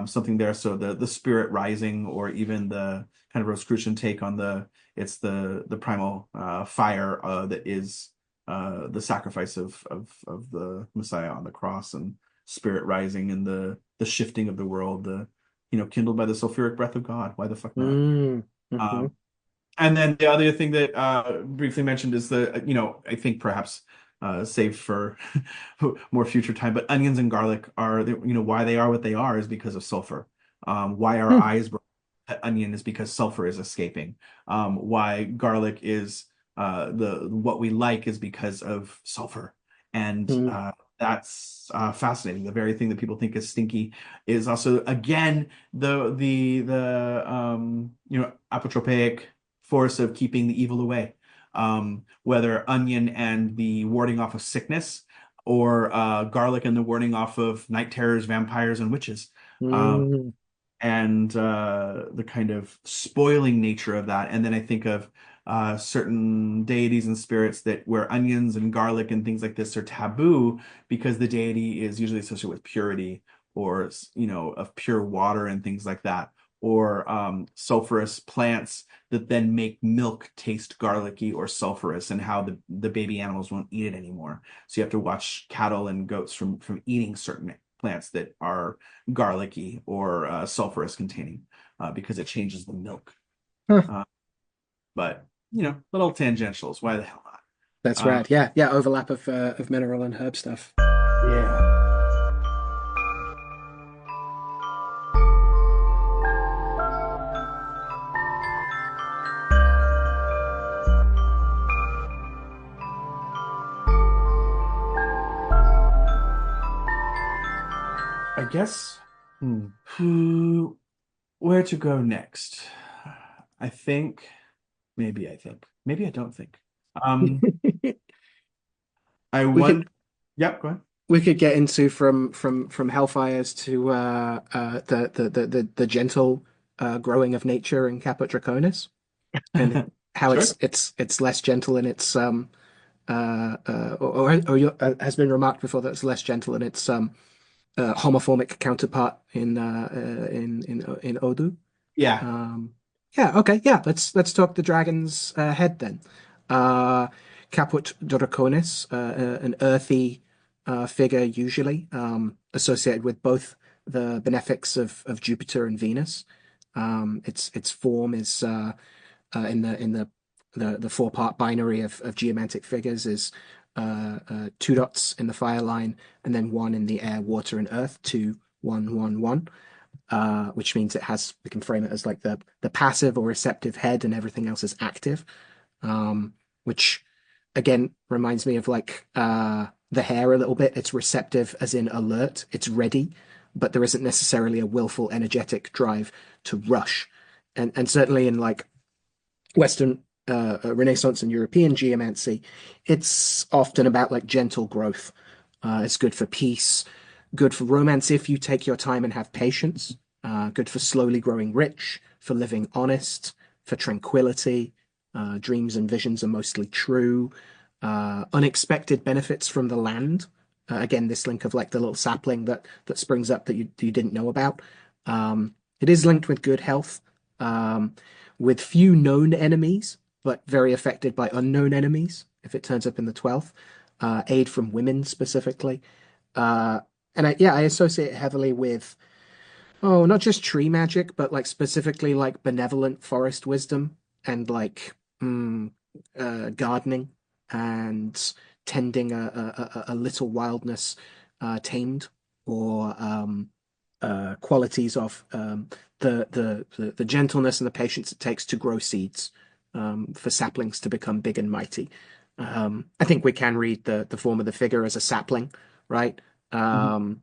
something there. So the spirit rising, or even the kind of Rosicrucian take on it's the primal fire that is the sacrifice of the Messiah on the cross, and spirit rising, and the shifting of the world, kindled by the sulfuric breath of God. Why the fuck not? Mm. Hmm. Um, and then the other thing that briefly mentioned is I think perhaps saved for more future time, but onions and garlic are, why they are what they are is because of sulfur. Why our eyes burn onion is because sulfur is escaping. Why garlic is the what we like is because of sulfur. And Mm. that's fascinating. The very thing that people think is stinky is also, again, the apotropaic force of keeping the evil away. Whether onion and the warding off of sickness, or garlic and the warding off of night terrors, vampires, and witches. Mm. And the kind of spoiling nature of that. And then I think of certain deities and spirits that where onions and garlic and things like this are taboo because the deity is usually associated with purity, or of pure water and things like that, or sulfurous plants that then make milk taste garlicky or sulfurous, and how the baby animals won't eat it anymore. So you have to watch cattle and goats from eating certain plants that are garlicky or sulfurous containing, because it changes the milk. Huh. But little tangentials. Why the hell not? That's Uh, rad. Yeah, yeah. Overlap of mineral and herb stuff. yeah. I guess where to go next? I think maybe I don't think. Um, I We want. could Yep, go ahead. we could get into from hellfires to the gentle growing of nature in Caput Draconis, and how Sure. it's less gentle in its has been remarked before that it's less gentle in its homoformic counterpart in Odu. Yeah. Um, yeah, okay, yeah. Let's talk the dragon's head then. Uh, Caput Draconis, an earthy figure usually associated with both the benefics of Jupiter and Venus. Its form is in the four-part binary of geomantic figures is two dots in the fire line and then one in the air, water, and earth. 2, 1, 1, 1. Which means we can frame it as like the passive or receptive head, and everything else is active. Which again reminds me of like the hair a little bit. It's receptive as in alert, it's ready, but there isn't necessarily a willful, energetic drive to rush. And certainly in like Western Renaissance and European geomancy, it's often about like gentle growth. It's good for peace, good for romance if you take your time and have patience, good for slowly growing rich, for living honest, for tranquility. Dreams and visions are mostly true. Unexpected benefits from the land. Again, this link of like the little sapling that springs up that you didn't know about. It is linked with good health, with few known enemies, but very affected by unknown enemies if it turns up in the 12th. Aid from women specifically. I associate it heavily with, not just tree magic, but like specifically like benevolent forest wisdom and like gardening and tending a little wildness tamed, or qualities of the gentleness and the patience it takes to grow seeds, for saplings to become big and mighty. I think we can read the form of the figure as a sapling, right? Mhm.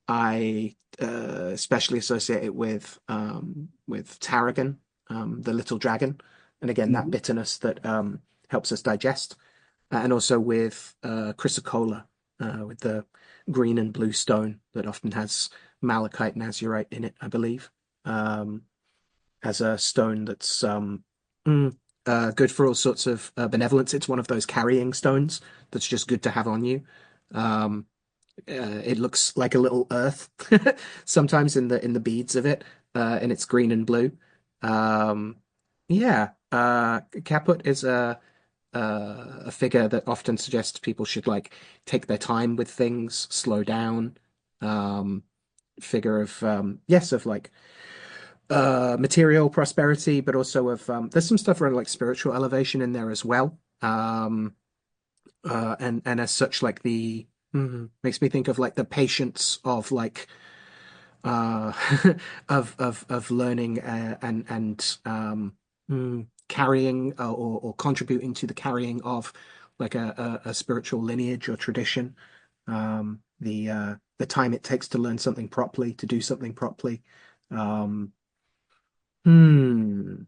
I especially associate it with Tarragon, the little dragon, and again that Mhm. bitterness that helps us digest, and also with chrysocolla, with the green and blue stone that often has malachite and azurite in it, I believe, as a stone that's mm, good for all sorts of benevolence. It's one of those carrying stones that's just good to have on you. Um, it looks like a little earth sometimes in the beads of it, and it's green and blue. Um, yeah, Caput is a figure that often suggests people should like take their time with things, slow down. Um, Figure of yes, of like material prosperity, but also of there's some stuff around like spiritual elevation in there as well. And as such, like makes me think of like the patience of like uh, of learning carrying or contributing to the carrying of like a spiritual lineage or tradition. The time it takes to learn something properly, to do something properly. Um, hmm.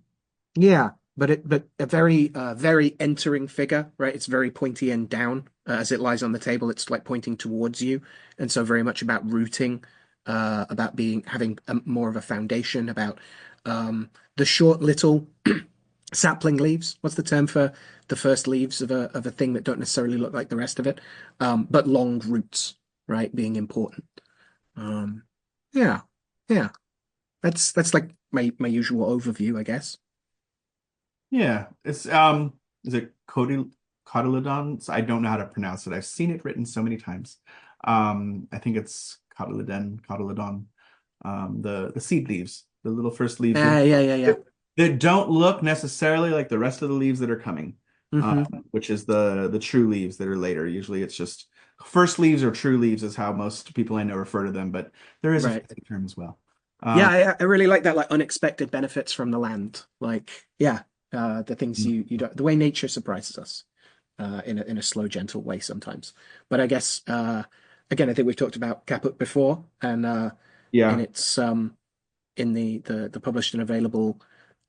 Yeah, but a very entering figure, right? It's very pointy and down as it lies on the table. It's like pointing towards you, and so very much about rooting, about being having more of a foundation, about the short little sapling leaves. What's the term for the first leaves of a thing that don't necessarily look like the rest of it? But long roots, right? Being important. Um, yeah, yeah. That's like my usual overview, I guess. Yeah, it's is it cotyledons? I don't know how to pronounce it. I've seen it written so many times. I think it's cotyledon. The seed leaves, the little first leaves Yeah. that don't look necessarily like the rest of the leaves that are coming, Hmm. which is the true leaves that are later. Usually, it's just first leaves or true leaves is how most people I know refer to them, but there is a Right. fancy term as well. Yeah, Um, I really like that, like unexpected benefits from the land. Like, yeah, the things you don't, the way nature surprises us, in a slow, gentle way sometimes. But I guess again, I think we've talked about Caput before, and in yeah. its in the published and available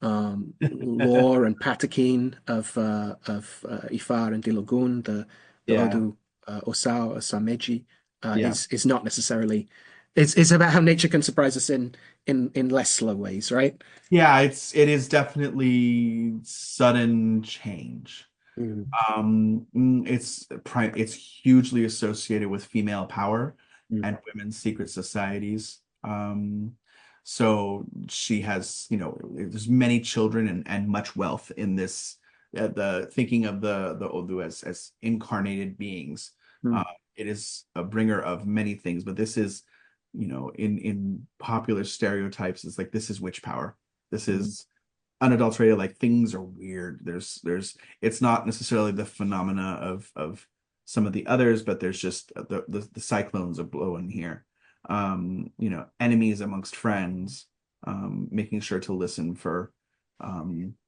lore and patachine of Ifar and Dilogun, the Yeah, Odu Osao or Sameji, yeah. is not necessarily. It's about how nature can surprise us in less slow ways, right? Yeah, it is definitely sudden change. Mm, It's hugely associated with female power mm, and women's secret societies. So she has, there's many children and much wealth in this. The thinking of the Odu as incarnated beings. Uh, mm, it is a bringer of many things, but this is, in popular stereotypes, it's like this is witch power. This mm, is unadulterated, like things are weird. There's it's not necessarily the phenomena of some of the others, but there's just the cyclones are blowing here. Enemies amongst friends, making sure to listen for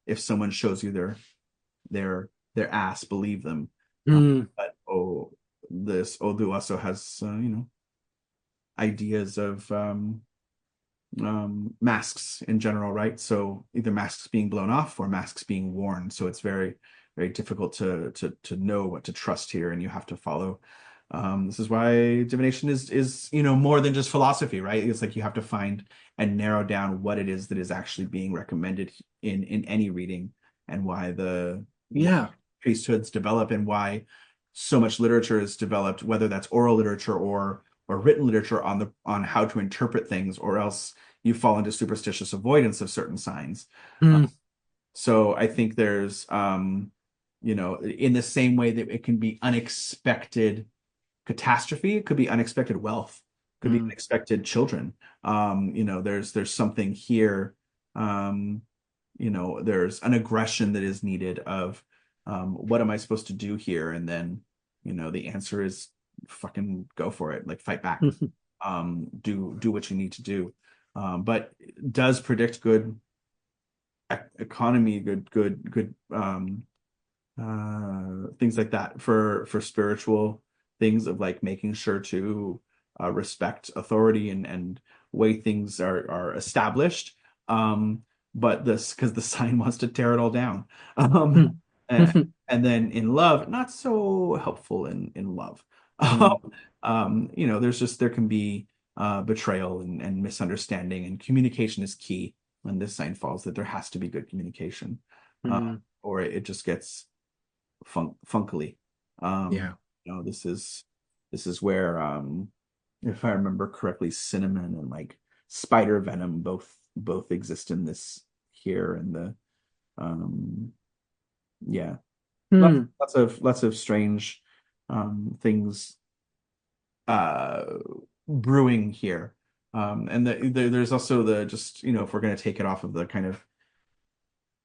if someone shows you their ass, believe them. mm, But this Odu also has ideas of masks in general, right? So either masks being blown off or masks being worn. So it's very, very difficult to know what to trust here, and you have to follow. This is why divination is more than just philosophy, right? It's like you have to find and narrow down what it is that is actually being recommended in any reading, and why yeah. priesthoods develop and why so much literature is developed, whether that's oral literature or written literature on how to interpret things, or else you fall into superstitious avoidance of certain signs. Uh, Mm, so I think there's in the same way that it can be unexpected catastrophe, it could be unexpected wealth, could be mm, unexpected children. There's something here. Um, there's an aggression that is needed of what am I supposed to do here? And then, the answer is fucking go for it, like fight back. mhm, Do what you need to do. But does predict good economy, good things like that for spiritual things of like making sure to respect authority and way things are established. But this because the sign wants to tear it all down. Um, mm, and, mhm, and then in love, not so helpful in love. mm, There can be betrayal and misunderstanding, and communication is key when this sign falls, that there has to be good communication. Uh, mm, or it just gets funkily. Um, yeah. this is where, if I remember correctly, cinnamon and like spider venom both exist in this here, and the yeah, lots, Mm, lots of strange things uh brewing here. And there's also just if we're going to take it off of the kind of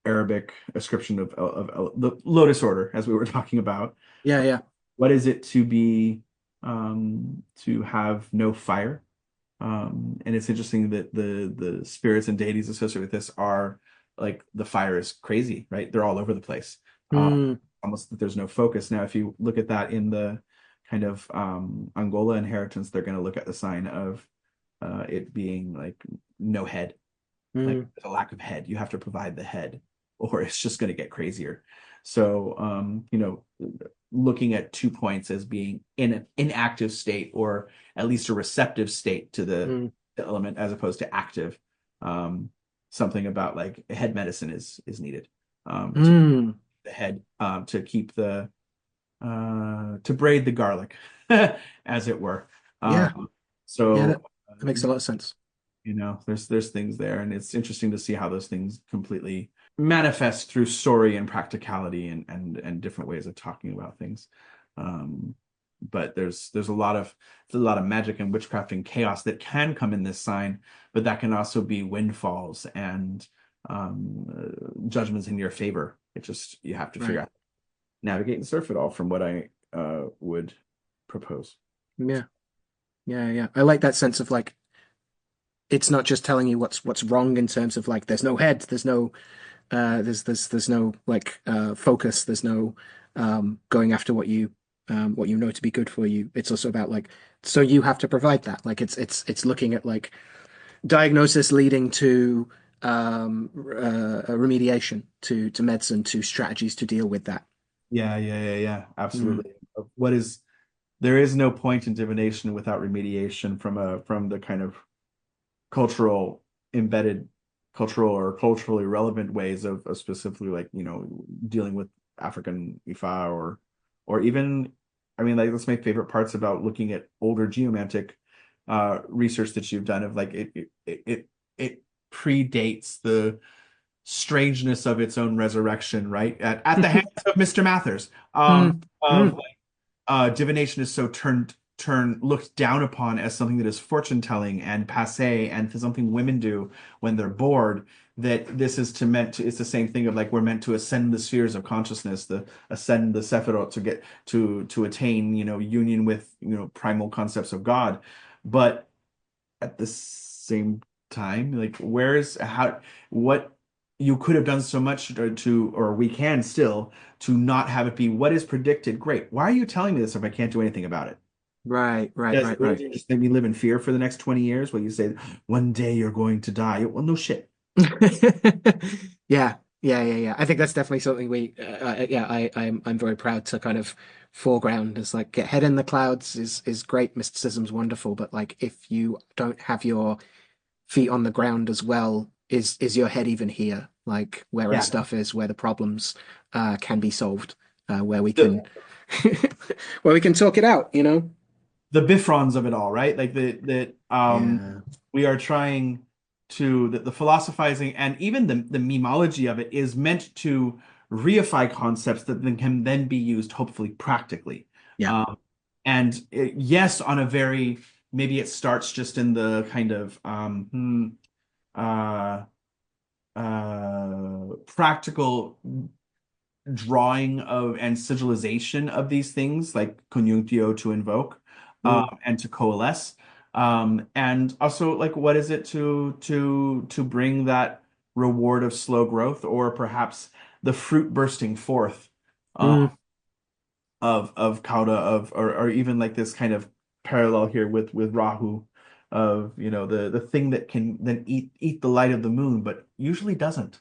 Arabic ascription of the lotus order, as we were talking about. yeah. What is it to be to have no fire? And it's interesting that the spirits and deities associated with this are like the fire is crazy, right? They're all over the place. Mm, Almost that there's no focus. Now, if you look at that in the kind of Angola inheritance, they're going to look at the sign of it being like no head, like mm, a lack of head. You have to provide the head, or it's just going to get crazier. So, looking at 2 points as being in an inactive state or at least a receptive state to mm, the element as opposed to active. Something about like head medicine is needed to mm. the head to keep the to braid the garlic, as it were. Yeah, Um, yeah, so that makes a lot of sense. there's things there, and it's interesting to see how those things completely manifest through story and practicality and different ways of talking about things. But there's a lot of magic and witchcraft and chaos that can come in this sign, but that can also be windfalls and judgments in your favor. It just you have to figure Right. out navigate and surf it all from what I would propose. Yeah. Yeah. Yeah. I like that sense of like it's not just telling you what's wrong in terms of like there's no head, there's no there's no like focus, there's no going after what you know to be good for you. It's also about like so you have to provide that. Like it's looking at like diagnosis leading to remediation, to medicine, to strategies to deal with that. Yeah, Mm, absolutely. What is There is no point in divination without remediation from the kind of cultural embedded cultural or culturally relevant ways of specifically like dealing with African Ifa or even I mean like that's my favorite parts about looking at older geomantic research that you've done of like it predates the strangeness of its own resurrection, right? At the hands of Mr. Mathers. mm, Of mm, divination is so looked down upon as something that is fortune telling and passe and something women do when they're bored, that this is it's the same thing of like we're meant to ascend the spheres of consciousness, the ascend the Sephirot to get to attain union with primal concepts of God. But at the same time, like where's how what you could have done so much or we can still to not have it be what is predicted. Great. Why are you telling me this if I can't do anything about it? right, right, Yes, right, what, right. you just make me live in fear for the next 20 years? Well, you say one day you're going to die. Well, no shit. Yeah, yeah. I think that's definitely something yeah, I'm very proud to kind of foreground as like get head in the clouds is great. Mysticism's wonderful, but like if you don't have your feet on the ground as well, is your head even here? Like where our Yeah. stuff is, where the problems can be solved, where we The can where we can talk it out, you know? the Bifrons of it all, right? Like that Yeah. we are trying to the philosophizing and even the memology of it is meant to reify concepts that can then be used hopefully practically. Yeah. Um, and yes, on a very maybe it starts just in the kind of uh, practical drawing of and sigilization of these things, like conjunctio to invoke, Mm, and to coalesce. And also, like, what is it to bring that reward of slow growth, or perhaps the fruit bursting forth mm, of Kauda or even like this kind of parallel here with Rahu of the thing that can then eat the light of the moon, but usually doesn't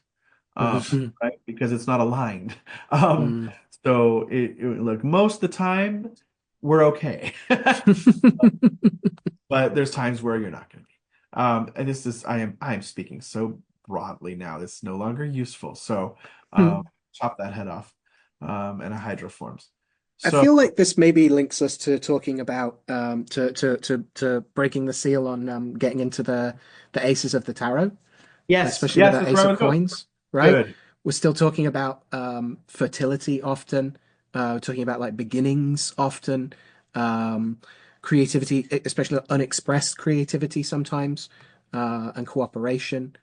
mm, right? Because it's not aligned. Um, mm. so look, most of the time we're okay, but there's times where you're not going to be. And this is I am speaking so broadly now. It's no longer useful. So chop that head off, and a hydro forms. I So feel like this maybe links us to talking about to breaking the seal on getting into the aces of the tarot, yes, especially with yes, the that's where ace I of was going. coins, right? Good. We're still talking about fertility often, talking about like beginnings often, um, creativity, especially unexpressed creativity sometimes, and cooperation.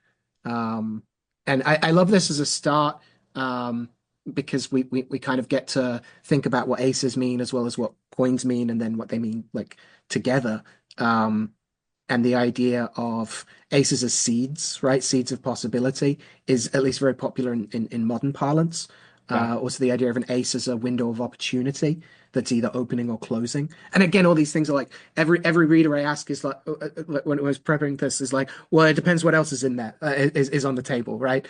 Um, and I love this as a start. Because we kind of get to think about what aces mean as well as what coins mean and then what they mean like together. Um, and the idea of aces as seeds, right? Seeds of possibility is at least very popular in modern parlance. Yeah. Also, the idea of an ace as a window of opportunity that's either opening or closing. And again, all these things are like every reader I ask is like when I was preparing this is like, well, it depends what else is in there is on the table, right?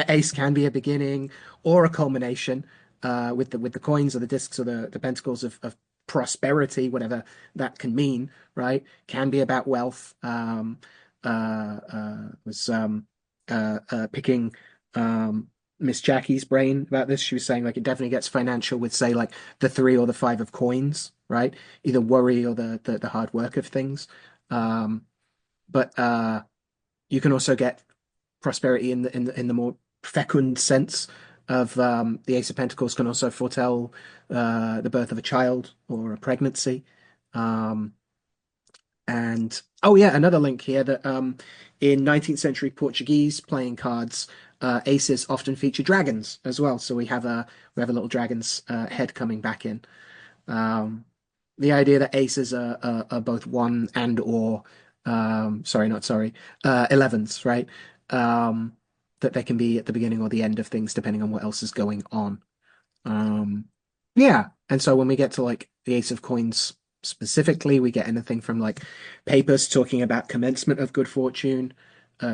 Ace can be a beginning or a culmination with the coins or the discs or the pentacles of prosperity, whatever that can mean, right? Can be about wealth. Was picking Miss Jackie's brain about this. She was saying like it definitely gets financial with say like the 3 or the 5 of coins, right? Either worry or the hard work of things. But you can also get prosperity in the more fecund sense of the Ace of Pentacles can also foretell the birth of a child or a pregnancy. And oh yeah, another link here that in 19th century Portuguese playing cards, aces often feature dragons as well. So we have a little dragon's head coming back in. The idea that aces are both one and or sorry, not sorry, 11s, right? That they can be at the beginning or the end of things depending on what else is going on. Yeah, and so when we get to like the Ace of Coins specifically, we get anything from like papers talking about commencement of good fortune,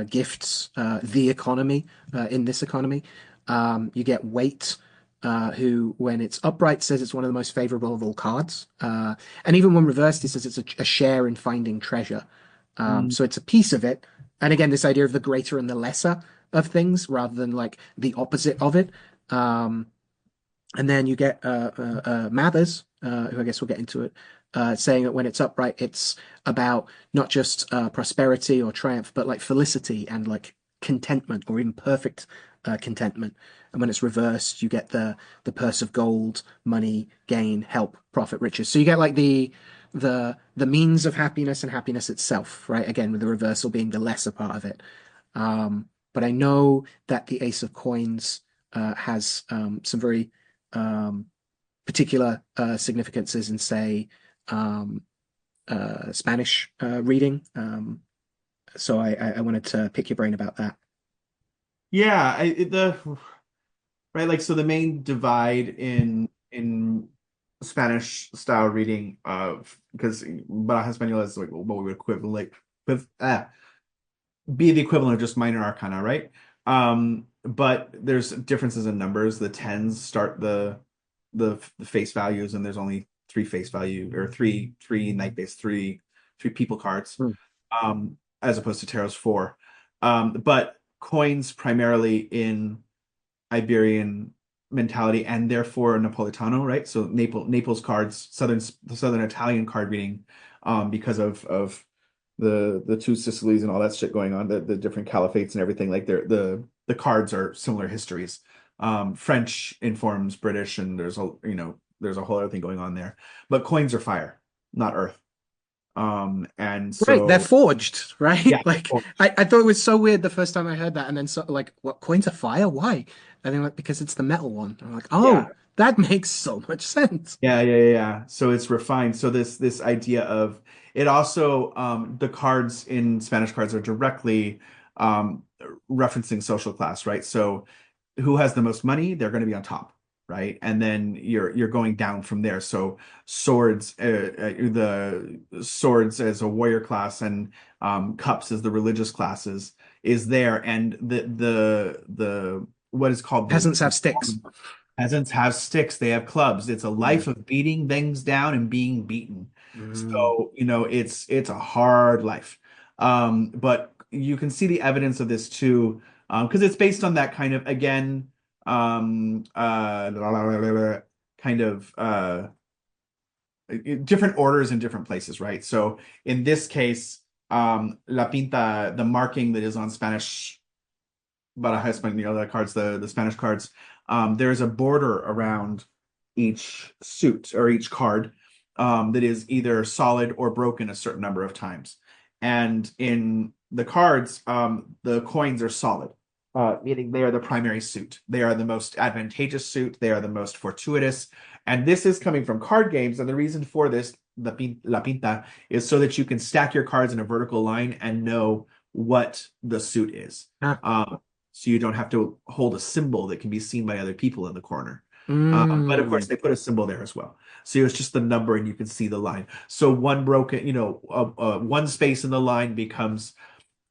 gifts, the economy, in this economy. You get weight, who, when it's upright, says it's one of the most favorable of all cards. And even when reversed, he says it's a share in finding treasure. So it's a piece of it. And again, this idea of the greater and the lesser of things rather than like the opposite of it. And then you get Mathers, who I guess we'll get into it, saying that when it's upright, it's about not just prosperity or triumph, but like felicity and like contentment or even perfect contentment. And when it's reversed, you get the purse of gold, money, gain, help, profit, riches. So you get like the means of happiness and happiness itself, right? Again, with the reversal being the lesser part of it. But I know that the Ace of Coins has some very particular significances in, say, Spanish reading. So I wanted to pick your brain about that. Yeah, right, like so the main divide in Spanish style reading of because Baraja Española is like what we would equivalent with be the equivalent of just minor arcana, right? But there's differences in numbers. The tens start the face values, and there's only 3 face value or three night base, three people cards, Hmm. as opposed to tarot's 4. But coins primarily in Iberian mentality and therefore Napolitano, right? So Naples cards, the southern Italian card reading, because of the 2 Sicilies and all that shit going on, the different caliphates and everything. Like the cards are similar histories. French informs British, and there's a whole other thing going on there. But coins are fire, not earth. And Right, they're so forged, right? yeah, Like I thought it was so weird the first time I heard that, and then so like, what, coins of fire? Why? And then like because it's the metal one. I'm like, yeah, oh, that makes so much sense. yeah. So it's refined. So this idea of it also, the cards in Spanish cards are directly referencing social class, right? So who has the most money, they're going to be on top, right? And then you're going down from there. So swords, the swords as a warrior class, and cups as the religious classes is there, and the what is called Peasants have sticks. peasants have sticks, they have clubs. It's a Yeah. life of beating things down and being beaten. Mm. So, it's a hard life. But you can see the evidence of this too, because it's based on that kind of, again, kind of different orders in different places, right? So in this case, La Pinta, the marking that is on Spanish Baraja Española, the cards, the Spanish cards, there's a border around each suit or each card, that is either solid or broken a certain number of times. And in the cards, the coins are solid, meaning they are the primary suit. They are the most advantageous suit. They are the most fortuitous. And this is coming from card games. And the reason for this la pinta is so that you can stack your cards in a vertical line and know what the suit is. So you don't have to hold a symbol that can be seen by other people in the corner. But of course, they put a symbol there as well. So it's just the number and you can see the line. So one broken, one space in the line becomes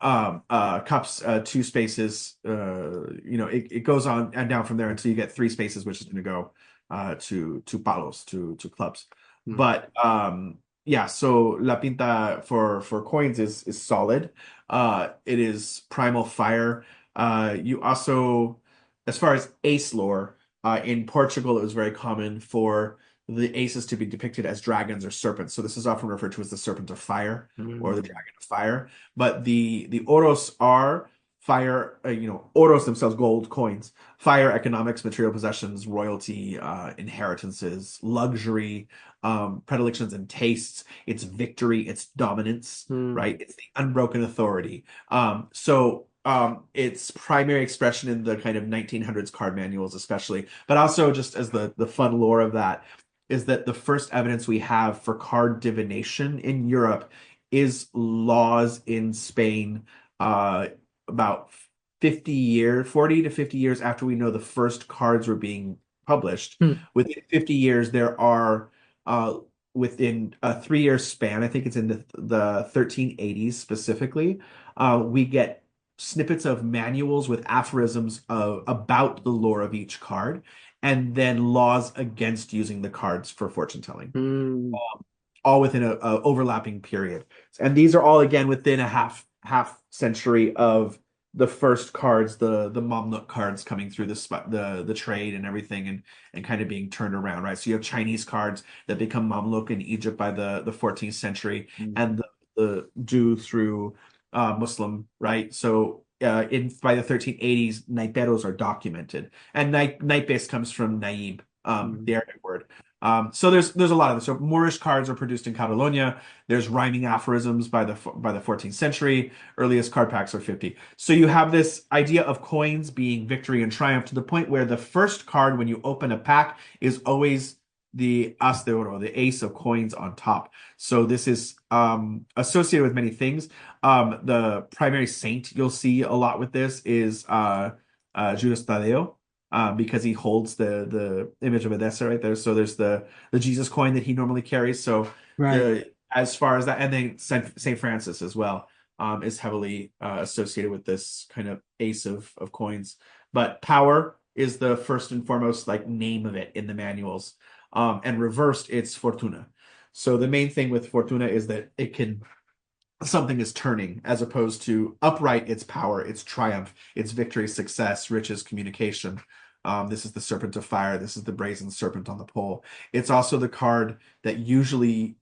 cups, two spaces, it goes on and down from there until you get three spaces, which is going to go to palos, to clubs. But yeah, so La Pinta for coins is solid. It is primal fire. You also, as far as ace lore, in Portugal, it was very common for the aces to be depicted as dragons or serpents. So this is often referred to as the serpent of fire or the dragon of fire. But the oros are fire, oros themselves, gold coins, fire, economics, material possessions, royalty, inheritances, luxury, predilections and tastes. It's victory, it's dominance, right? It's the unbroken authority. Its primary expression in the kind of 1900s card manuals, especially, but also just as the fun lore of that is that the first evidence we have for card divination in Europe is laws in Spain about 40 to 50 years after we know the first cards were being published. Within 50 years, there are within a 3-year span, I think it's in the 1380s specifically, we get snippets of manuals with aphorisms about the lore of each card, and then laws against using the cards for fortune telling, all within a overlapping period. And these are all again within a half century of the first cards, the Mamluk cards coming through the trade and everything, and kind of being turned around, right? So you have Chinese cards that become Mamluk in Egypt by the 14th century, and the Jew through Muslim, right? So by the 1380s, naiperos are documented, and naipes comes from naib, the Arabic word. So there's a lot of this. So Moorish cards are produced in Catalonia. There's rhyming aphorisms by the 14th century. Earliest card packs are 50. So you have this idea of coins being victory and triumph to the point where the first card when you open a pack is always the as de oro, the ace of coins on top. So this is associated with many things. The primary saint you'll see a lot with this is Judas Tadeo, because he holds the image of Edessa right there. So there's the Jesus coin that he normally carries. So as far as that, and then Saint Francis as well is heavily associated with this kind of ace of coins. But power is the first and foremost name of it in the manuals. And reversed, it's fortuna. So the main thing with fortuna is that something is turning, as opposed to upright, it's power, it's triumph, it's victory, success, riches, communication. This is the serpent of fire. This is the brazen serpent on the pole. It's also the card that usually,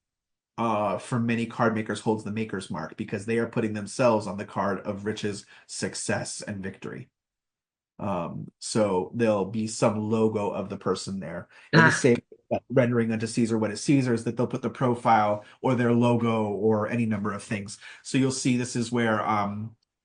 for many card makers, holds the maker's mark, because they are putting themselves on the card of riches, success, and victory. So there'll be some logo of the person there. In the same rendering unto Caesar what is Caesar's, that they'll put the profile or their logo or any number of things. So you'll see this is where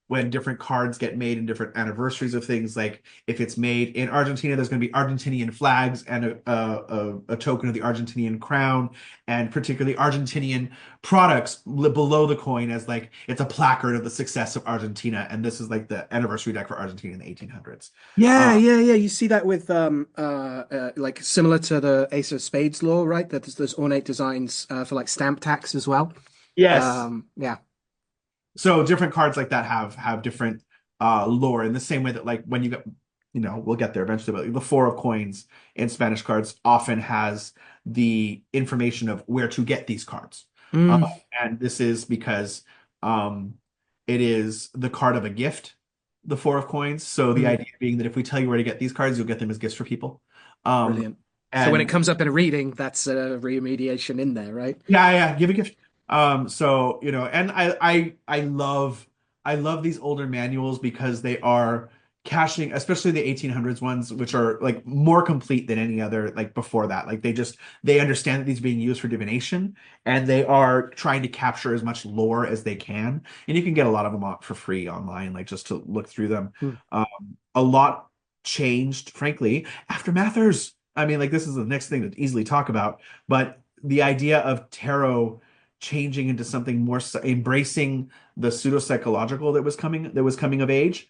when different cards get made in different anniversaries of things, like if it's made in Argentina, there's going to be Argentinian flags and a token of the Argentinian crown, and particularly Argentinian products below the coin as it's a placard of the success of Argentina. And this is the anniversary deck for Argentina in the 1800s. Yeah. You see that with similar to the Ace of Spades law, right? That there's ornate designs for stamp tax as well. Yes. Yeah. So different cards like that have different lore, in the same way that when you get, we'll get there eventually, but the Four of Coins in Spanish cards often has the information of where to get these cards. And this is because it is the card of a gift, the Four of Coins. So the idea being that if we tell you where to get these cards, you'll get them as gifts for people. Brilliant. So when it comes up in a reading, that's a remediation in there, right? Yeah, give a gift. So and I love these older manuals because they are caching, especially the 1800s ones, which are more complete than any other before that. They understand that these are being used for divination, and they are trying to capture as much lore as they can. And you can get a lot of them for free online, just to look through them. A lot changed, frankly, after Mathers. I mean, this is the next thing to easily talk about, but the idea of tarot changing into something more embracing the pseudo-psychological that was coming of age,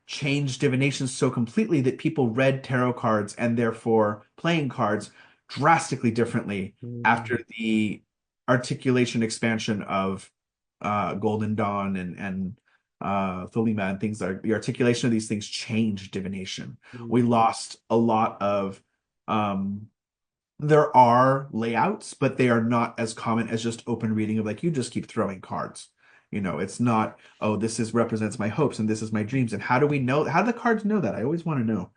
changed divination so completely that people read tarot cards and therefore playing cards drastically differently after the articulation expansion of Golden Dawn and Thelema and things like the articulation of these things changed divination. We lost a lot of there are layouts, but they are not as common as just open reading of like you just keep throwing cards. It's not, oh, this is represents my hopes and this is my dreams. And how do we know? How do the cards know that? I always want to know.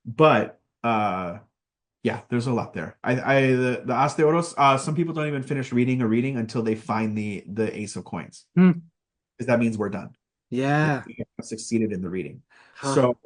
But yeah, there's a lot there. The As de Oros, some people don't even finish reading a reading until they find the Ace of Coins. Hmm. Because that means we're done. Yeah. We have succeeded in the reading. Huh. So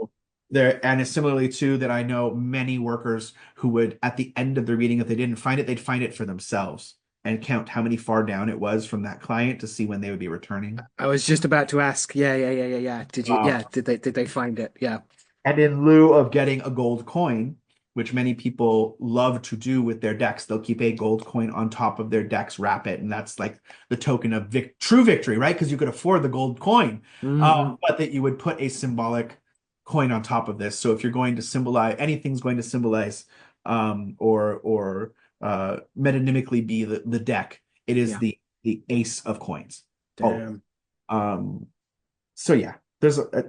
there, and it's similarly too that I know many workers who would, at the end of the reading, if they didn't find it, they'd find it for themselves and count how many far down it was from that client to see when they would be returning. I was just about to ask. Yeah. Did they find it? Yeah. And in lieu of getting a gold coin, which many people love to do with their decks, they'll keep a gold coin on top of their decks, wrap it, and that's like the token of true victory, right? Because you could afford the gold coin, but that you would put a symbolic coin on top of this. So if you're going to symbolize anything's going to symbolize or metonymically be the deck, it is Yeah. the ace of coins. Damn. So yeah,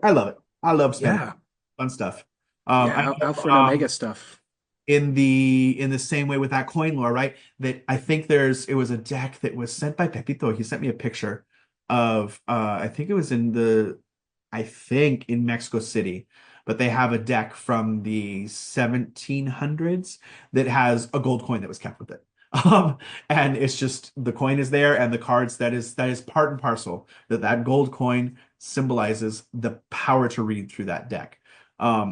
I love it. I love spending Yeah. fun stuff. Yeah. Alpha and Omega stuff. In the same way with that coin lore, right? That I think it was a deck that was sent by Pepito. He sent me a picture of I think in Mexico City, but they have a deck from the 1700s that has a gold coin that was kept with it. And it's just the coin is there and the cards that is part and parcel that gold coin symbolizes the power to read through that deck.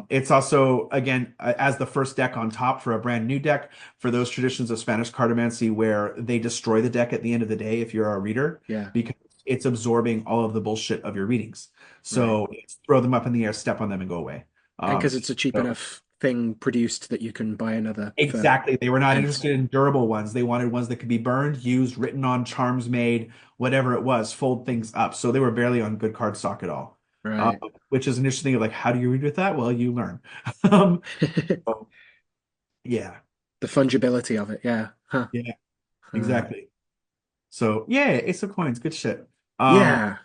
It's also, again, as the first deck on top for a brand new deck for those traditions of Spanish cartomancy where they destroy the deck at the end of the day if you're a reader, because it's absorbing all of the bullshit of your readings. So it's throw them up in the air, step on them, and go away. And because it's a cheap enough thing produced that you can buy another. Exactly. They were not interested in durable ones. They wanted ones that could be burned, used, written on, charms made, whatever it was, fold things up. So they were barely on good card stock at all. Right. Which is an interesting thing of like, how do you read with that? Well, you learn. So, yeah. The fungibility of it. Yeah. Huh. Yeah, exactly. So yeah, Ace of Coins, good shit. Yeah.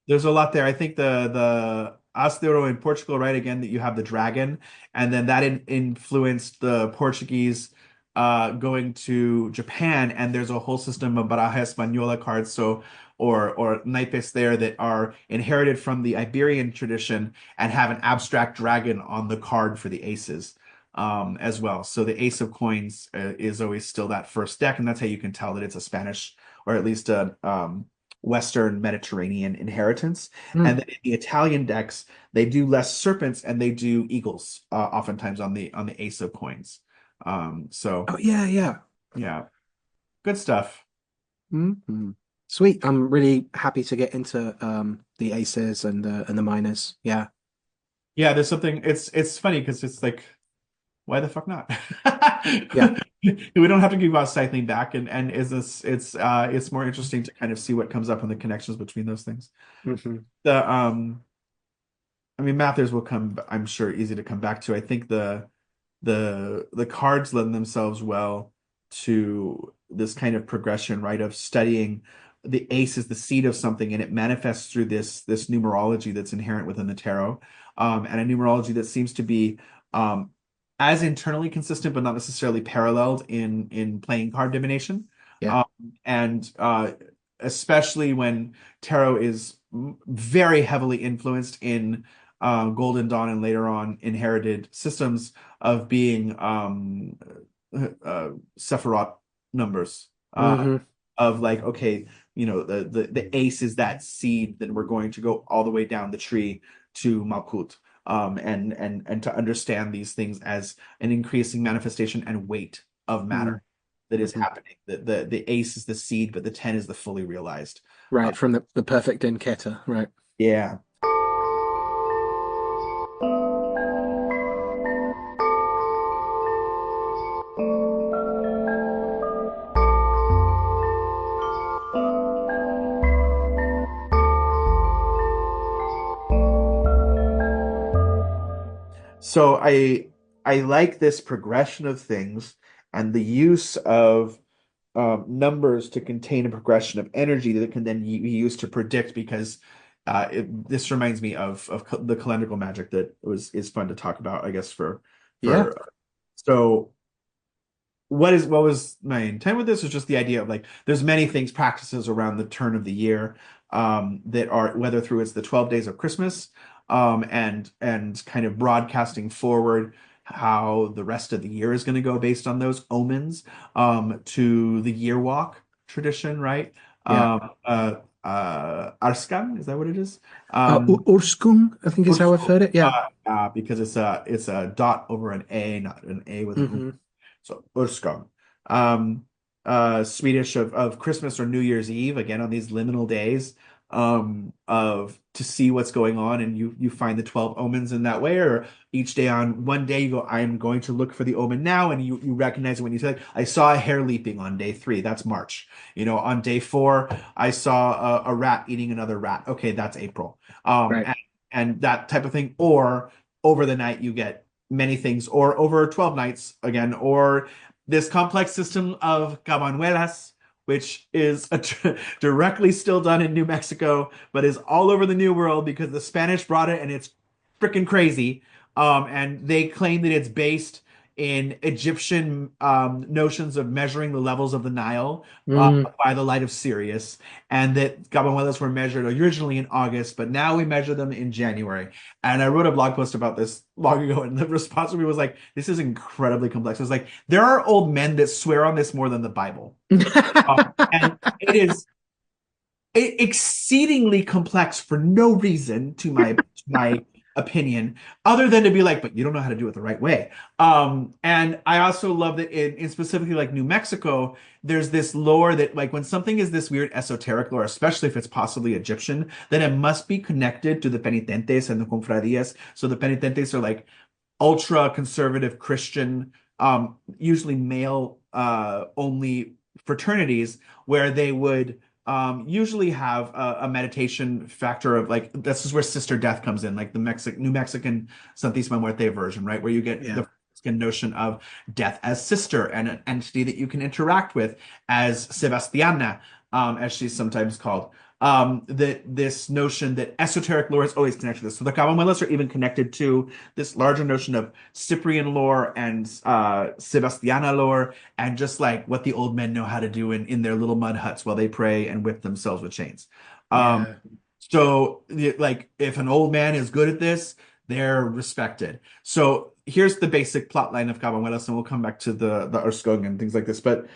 There's a lot there. I think the As de Oro in Portugal, right? Again, that you have the dragon, and then that influenced the Portuguese going to Japan, and there's a whole system of Baraja Española cards, so or naipes there that are inherited from the Iberian tradition and have an abstract dragon on the card for the aces as well. So the Ace of Coins is always still that first deck, and that's how you can tell that it's a Spanish or at least a Western Mediterranean inheritance. And then in the Italian decks, they do less serpents and they do eagles oftentimes on the Ace of Coins. So yeah, good stuff. Sweet. I'm really happy to get into the aces and the minors. Yeah. Yeah, there's something. It's funny because it's like, why the fuck not? Yeah. We don't have to keep about cycling back, and it's more interesting to kind of see what comes up and the connections between those things. I mean, Mathers will come, I'm sure, easy to come back to. I think the cards lend themselves well to this kind of progression, right? Of studying the ace is the seed of something, and it manifests through this numerology that's inherent within the tarot, and a numerology that seems to be as internally consistent, but not necessarily paralleled in playing card divination. Yeah. And especially when tarot is very heavily influenced in Golden Dawn and later on inherited systems of being Sephiroth numbers. Of like, okay, the ace is that seed, then we're going to go all the way down the tree to Malkut. And to understand these things as an increasing manifestation and weight of matter that is happening. The ace is the seed, but the 10 is the fully realized. Right, from the perfect Inketa, right. Yeah. So I like this progression of things and the use of numbers to contain a progression of energy that can then be used to predict because this reminds me of the calendrical magic that is fun to talk about, I guess, Yeah. for so what was my intent with this was just the idea of like there's many things practices around the turn of the year that are whether through it's the 12 days of Christmas and kind of broadcasting forward how the rest of the year is going to go based on those omens to the year walk tradition, right? Yeah. Arskan, is that what it is? Um, Urskung, I think is how I've heard it. Yeah. because it's a dot over an A, not an A with an Hmm. so Urskog. Swedish of Christmas or New Year's Eve, again on these liminal days, of to see what's going on, and you find the 12 omens in that way, or each day on one day you go, I'm going to look for the omen now, and you recognize it when you say, like, I saw a hare leaping on day 3, that's March. On day 4, I saw a rat eating another rat. Okay, that's April. Right. And that type of thing. Or over the night you get many things, or over 12 nights again, or this complex system of cabanuelas, which is directly still done in New Mexico, but is all over the New World because the Spanish brought it and it's freaking crazy. And they claim that it's based in Egyptian notions of measuring the levels of the Nile Mm. by the light of Sirius, and that cabanuelas were measured originally in August, but now we measure them in January. And I wrote a blog post about this long ago, and the response from me was like, "This is incredibly complex." It was like, there are old men that swear on this more than the Bible, and it is exceedingly complex for no reason to my opinion other than to be like, but you don't know how to do it the right way. And I also love that in specifically like New Mexico, there's this lore that like when something is this weird esoteric lore, especially if it's possibly Egyptian, then it must be connected to the penitentes and the confradias. So the penitentes are like ultra conservative Christian, usually male only fraternities where they would usually have a meditation factor of like this is where Sister Death comes in, like the New Mexican Santísima Muerte version, right? Where you get Yeah. the notion of death as sister and an entity that you can interact with as Sebastiana, as she's sometimes called. That this notion that esoteric lore is always connected to this. So the Cabamuelas are even connected to this larger notion of Cyprian lore and Sebastiana lore, and just like what the old men know how to do in their little mud huts while they pray and whip themselves with chains. Um, Yeah. so, like, if an old man is good at this, they're respected. So here's the basic plot line of Cabamuelas, and we'll come back to the Urskog and things like this. But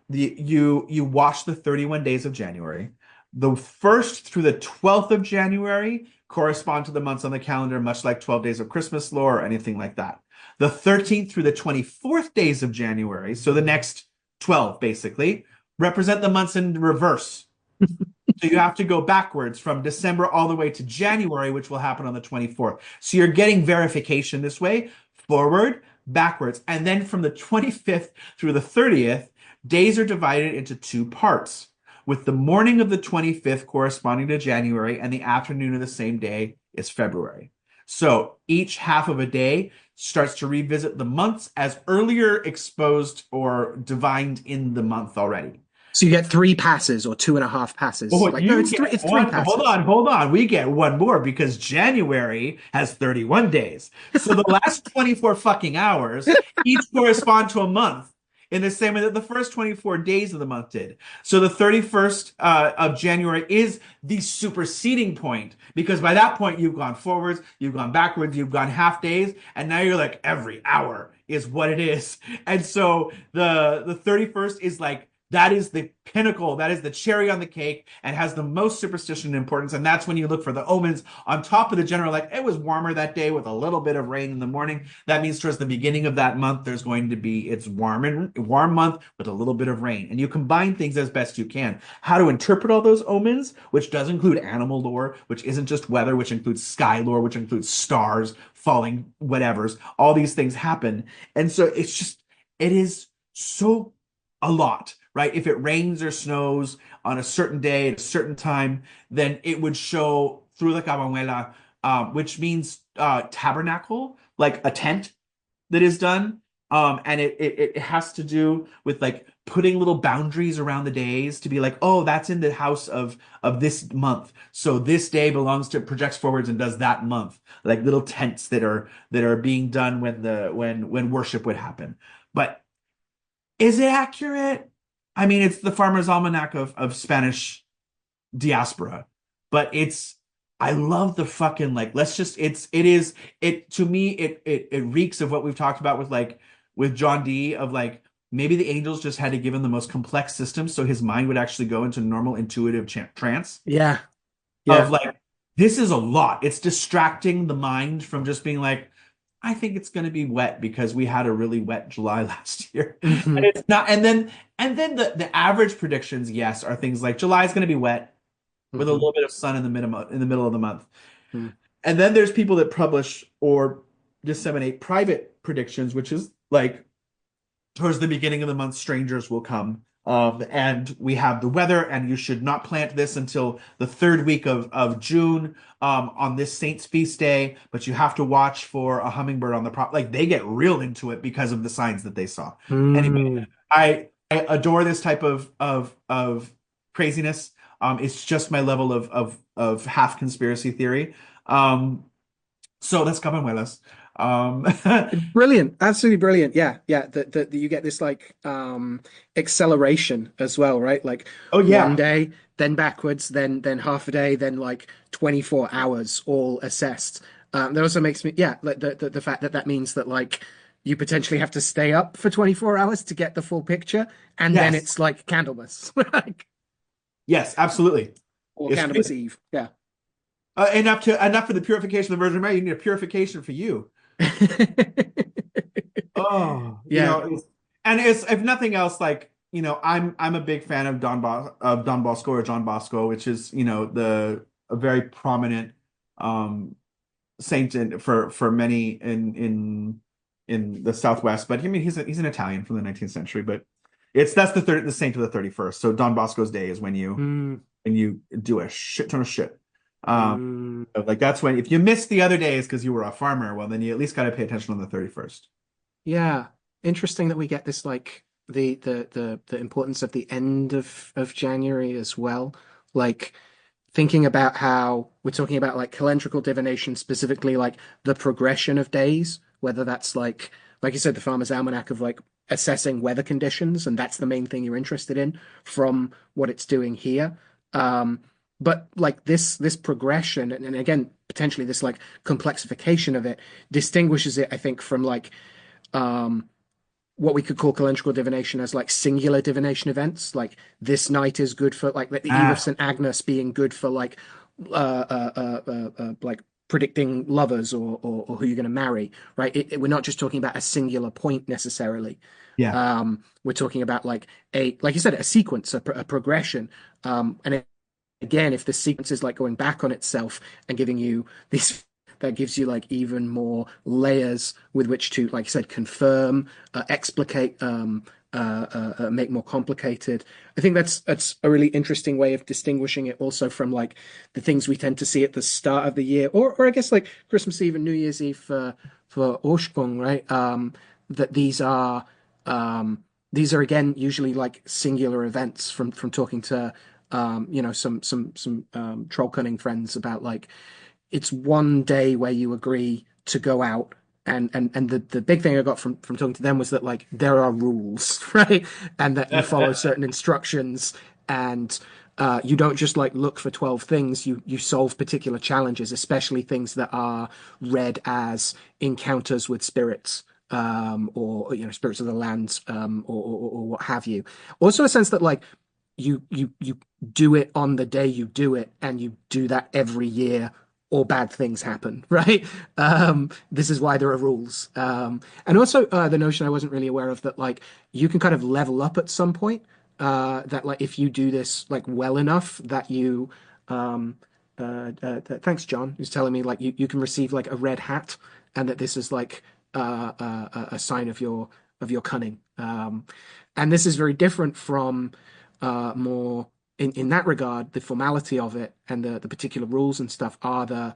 you watch the 31 days of January. The 1st through the 12th of January correspond to the months on the calendar, much like 12 days of Christmas lore or anything like that. The 13th through the 24th days of January, so the next 12 basically, represent the months in reverse. So you have to go backwards from December all the way to January, which will happen on the 24th. So you're getting verification this way, forward, backwards. And then from the 25th through the 30th, days are divided into 2 parts, with the morning of the 25th corresponding to January and the afternoon of the same day is February. So each half of a day starts to revisit the months as earlier exposed or divined in the month already. So you get 3 passes or 2.5 passes. Oh, Like, no, you it's get three. It's 3 one. passes. Hold on. We get one more because January has 31 days. So the last 24 fucking hours each correspond to a month in the same way that the first 24 days of the month did. So the 31st of January is the superseding point because by that point you've gone forwards, you've gone backwards, you've gone half days, and now you're like every hour is what it is. And so the 31st is like that is the pinnacle, that is the cherry on the cake, and has the most superstition and importance. And that's when you look for the omens on top of the general, like it was warmer that day with a little bit of rain in the morning. That means towards the beginning of that month, there's going to be it's warm month with a little bit of rain. And you combine things as best you can. How to interpret all those omens, which does include animal lore, which isn't just weather, which includes sky lore, which includes stars, falling, whatevers. All these things happen. And so it is so a lot, right? If it rains or snows on a certain day at a certain time, then it would show through the cabanuela which means tabernacle, like a tent that is done. And it has to do with like putting little boundaries around the days to be like, oh, that's in the house of this month. So this day belongs to projects forwards and does that month. Like little tents that are being done when worship would happen. But is it accurate? I mean, it's the Farmer's Almanac of Spanish diaspora, but I love the fucking like let's just it is it to me it reeks of what we've talked about with like with John Dee of like maybe the angels just had to give him the most complex system so his mind would actually go into normal intuitive trance Yeah. of Yeah. like this is a lot. It's distracting the mind from just being like I think it's going to be wet because we had a really wet July last year. And Hmm. it's not and then the average predictions yes are things like July is going to be wet with a Hmm. little bit of sun in the middle of the month. And then there's people that publish or disseminate private predictions, which is like towards the beginning of the month, strangers will come. And we have the weather, and you should not plant this until the third week of June on this saint's feast day. But you have to watch for a hummingbird on the prop. Like they get real into it because of the signs that they saw. Anyway, Mm. I adore this type of craziness. It's just my level of half conspiracy theory. So that's Cabañuelas. Um, Brilliant, absolutely brilliant. Yeah, yeah. That you get this like acceleration as well, right? Like oh one yeah, day, then backwards, then half a day, then like 24 hours all assessed. That also makes me, yeah, like the fact that that means that like you potentially have to stay up for 24 hours to get the full picture, and then yes, it's like Candlemas, like, yes, absolutely. or It's Candlemas crazy. Eve. Yeah. Enough for the purification of the Virgin Mary. You need a purification for you. Oh, Yeah. and it's if nothing else, like I'm a big fan of Don Bosco or John Bosco, which is the a very prominent um saint for many in the Southwest. But I mean, he's an Italian from the 19th century, but that's the saint of the 31st. So Don Bosco's day is Mm, when you do a shit ton of shit. Um, mm. like that's when if you missed the other days because you were a farmer, well, then you at least got to pay attention on the 31st. Yeah, interesting that we get this like the importance of the end of January as well. Like thinking about how we're talking about like calendrical divination, specifically like the progression of days, whether that's like you said, the Farmer's Almanac of like assessing weather conditions, and that's the main thing you're interested in from what it's doing here. Um, but like this progression, and again, potentially this like complexification of it distinguishes it, I think, from like um, what we could call calendrical divination as like singular divination events. Like this night is good for like the Eve of Ah, St. Agnes being good for like predicting lovers or who you're going to marry, right? We're not just talking about a singular point necessarily. yeah. We're talking about like like you said, a sequence, a progression. And again, if the sequence is like going back on itself and giving you these, that gives you like even more layers with which to, like you said, confirm, explicate, make more complicated. I think that's a really interesting way of distinguishing it also from like the things we tend to see at the start of the year, or I guess like Christmas Eve and New Year's Eve for Ursprung, right? That these are again usually like singular events from talking to some troll cunning friends about like it's one day where you agree to go out and the big thing I got from talking to them was that like there are rules, right? And that you follow certain instructions and you don't just like look for 12 things, you solve particular challenges, especially things that are read as encounters with spirits. Or spirits of the land, or what have you. Also, a sense that like you do it on the day you do it, and you do that every year, or bad things happen, right? This is why there are rules. And also the notion I wasn't really aware of that like you can kind of level up at some point. That like if you do this like well enough that you thanks John who's telling me like you can receive like a red hat and that this is like a sign of your cunning. And this is very different from more in that regard, the formality of it and the particular rules and stuff are the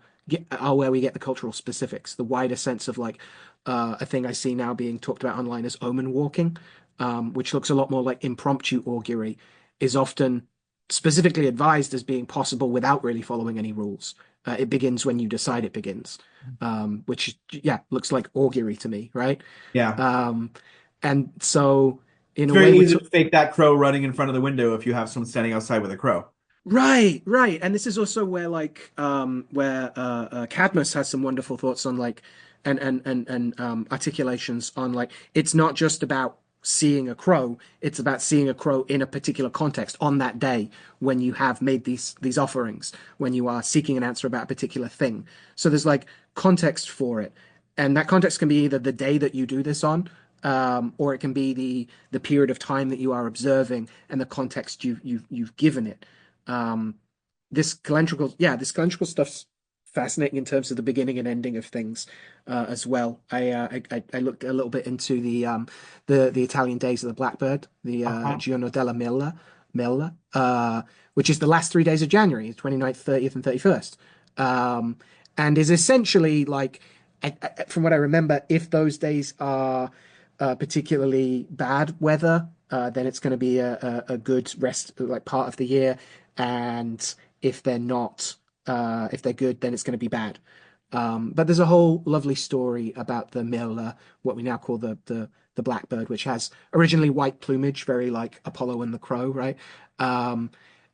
are where we get the cultural specifics, the wider sense of like a thing I see now being talked about online as omen walking, which looks a lot more like impromptu augury, is often specifically advised as being possible without really following any rules. It begins when you decide it begins, which yeah looks like augury to me, right? Yeah. Um, and so in It's a way very we're easy to fake that crow running in front of the window if you have someone standing outside with a crow. right, right. And this is also where like where Cadmus has some wonderful thoughts on like and articulations on like it's not just about seeing a crow, it's about seeing a crow in a particular context on that day when you have made these offerings, when you are seeking an answer about a particular thing. So there's like context for it. And that context can be either the day that you do this on, or it can be the period of time that you are observing and the context you've given it. Um, this calendrical stuff's fascinating in terms of the beginning and ending of things as well. I looked a little bit into the Italian days of the Blackbird, the Uh-huh. Giorno della Mela, which is the last 3 days of January, 29th, 30th, and 31st, and is essentially like, from what I remember, if those days are particularly bad weather, then it's going to be a good rest, like part of the year. And if they're not, if they're good, then it's going to be bad. But there's a whole lovely story about the mill, what we now call the blackbird, which has originally white plumage, very like Apollo and the crow, right? Um,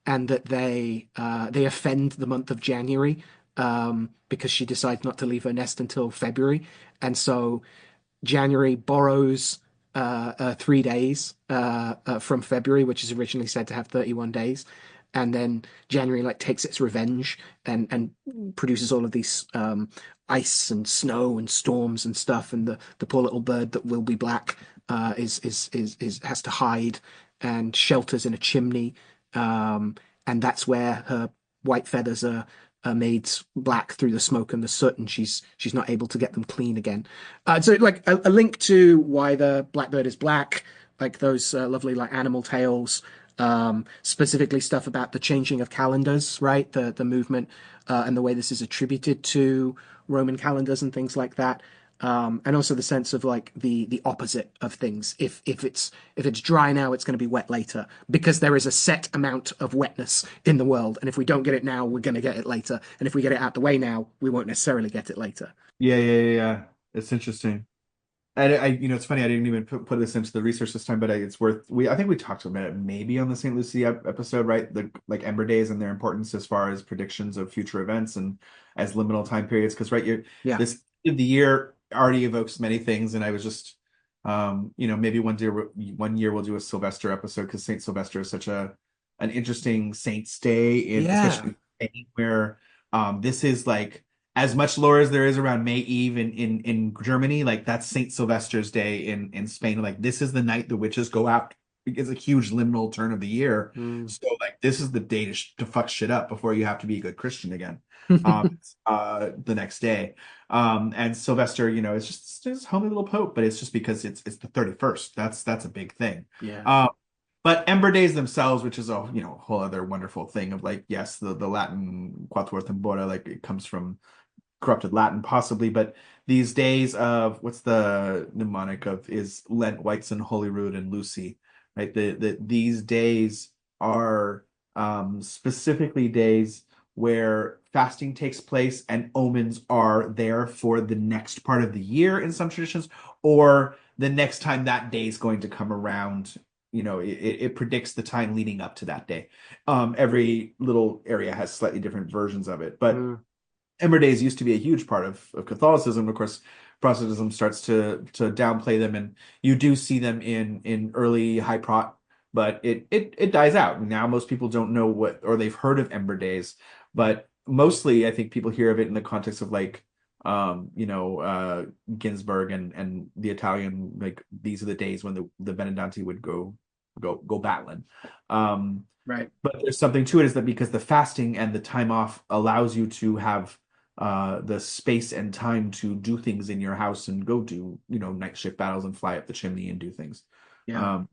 and that they offend the month of January because she decides not to leave her nest until February, and so January borrows 3 days from February, which is originally said to have 31 days. And then January like takes its revenge and produces all of these ice and snow and storms and stuff. And the poor little bird that will be black is has to hide and shelters in a chimney. And that's where her white feathers are made black through the smoke and the soot, and she's not able to get them clean again. So like a link to why the blackbird is black, like those lovely like animal tales, specifically stuff about the changing of calendars, right? The movement and the way this is attributed to Roman calendars and things like that. And also the sense of like the opposite of things. If it's dry now, it's going to be wet later because there is a set amount of wetness in the world, and if we don't get it now, we're going to get it later. And if we get it out the way now, we won't necessarily get it later. Yeah. It's interesting. And it's funny. I didn't even put this into the research this time, but it's worth. I think we talked about it maybe on the St. Lucie episode, right? The like Ember Days and their importance as far as predictions of future events and as liminal time periods. Because right, Yeah. this end of the year already evokes many things, and I was just, maybe one year we'll do a Sylvester episode because Saint Sylvester is such an interesting saint's day Yeah. especially in Spain, where this is like as much lore as there is around May Eve in Germany, like that's Saint Sylvester's Day in Spain. Like this is the night the witches go out. It's a huge liminal turn of the year. Mm. So like this is the day to fuck shit up before you have to be a good Christian again. The next day. And Sylvester, it's just homely little pope, but it's just because it's the 31st. That's a big thing. Yeah. But Ember Days themselves, which is a whole other wonderful thing of like, yes, the Latin quatuor tambora, like it comes from corrupted Latin possibly, but these days of what's the mnemonic of is Lent, Whitsun, Holyrood, and Lucy, right? These days are specifically days where fasting takes place and omens are there for the next part of the year in some traditions, or the next time that day is going to come around. It predicts the time leading up to that day. Every little area has slightly different versions of it, but Mm. Ember Days used to be a huge part of Catholicism. Of course, Protestantism starts to downplay them, and you do see them in early High Prot, but it dies out. Now most people don't know what, or they've heard of Ember Days, but mostly I think people hear of it in the context of like Ginsburg and the Italian, like these are the days when the Benedicti would go battling. Right. But there's something to it, is that because the fasting and the time off allows you to have the space and time to do things in your house and go do night shift battles and fly up the chimney and do things. Yeah. Um,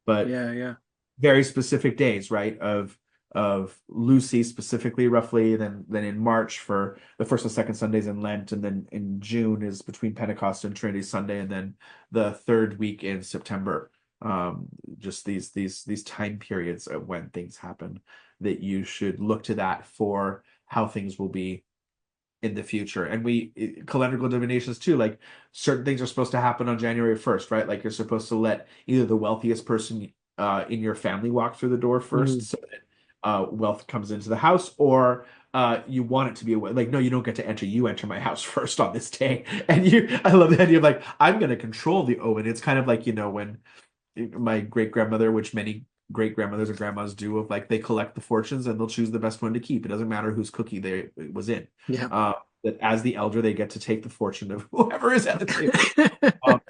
but Yeah. very specific days, right? Of of Lucy specifically, roughly. Then in March for the first and second Sundays in Lent, and then in June is between Pentecost and Trinity Sunday, and then the third week in September. Just these time periods of when things happen that you should look to that for how things will be in the future. And calendrical divinations too, like certain things are supposed to happen on January 1st, right? Like you're supposed to let either the wealthiest person in your family walk through the door first, so that wealth comes into the house, or you want it to be like, no, you don't get to enter. You enter my house first on this day. And I love the idea of like, I'm going to control the omen. It's kind of like, when my great grandmother, which many great grandmothers and grandmas do, of like they collect the fortunes and they'll choose the best one to keep. It doesn't matter whose cookie it was in. Yeah. That as the elder, they get to take the fortune of whoever is at the table.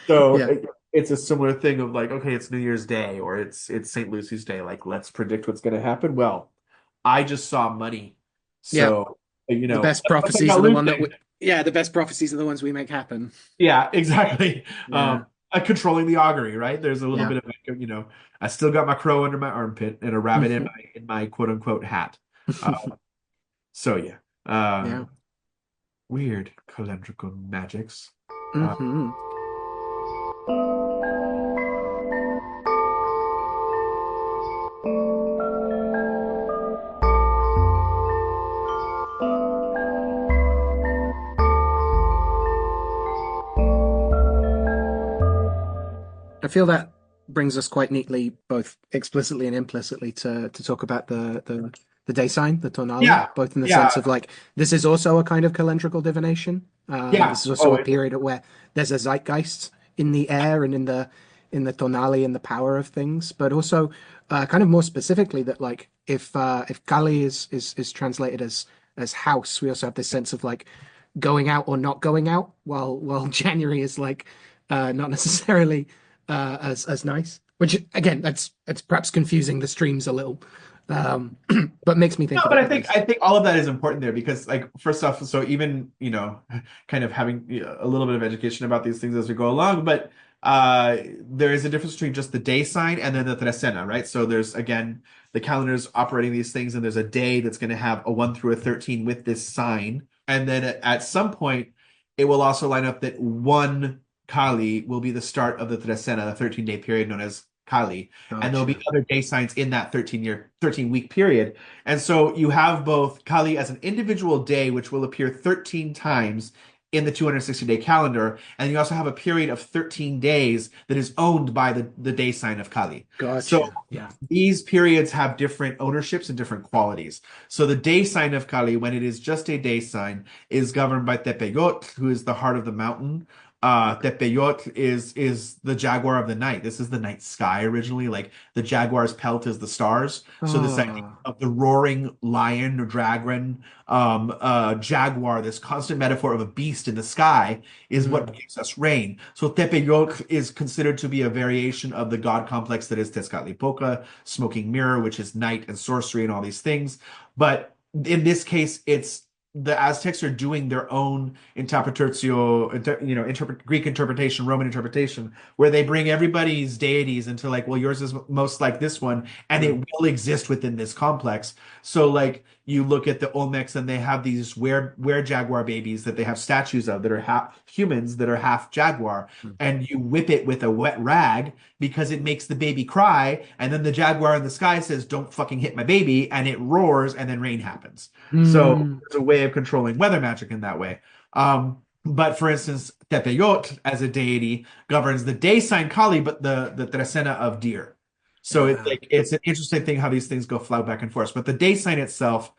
So Yeah. it's a similar thing of like, okay, it's New Year's Day or it's St. Lucy's Day. Like, let's predict what's going to happen. Well, I just saw money. So, The best prophecies are the one that the best prophecies are the ones we make happen. Yeah, exactly. Yeah. Controlling the augury, right? There's a little bit of I still got my crow under my armpit and a rabbit in my quote unquote hat. So yeah. Weird calendrical magics. I feel that brings us quite neatly, both explicitly and implicitly, to talk about the day sign, the tonali, both in the sense of like this is also a kind of calendrical divination. This is also a period where there's a zeitgeist in the air and in the tonali and the power of things, but also kind of more specifically that like if Kali is translated as house, we also have this sense of like going out or not going out, while January is like not necessarily as nice, which again that's perhaps confusing the streams a little, but makes me think. No, but I think all of that is important there because, like, first off, so even kind of having a little bit of education about these things as we go along, but there is a difference between just the day sign and then the trecena, right? So there's again the calendars operating these things, and there's a day that's going to have a 1 through a 13 with this sign, and then at some point it will also line up that one Kali will be the start of the trecena, the 13-day period known as Kali. Gotcha. And there'll be other day signs in that 13-week period. And so you have both Kali as an individual day, which will appear 13 times in the 260-day calendar. And you also have a period of 13 days that is owned by the day sign of Kali. Gotcha. So these periods have different ownerships and different qualities. So the day sign of Kali, when it is just a day sign, is governed by Tepeyot, who is the heart of the mountain. Tepeyot is the jaguar of the night. This is the night sky originally. Like the jaguar's pelt is the stars. So this idea of the roaring lion or dragon, jaguar, this constant metaphor of a beast in the sky is what gives us rain. So Tepeyot is considered to be a variation of the god complex that is Tezcatlipoca, smoking mirror, which is night and sorcery and all these things. But in this case, it's the Aztecs are doing their own interpretatio, Greek interpretation, Roman interpretation, where they bring everybody's deities into like, well, yours is most like this one, and it will exist within this complex. So like you look at the Olmecs and they have these were-jaguar babies that they have statues of that are half humans that are half jaguar, and you whip it with a wet rag because it makes the baby cry, and then the jaguar in the sky says, "Don't fucking hit my baby," and it roars, and then rain happens. So there's a way of controlling weather magic in that way. But for instance, Tepeyot as a deity governs the day sign Kali, but the trecena of deer. So it's an interesting thing how these things go flow back and forth. But the day sign itself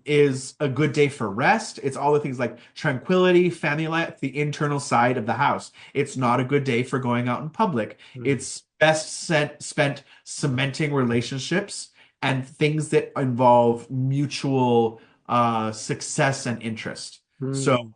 is a good day for rest. It's all the things like tranquility, family life, the internal side of the house. It's not a good day for going out in public. It's best spent cementing relationships and things that involve mutual success and interest. So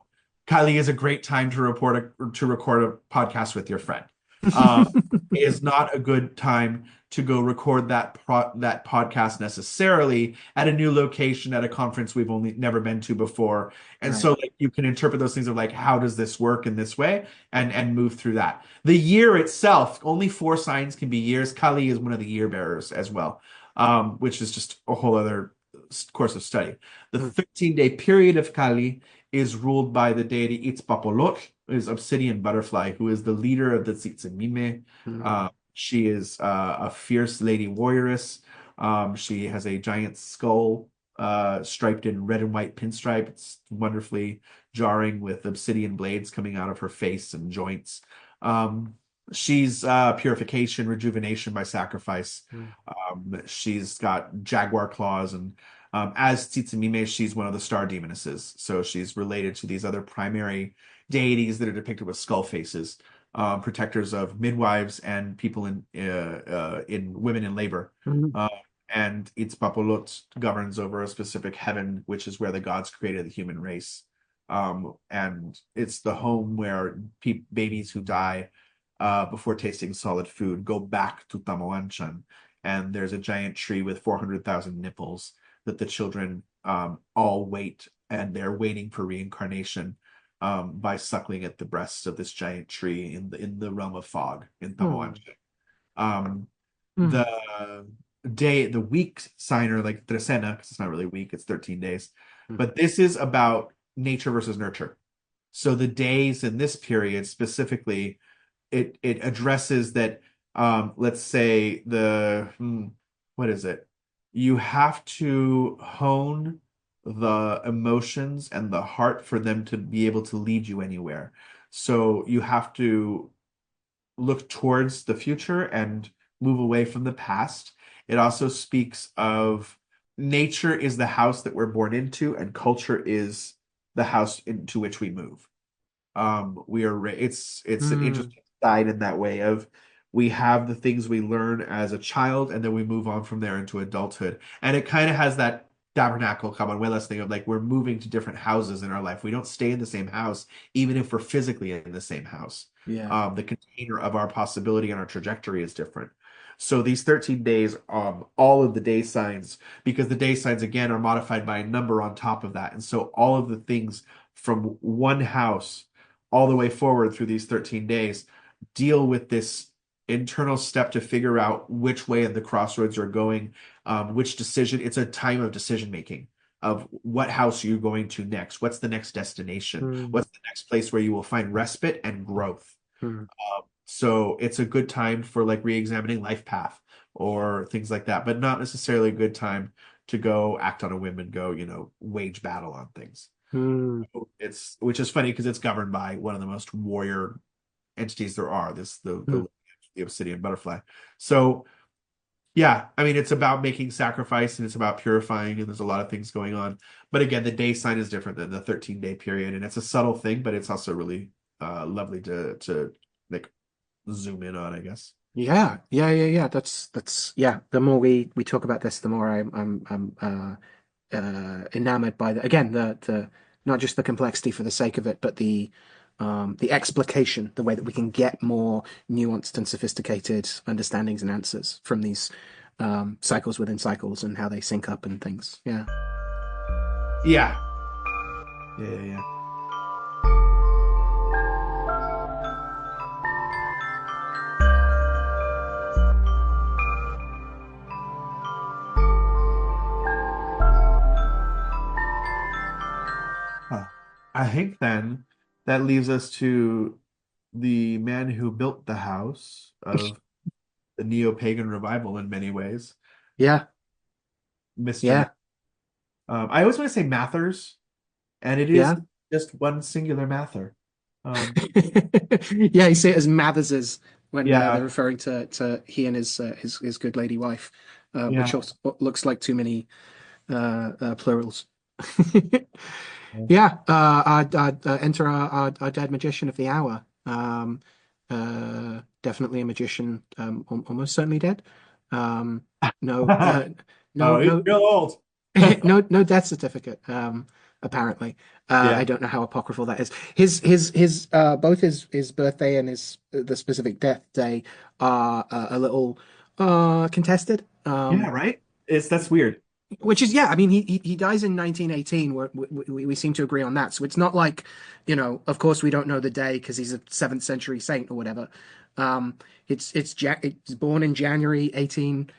Kylie is a great time to record a podcast with your friend. It is not a good time to go record that podcast necessarily at a new location at a conference we've never been to before. And so like, you can interpret those things of like, how does this work in this way and move through that. The year itself, only 4 signs can be years. Kali is one of the year bearers as well. which is just a whole other course of study. The Mm. 13-day period of Kali is ruled by the deity Itzpapolotl, is obsidian butterfly, who is the leader of the Tzitzimime. Mm. She is a fierce lady warrioress. She has a giant skull striped in red and white pinstripe. It's wonderfully jarring with obsidian blades coming out of her face and joints. She's purification, rejuvenation by sacrifice. Mm. She's got jaguar claws, and as Tzitzimime, she's one of the star demonesses. So she's related to these other primary deities that are depicted with skull faces, protectors of midwives and people in women in labor. Mm. Uh, and Itzpapolot governs over a specific heaven, which is where the gods created the human race. And it's the home where babies who die before tasting solid food go back to Tamoanchan. And there's a giant tree with 400,000 nipples that the children all wait, and they're waiting for reincarnation by suckling at the breasts of this giant tree in the realm of fog in Mm. Tamoanchan. Um, Mm. the week signer, like Trecena, because it's not really a week, it's 13 days. Mm. But this is about nature versus nurture. So the days in this period specifically, it addresses that, let's say what is it? You have to hone the emotions and the heart for them to be able to lead you anywhere. So you have to look towards the future and move away from the past. It also speaks of nature is the house that we're born into, and culture is the house into which we move. It's an Mm. interesting side in that way of we have the things we learn as a child, and then we move on from there into adulthood. And it kind of has that tabernacle Cabanuelas thing of like we're moving to different houses in our life. We don't stay in the same house, even if we're physically in the same house. Yeah. The container of our possibility and our trajectory is different. So these 13 days, all of the day signs, because the day signs again are modified by a number on top of that. And so all of the things from one house all the way forward through these 13 days deal with this internal step to figure out which way in the crossroads you're going, which decision. It's a time of decision making of what house you're going to next. What's the next destination? Mm. What's the next place where you will find respite and growth? Mm. So it's a good time for like re-examining life path or things like that, but not necessarily a good time to go act on a whim and go, wage battle on things. Mm. It's which is funny because it's governed by one of the most warrior entities there are, Mm. the obsidian butterfly. So yeah, I mean it's about making sacrifice and it's about purifying, and there's a lot of things going on. But again, the day sign is different than the 13-day period, and it's a subtle thing, but it's also really lovely to like zoom in on, I guess. Yeah. That's yeah. The more we talk about this, the more I'm enamored by the not just the complexity for the sake of it, but the explication, the way that we can get more nuanced and sophisticated understandings and answers from these cycles within cycles and how they sync up and things. Yeah. Yeah. Yeah. Huh. I think then that leaves us to the man who built the house of the neo-pagan revival in many ways, Yeah. Mr. Yeah. I always want to say Mathers, and it is Yeah. just one singular Mather. Yeah, you see it as Mathers's when Yeah, they're referring to he and his good lady wife, which yeah. also looks like too many plurals. Yeah, I'd enter our dead magician of the hour. Definitely a magician, almost certainly dead. Um, no, no, Oh, he's no, real old. no death certificate. Apparently, I Yeah. don't know how apocryphal that is. His both his birthday and his the specific death day are a little contested. Yeah, right? That's weird. Which is, yeah, I mean, he dies in 1918. We seem to agree on that. So it's not like, of course we don't know the day because he's a 7th century saint or whatever. It's born in January 18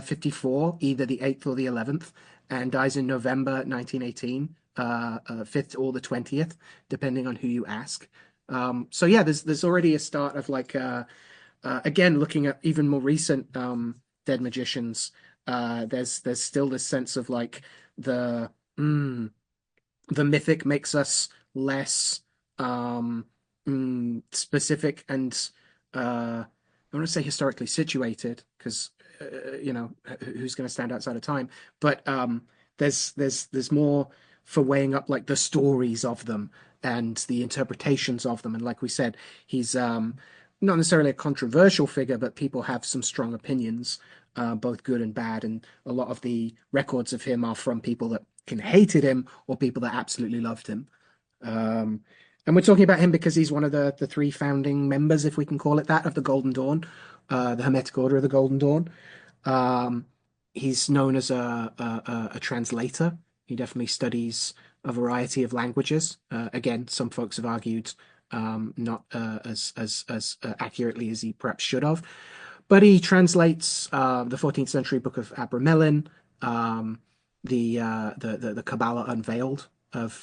54, either the 8th or the 11th, and dies in November 1918, 5th or the 20th, depending on who you ask. So yeah, there's already a start of like again, looking at even more recent dead magicians. There's still this sense of like the the mythic makes us less specific and I want to say historically situated because who's going to stand outside of time? But there's more for weighing up like the stories of them and the interpretations of them. And like we said, he's not necessarily a controversial figure, but people have some strong opinions, both good and bad. And a lot of the records of him are from people that hated him or people that absolutely loved him. And we're talking about him because he's one of the three founding members, if we can call it that, of the Golden Dawn, the Hermetic Order of the Golden Dawn. He's known as a translator. He definitely studies a variety of languages. Again, some folks have argued not as accurately as he perhaps should have. But he translates the 14th century book of Abramelin, the Kabbalah Unveiled of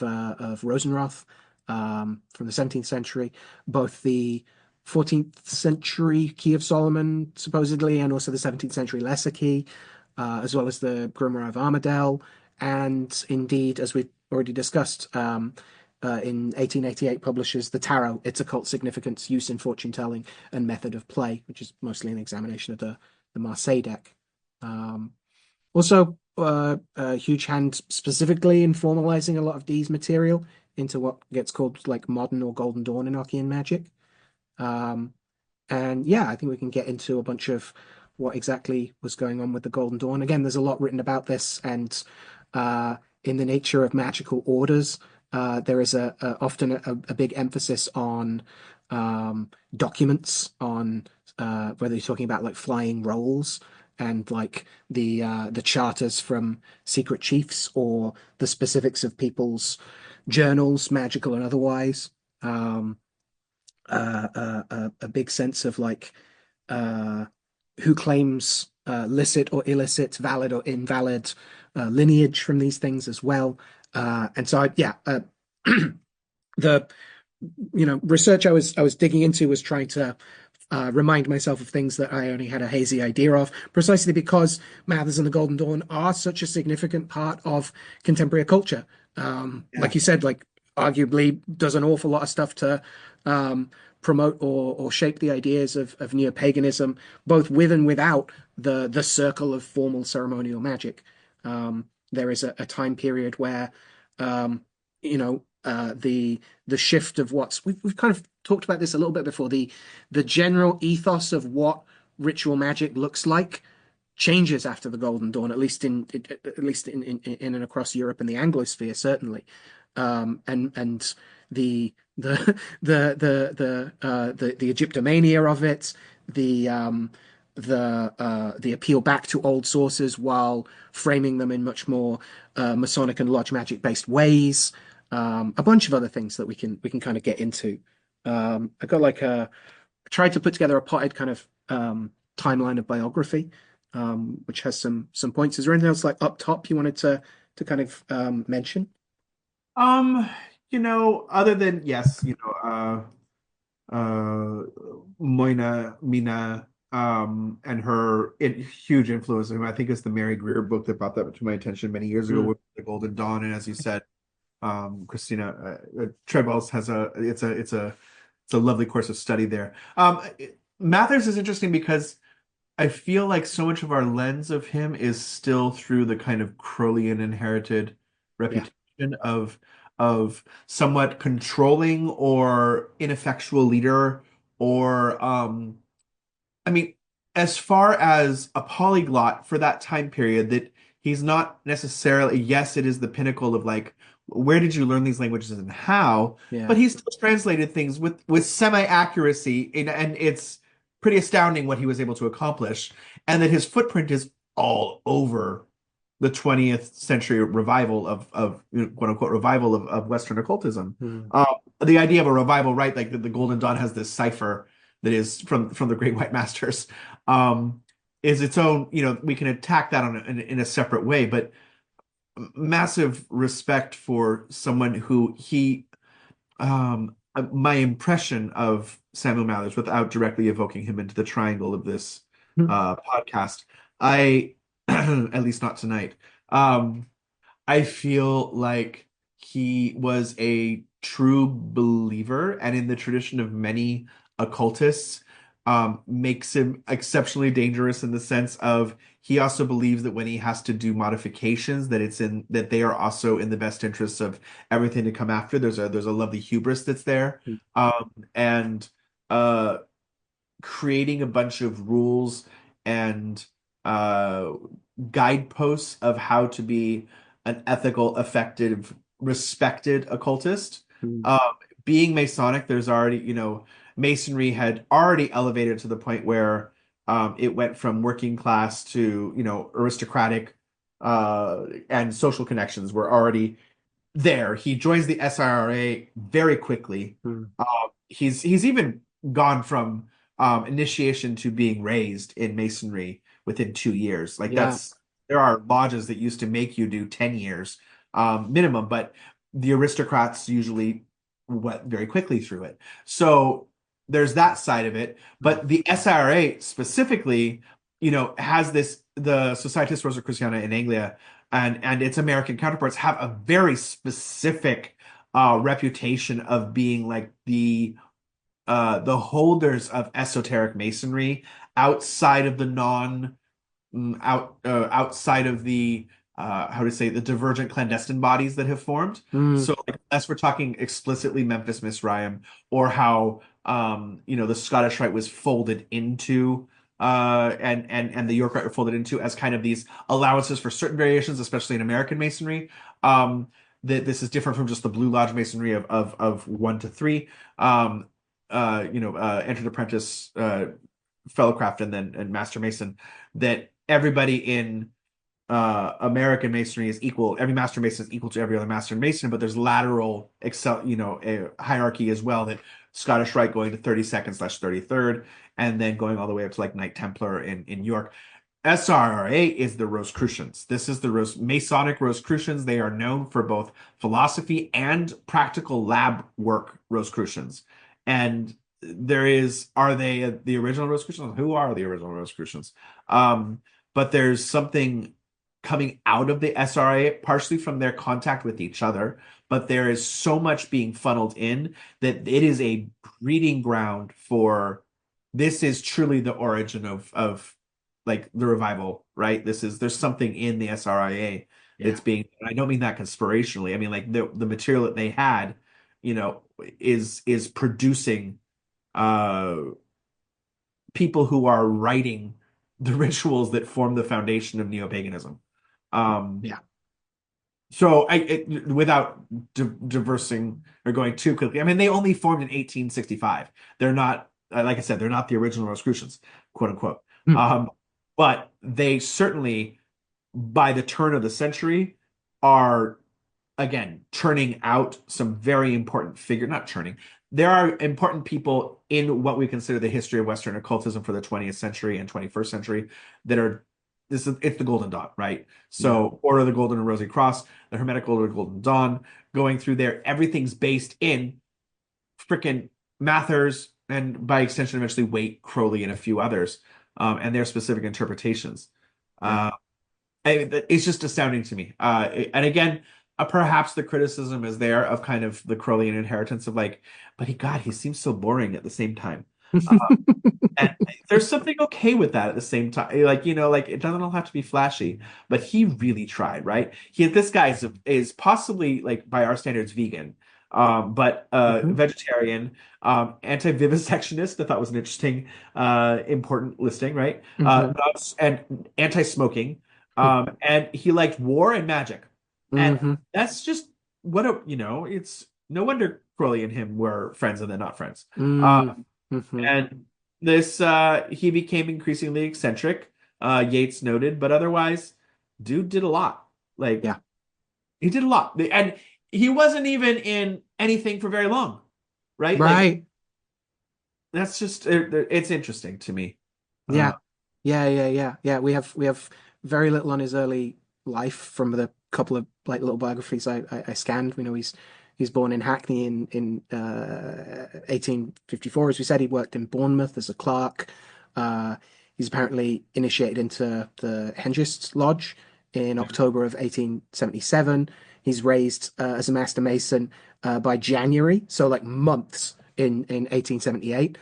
Rosenroth from the 17th century, both the 14th century Key of Solomon, supposedly, and also the 17th century Lesser Key, as well as the Grimoire of Armadale, and indeed, as we already discussed, in 1888 publishes the Tarot, Its Occult Significance, Use in Fortune Telling, and Method of Play, which is mostly an examination of the Marseille deck. Also, a huge hand specifically in formalizing a lot of Dee's material into what gets called like modern or Golden Dawn Enochian magic. And yeah, I think we can get into a bunch of what exactly was going on with the Golden Dawn. Again, there's a lot written about this, and in the nature of magical orders, there is often a big emphasis on documents, on whether you're talking about like flying rolls and like the charters from secret chiefs or the specifics of people's journals, magical and otherwise. A big sense of like who claims licit or illicit, valid or invalid lineage from these things as well. And so, the research I was digging into was trying to remind myself of things that I only had a hazy idea of, precisely because Mathers and the Golden Dawn are such a significant part of contemporary culture. Like you said, like arguably does an awful lot of stuff to promote or shape the ideas of neo-paganism, both with and without the circle of formal ceremonial magic. There is a time period where the shift of we've kind of talked about this a little bit before, the general ethos of what ritual magic looks like changes after the Golden Dawn, at least in and across Europe and the Anglosphere, certainly. And the Egyptomania of it, the appeal back to old sources while framing them in much more Masonic and Lodge magic based ways. A bunch of other things that we can kind of get into. I got tried to put together a potted kind of timeline of biography, which has some points. Is there anything else like up top you wanted to kind of mention? Other than yes, Mina, and her huge influence. I think it's the Mary Greer book that brought that to my attention many years ago with the Golden Dawn, and as you said, Christina Treadwell's has it's a lovely course of study there. Mathers is interesting because I feel like so much of our lens of him is still through the kind of Crowleyan inherited reputation of somewhat controlling or ineffectual leader, or as far as a polyglot for that time period, that he's not necessarily, yes, it is the pinnacle of like, where did you learn these languages and how? Yeah. But he's still translated things with semi-accuracy, and it's pretty astounding what he was able to accomplish, and that his footprint is all over the 20th century revival of quote unquote revival of Western occultism. The idea of a revival, right? Like the Golden Dawn has this cipher that is from the Great White Masters. is its own, we can attack that in a separate way, but massive respect for someone who my impression of Samuel Mathers, without directly evoking him into the triangle of this podcast, at least not tonight, I feel like he was a true believer, and in the tradition of many occultists, makes him exceptionally dangerous in the sense of he also believes that when he has to do modifications, that they are also in the best interests of everything to come after. There's a lovely hubris that's there, and uh, creating a bunch of rules and uh, guideposts of how to be an ethical, effective, respected occultist. Mm. Being Masonic, there's already, Masonry had already elevated to the point where it went from working class to, aristocratic, and social connections were already there. He joins the SIRA very quickly. Mm. He's even gone from initiation to being raised in Masonry within 2 years. Like Yeah. there are lodges that used to make you do 10 years minimum, but the aristocrats usually went very quickly through it. So there's that side of it. But the SIRA specifically, has the Societas Rosicruciana in Anglia and its American counterparts have a very specific reputation of being like the holders of esoteric masonry outside of the outside of the how to say the divergent clandestine bodies that have formed. So like, unless we're talking explicitly Memphis Misraim or how the Scottish Rite was folded into and the York Rite were folded into as kind of these allowances for certain variations, especially in American Masonry. That this is different from just the Blue Lodge Masonry of 1 to 3. Entered apprentice, fellowcraft, and master mason. That everybody in American Masonry is equal. Every master mason is equal to every other master mason, but there's lateral a hierarchy as well. That Scottish Rite going to 32nd/33rd, and then going all the way up to like Knight Templar in York. SRA is the Rosicrucians. This is the Masonic Rosicrucians. They are known for both philosophy and practical lab work Rosicrucians. And are they the original Rosicrucians? Who are the original Rosicrucians? But there's something coming out of the SRA, partially from their contact with each other, but there is so much being funneled in that it is a breeding ground for, this is truly the origin of like the revival, right? There's something in the SRIA that's being, I don't mean that conspirationally. I mean like the material that they had, is producing people who are writing the rituals that form the foundation of neo-paganism. So without diversing or going too quickly, I mean, they only formed in 1865. They're not, like I said, they're not the original Rosicrucians, quote unquote. But they certainly, by the turn of the century, are, again, churning out some very important not churning. There are important people in what we consider the history of Western occultism for the 20th century and 21st century that are, it's the Golden Dawn, right? So Order of the Golden and Rosy Cross, the Hermetic Order of the Golden Dawn, going through there, everything's based in frickin' Mathers and by extension eventually Waite, Crowley, and a few others, and their specific interpretations. It's just astounding to me. And again, perhaps the criticism is there of kind of the Crowleyan inheritance of like, but he seems so boring at the same time. And there's something okay with that at the same time. Like, like it doesn't all have to be flashy, but he really tried, right? This guy is possibly like by our standards vegan, but vegetarian, anti-vivisectionist. I thought was an interesting, important listing, right? And anti-smoking. And he liked war and magic. And that's just it's no wonder Crowley and him were friends and then not friends. And this, he became increasingly eccentric, Yates noted, but otherwise, dude did a lot. Like, he did a lot. And he wasn't even in anything for very long, right? Right. Like, that's just, it's interesting to me. Yeah. We have very little on his early life from the couple of like little biographies I scanned. We know he's born in Hackney in 1854. As we said, he worked in Bournemouth as a clerk. Uh, he's apparently initiated into the Hengist Lodge in October of 1877. He's raised as a master mason by January, so like months in 1878.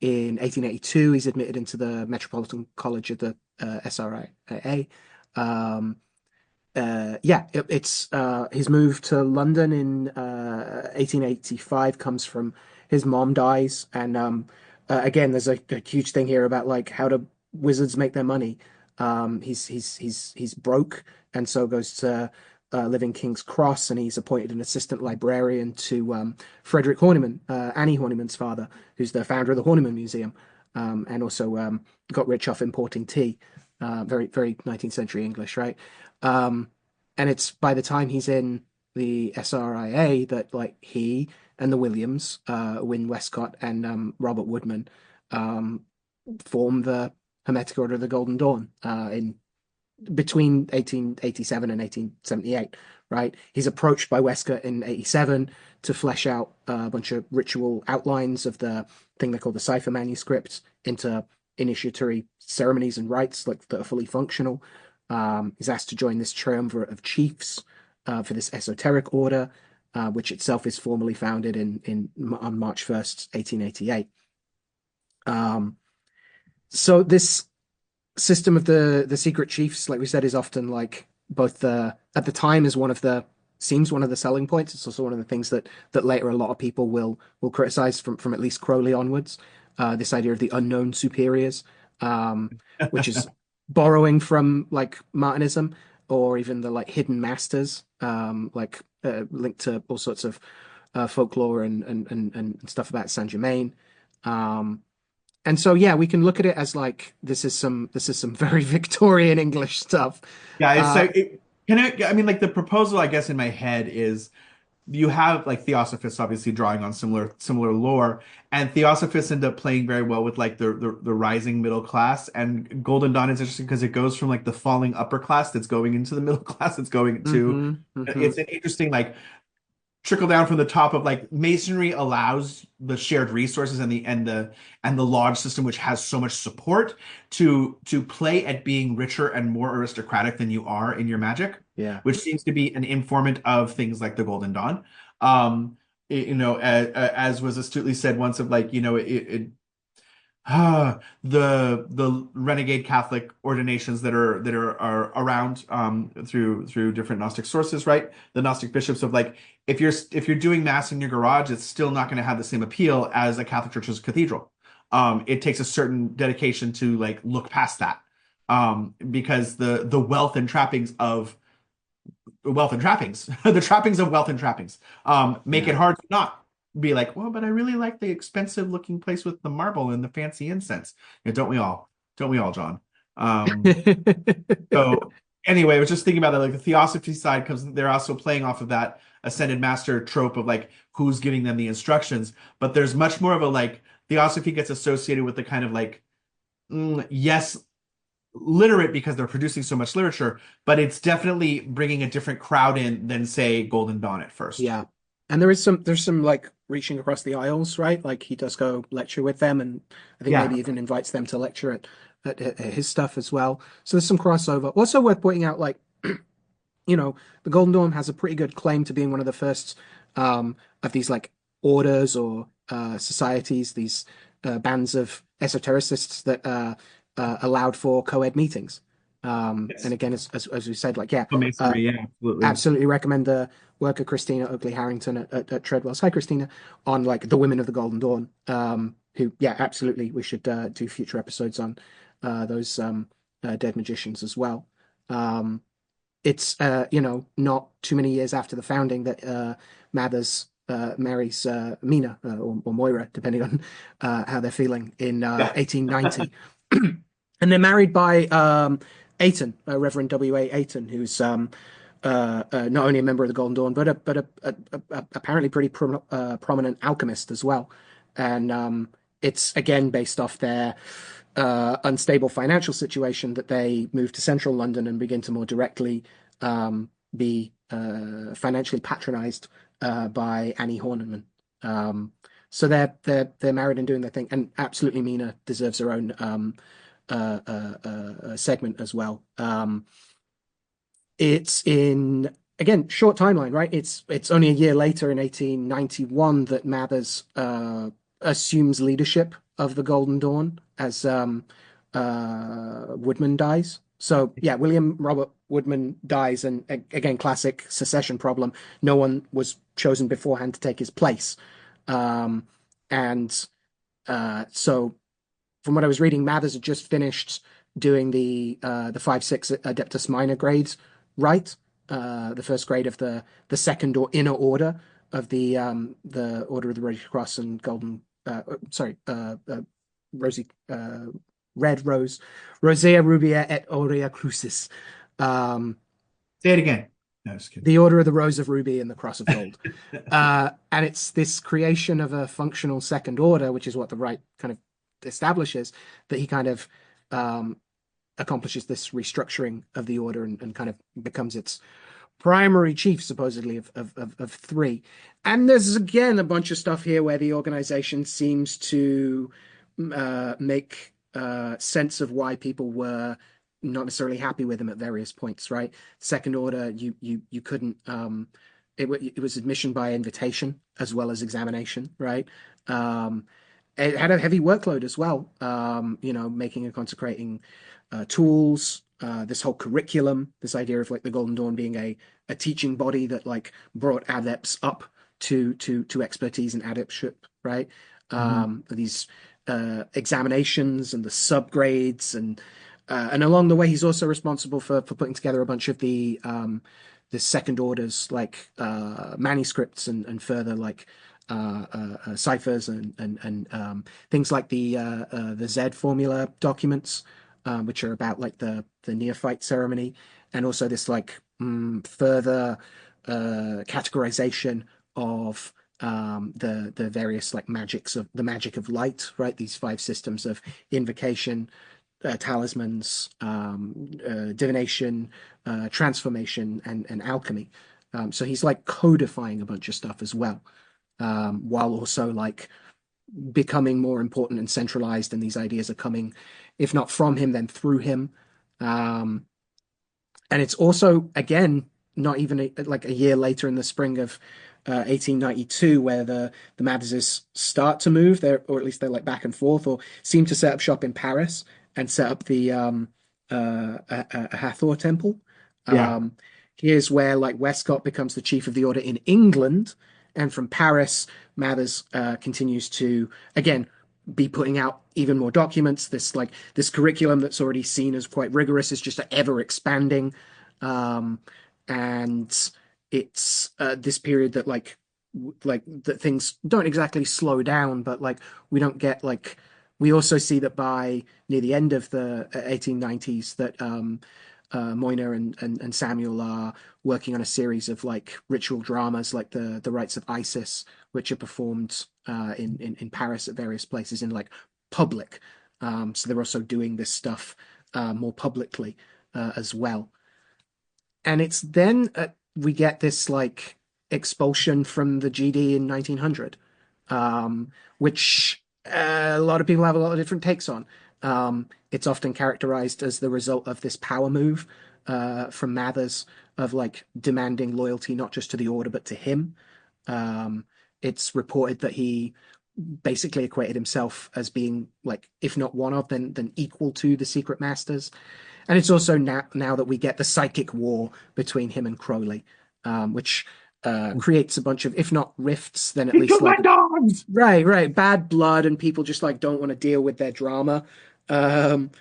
In 1882, he's admitted into the Metropolitan College of the SRIA. Um, it's his move to London in 1885 comes from his mom dies, and again, there's a huge thing here about like how do wizards make their money. He's broke, and so goes to live in King's Cross, and he's appointed an assistant librarian to Frederick Horniman, Annie Horniman's father, who's the founder of the Horniman Museum, and also got rich off importing tea. Very 19th century English, right? And it's by the time he's in the SRIA that like he and the Williams, Wynne Westcott and Robert Woodman, um, form the Hermetic Order of the Golden Dawn in between 1887 and 1878, right? He's approached by Westcott in 87 to flesh out a bunch of ritual outlines of the thing they call the Cipher manuscripts into initiatory ceremonies and rites like that are fully functional. He's asked to join this triumvirate of chiefs for this esoteric order, which itself is formally founded on March 1st, 1888. So this system of the secret chiefs, like we said, is often like both at the time is seems one of the selling points. It's also one of the things that later a lot of people will criticize from at least Crowley onwards. This idea of the unknown superiors, which is borrowing from like Martinism or even the like hidden masters, linked to all sorts of folklore and stuff about Saint Germain. And so yeah, we can look at it as like this is some very Victorian English stuff. Yeah, it's Uh, like I mean like the proposal I guess in my head is you have like Theosophists obviously drawing on similar lore, and Theosophists end up playing very well with like the rising middle class. And Golden Dawn is interesting because it goes from like the falling upper class that's going into the middle class that's going to mhm. it's an interesting like trickle down from the top of like masonry allows the shared resources and the lodge system, which has so much support, to play at being richer and more aristocratic than you are in your magic, Yeah. which seems to be an informant of things like the Golden Dawn. As was astutely said once of like, the renegade Catholic ordinations that are around through different Gnostic sources, right? The Gnostic bishops of like if you're doing mass in your garage, it's still not going to have the same appeal as a Catholic Church's cathedral. It takes a certain dedication to like look past that, because the wealth and trappings, the trappings of wealth and trappings, make it Yeah. hard to not be like, well, but I really like the expensive looking place with the marble and the fancy incense. Yeah, don't we all? Don't we all, John? Um, so anyway, I was just thinking about that. Like the theosophy side comes, they're also playing off of that ascended master trope of like who's giving them the instructions. But there's much more of a like theosophy gets associated with the kind of like, yes, literate because they're producing so much literature, but it's definitely bringing a different crowd in than say Golden Dawn at first. Yeah. And there's some like reaching across the aisles, right? Like he does go lecture with them, and I think Yeah. maybe even invites them to lecture at his stuff as well. So there's some crossover. Also worth pointing out, like, the Golden Dawn has a pretty good claim to being one of the first of these like orders or societies, these bands of esotericists that allowed for co-ed meetings. And Yes. again, as we said, like, yeah, uh, Masonry, yeah, absolutely. absolutely recommend the work of Christina Oakley Harrington at Treadwell's. Hi, Christina, on like the women of the Golden Dawn. Who, yeah, absolutely, we should do future episodes on those dead magicians as well. Um, it's not too many years after the founding that Mathers marries Mina or Moira, depending on how they're feeling in Yeah. 1890, and they're married by Ayton, Reverend W.A. Ayton, who's not only a member of the Golden Dawn, but apparently pretty prominent alchemist as well. And it's again based off their unstable financial situation that they move to central London and begin to more directly be financially patronized by Annie Horniman. So they're married and doing their thing, and absolutely Mina deserves her own segment as well. It's in, again, short timeline, right? It's only a year later in 1891 that Mathers assumes leadership of the Golden Dawn as Woodman dies. So yeah, William Robert Woodman dies, and again, classic secession problem. No one was chosen beforehand to take his place. And so from what I was reading, Mathers had just finished doing the 5-6 Adeptus Minor grades, right? The first grade of the second or inner order of the Order of the Rosy Cross and Golden, Rosy Red Rose, Rosea Rubia et Aurea Crucis. Say it again. No, just kidding. The Order of the Rose of Ruby and the Cross of Gold. And it's this creation of a functional second order, which is what the rite kind of establishes, that he kind of accomplishes this restructuring of the order and kind of becomes its primary chief, supposedly, of three. And there's, again, a bunch of stuff here where the organization seems to make sense of why people were not necessarily happy with him at various points, right? Second order, you couldn't, it was admission by invitation as well as examination, right? It had a heavy workload as well, making and consecrating tools, this whole curriculum, this idea of like the Golden Dawn being a teaching body that like brought adepts up to expertise and adeptship, right? These examinations and the subgrades, and along the way he's also responsible for putting together a bunch of the second orders, like manuscripts and further like ciphers and things like the Z formula documents, which are about like the neophyte ceremony, and also this like further categorization of the various like magics of the magic of light, right? These 5 systems of invocation, talismans, divination, transformation, and alchemy. So he's like codifying a bunch of stuff as well, while also like becoming more important and centralized, and these ideas are coming, if not from him, then through him. And it's also, again, not even like a year later in the spring of 1892 where the Mathers start to move there, or at least they're like back and forth, or seem to set up shop in Paris and set up the Hathor temple. Here's where like Westcott becomes the chief of the order in England, and from Paris, Mathers continues to again be putting out even more documents. This curriculum that's already seen as quite rigorous is just ever expanding, and it's this period that like that things don't exactly slow down, but like we don't get like. We also see that by near the end of the 1890s that Moyner and Samuel are working on a series of like ritual dramas, like the rites of Isis, which are performed in Paris at various places in like public. So they're also doing this stuff more publicly as well. And it's then we get this like expulsion from the GD in 1900, which a lot of people have a lot of different takes on. It's often characterized as the result of this power move from Mathers of like demanding loyalty not just to the order but to him. It's reported that he basically equated himself as being like, if not one of, then equal to the secret masters. And it's also now that we get the psychic war between him and Crowley, which creates a bunch of, if not rifts, then at least like dogs! Right, bad blood, and people just like don't want to deal with their drama. And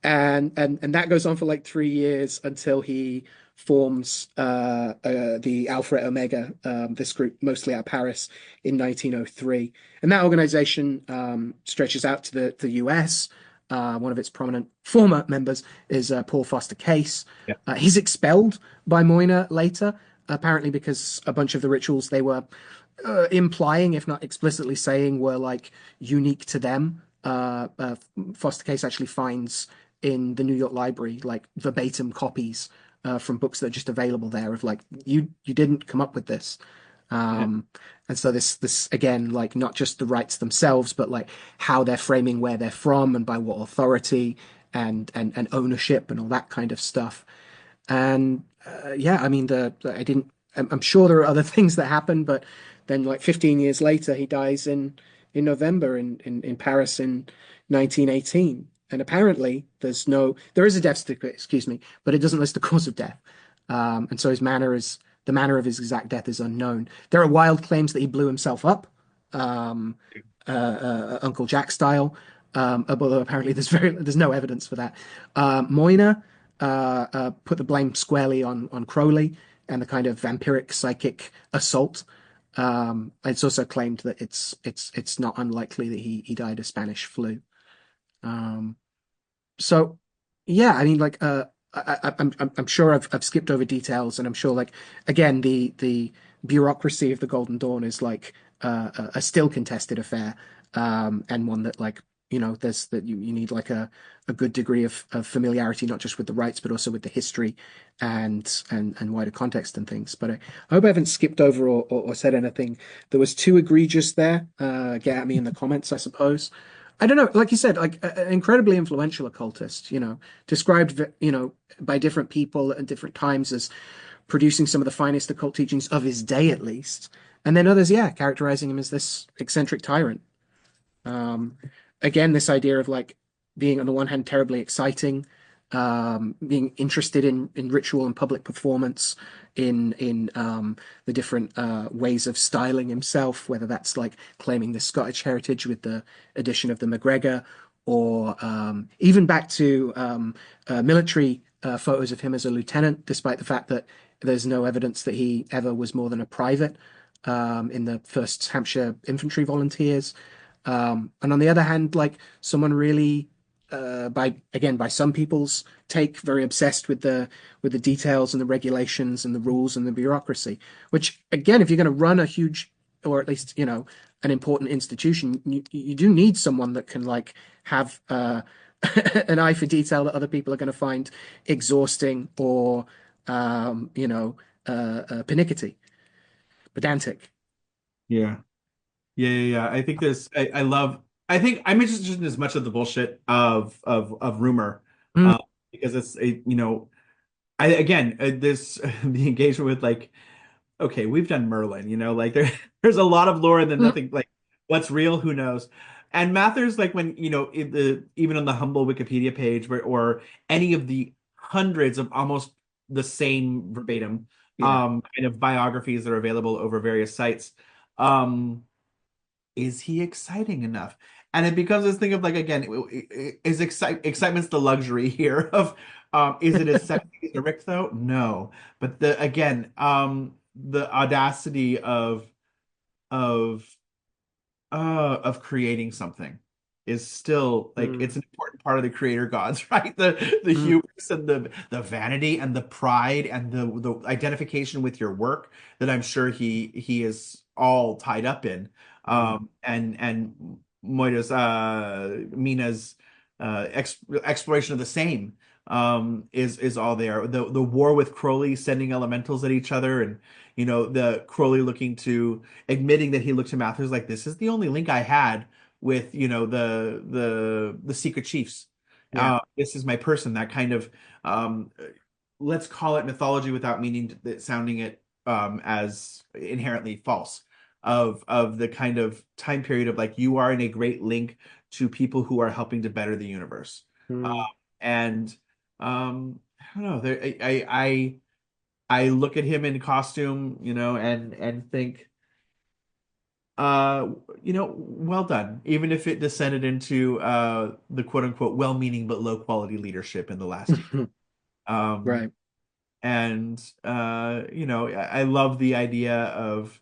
that goes on for like 3 years until he forms the Alpha et Omega, this group mostly out of Paris, in 1903. And that organization stretches out to the US. One of its prominent former members is Paul Foster Case. Yeah. He's expelled by Moyner later, apparently because a bunch of the rituals they were implying, if not explicitly saying, were like unique to them. Foster Case actually finds in the New York Library, like verbatim copies from books that are just available there of like you didn't come up with this. Yeah. And so this again, like not just the rites themselves, but like how they're framing where they're from and by what authority and ownership and all that kind of stuff. And yeah, I mean, I didn't. I'm sure there are other things that happen, but then like 15 years later, he dies in November in Paris in 1918. And apparently, there is a death certificate, excuse me, but it doesn't list the cause of death. And so the manner of his exact death is unknown. There are wild claims that he blew himself up, um, Uncle Jack style. Although apparently there's no evidence for that. Moyner put the blame squarely on Crowley and the kind of vampiric psychic assault. It's also claimed that it's not unlikely that he died of Spanish flu. Um, so yeah, I mean, like, I'm sure I've skipped over details, and I'm sure, like, again, the bureaucracy of the Golden Dawn is like a still contested affair, and one that, like, there's that you need like a good degree of familiarity, not just with the rites, but also with the history and wider context and things. But I hope I haven't skipped over or said anything that was too egregious there. Get at me in the comments, I suppose. I don't know, like you said, like an incredibly influential occultist, described, by different people at different times as producing some of the finest occult teachings of his day, at least. And then others, yeah, characterizing him as this eccentric tyrant. Um, Again, this idea of like being on the one hand terribly exciting, being interested in ritual and public performance, in the different ways of styling himself, whether that's like claiming the Scottish heritage with the addition of the MacGregor, or even back to military photos of him as a lieutenant, despite the fact that there's no evidence that he ever was more than a private in the 1st Hampshire Infantry Volunteers. And on the other hand, like someone really, by some people's take, very obsessed with the details and the regulations and the rules and the bureaucracy. Which again, if you're going to run a huge, or at least an important institution, you do need someone that can like have an eye for detail that other people are going to find exhausting or pernickety, pedantic. Yeah. Yeah. I think I think I'm interested in as much of the bullshit of rumor, Mm, because it's I again this the engagement with like, okay, we've done Merlin, like there's a lot of lore and then mm, nothing like what's real, who knows. And Mathers, like when even on the humble Wikipedia page or any of the hundreds of almost the same verbatim yeah. kind of biographies that are available over various sites. Um, is he exciting enough? And it becomes this thing of like, again, excitement's the luxury here of is it as sexy as a Rick though? No. But the audacity of of creating something is still like Mm, it's an important part of the creator gods, right? The mm, hubris and the vanity and the pride and the identification with your work that I'm sure he is all tied up in. mm, And Moira's Mina's exploration of the same is all there. The war with Crowley sending elementals at each other, and the Crowley looking to admitting that he looked to Mathers like, this is the only link I had with the secret chiefs. yeah. This is my person. That kind of um, let's call it mythology without sounding it as inherently false, of the kind of time period of like, you are in a great link to people who are helping to better the universe. Mm, And I don't know. I look at him in costume, and think, well done. Even if it descended into the quote unquote well-meaning but low quality leadership in the last year. Um, right. and I love the idea of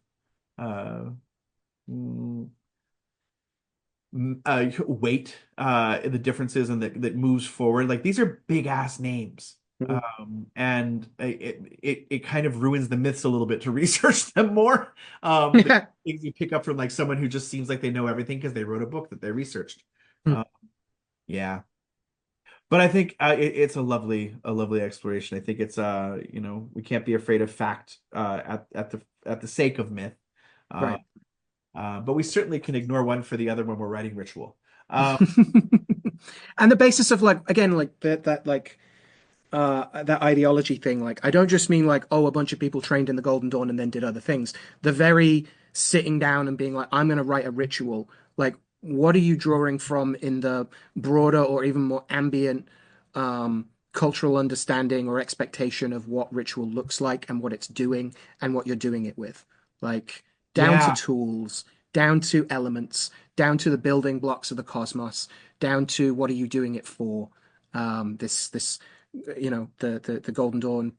uh, mm, weight, the differences and that moves forward. Like these are big ass names. Mm. And it kind of ruins the myths a little bit to research them more. The Yeah. things you pick up from like someone who just seems like they know everything because they wrote a book that they researched. Hmm. Yeah. But I think it's a lovely exploration. I think it's we can't be afraid of fact at the sake of myth. Uh, Right. but we certainly can ignore one for the other when we're writing ritual. Um, And the basis of like again like that ideology thing, like I don't just mean like, oh, a bunch of people trained in the Golden Dawn and then did other things. The very sitting down and being like, I'm going to write a ritual. Like, what are you drawing from in the broader or even more ambient cultural understanding or expectation of what ritual looks like and what it's doing and what you're doing it with? Like, down to yeah, tools, down to elements, down to the building blocks of the cosmos, down to what are you doing it for? This the Golden Dawn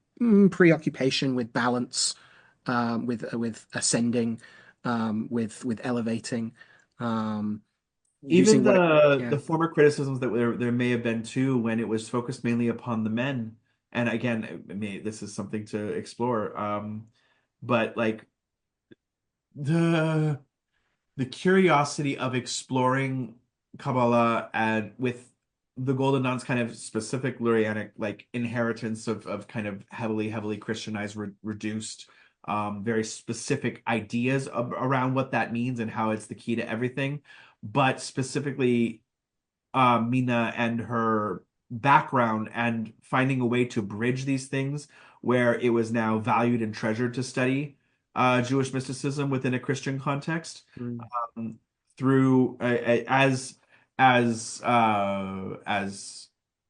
preoccupation with balance, with ascending, with elevating, um, even using what it, the yeah. former criticisms that there may have been too when it was focused mainly upon the men. And again, this is something to explore. But like the the curiosity of exploring Kabbalah and with the Golden Dawn's kind of specific Lurianic like inheritance of kind of heavily Christianized, reduced, very specific ideas around what that means and how it's the key to everything. But specifically, Mina and her background and finding a way to bridge these things where it was now valued and treasured to study Jewish mysticism within a Christian context Mm. um, through as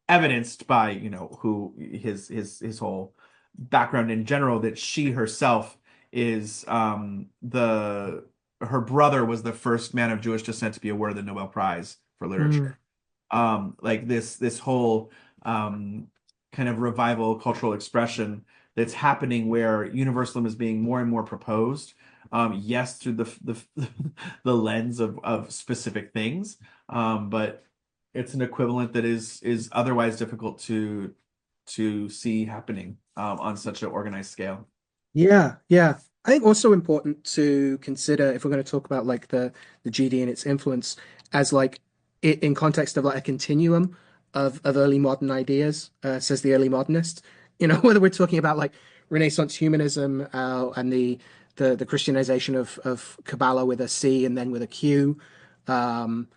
evidenced by who his whole background in general that she herself is the her brother was the first man of Jewish descent to be awarded the Nobel Prize for Mm. literature. Like this whole kind of revival cultural expression that's happening where universalism is being more and more proposed. Yes, through the lens of specific things, but it's an equivalent that is otherwise difficult to see happening on such an organized scale. Yeah, yeah. I think also important to consider if we're going to talk about like the GD and its influence as like it in context of like a continuum of early modern ideas, says the early modernist. Whether we're talking about like Renaissance humanism and the Christianization of Kabbalah with a C and then with a Q. Um,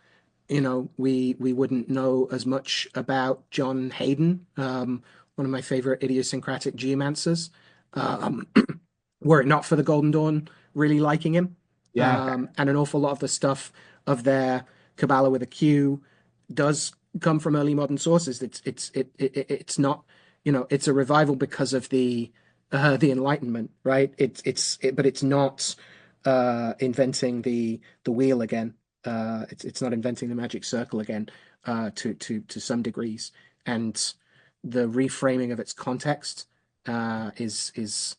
we wouldn't know as much about John Hayden, one of my favorite idiosyncratic geomancers. Um, were it not for the Golden Dawn really liking him. Yeah, And an awful lot of the stuff of their Kabbalah with a Q does come from early modern sources. It's not, it's a revival because of the Enlightenment, right? But it's not inventing the wheel again. It's not inventing the magic circle again, to some degrees. And the reframing of its context is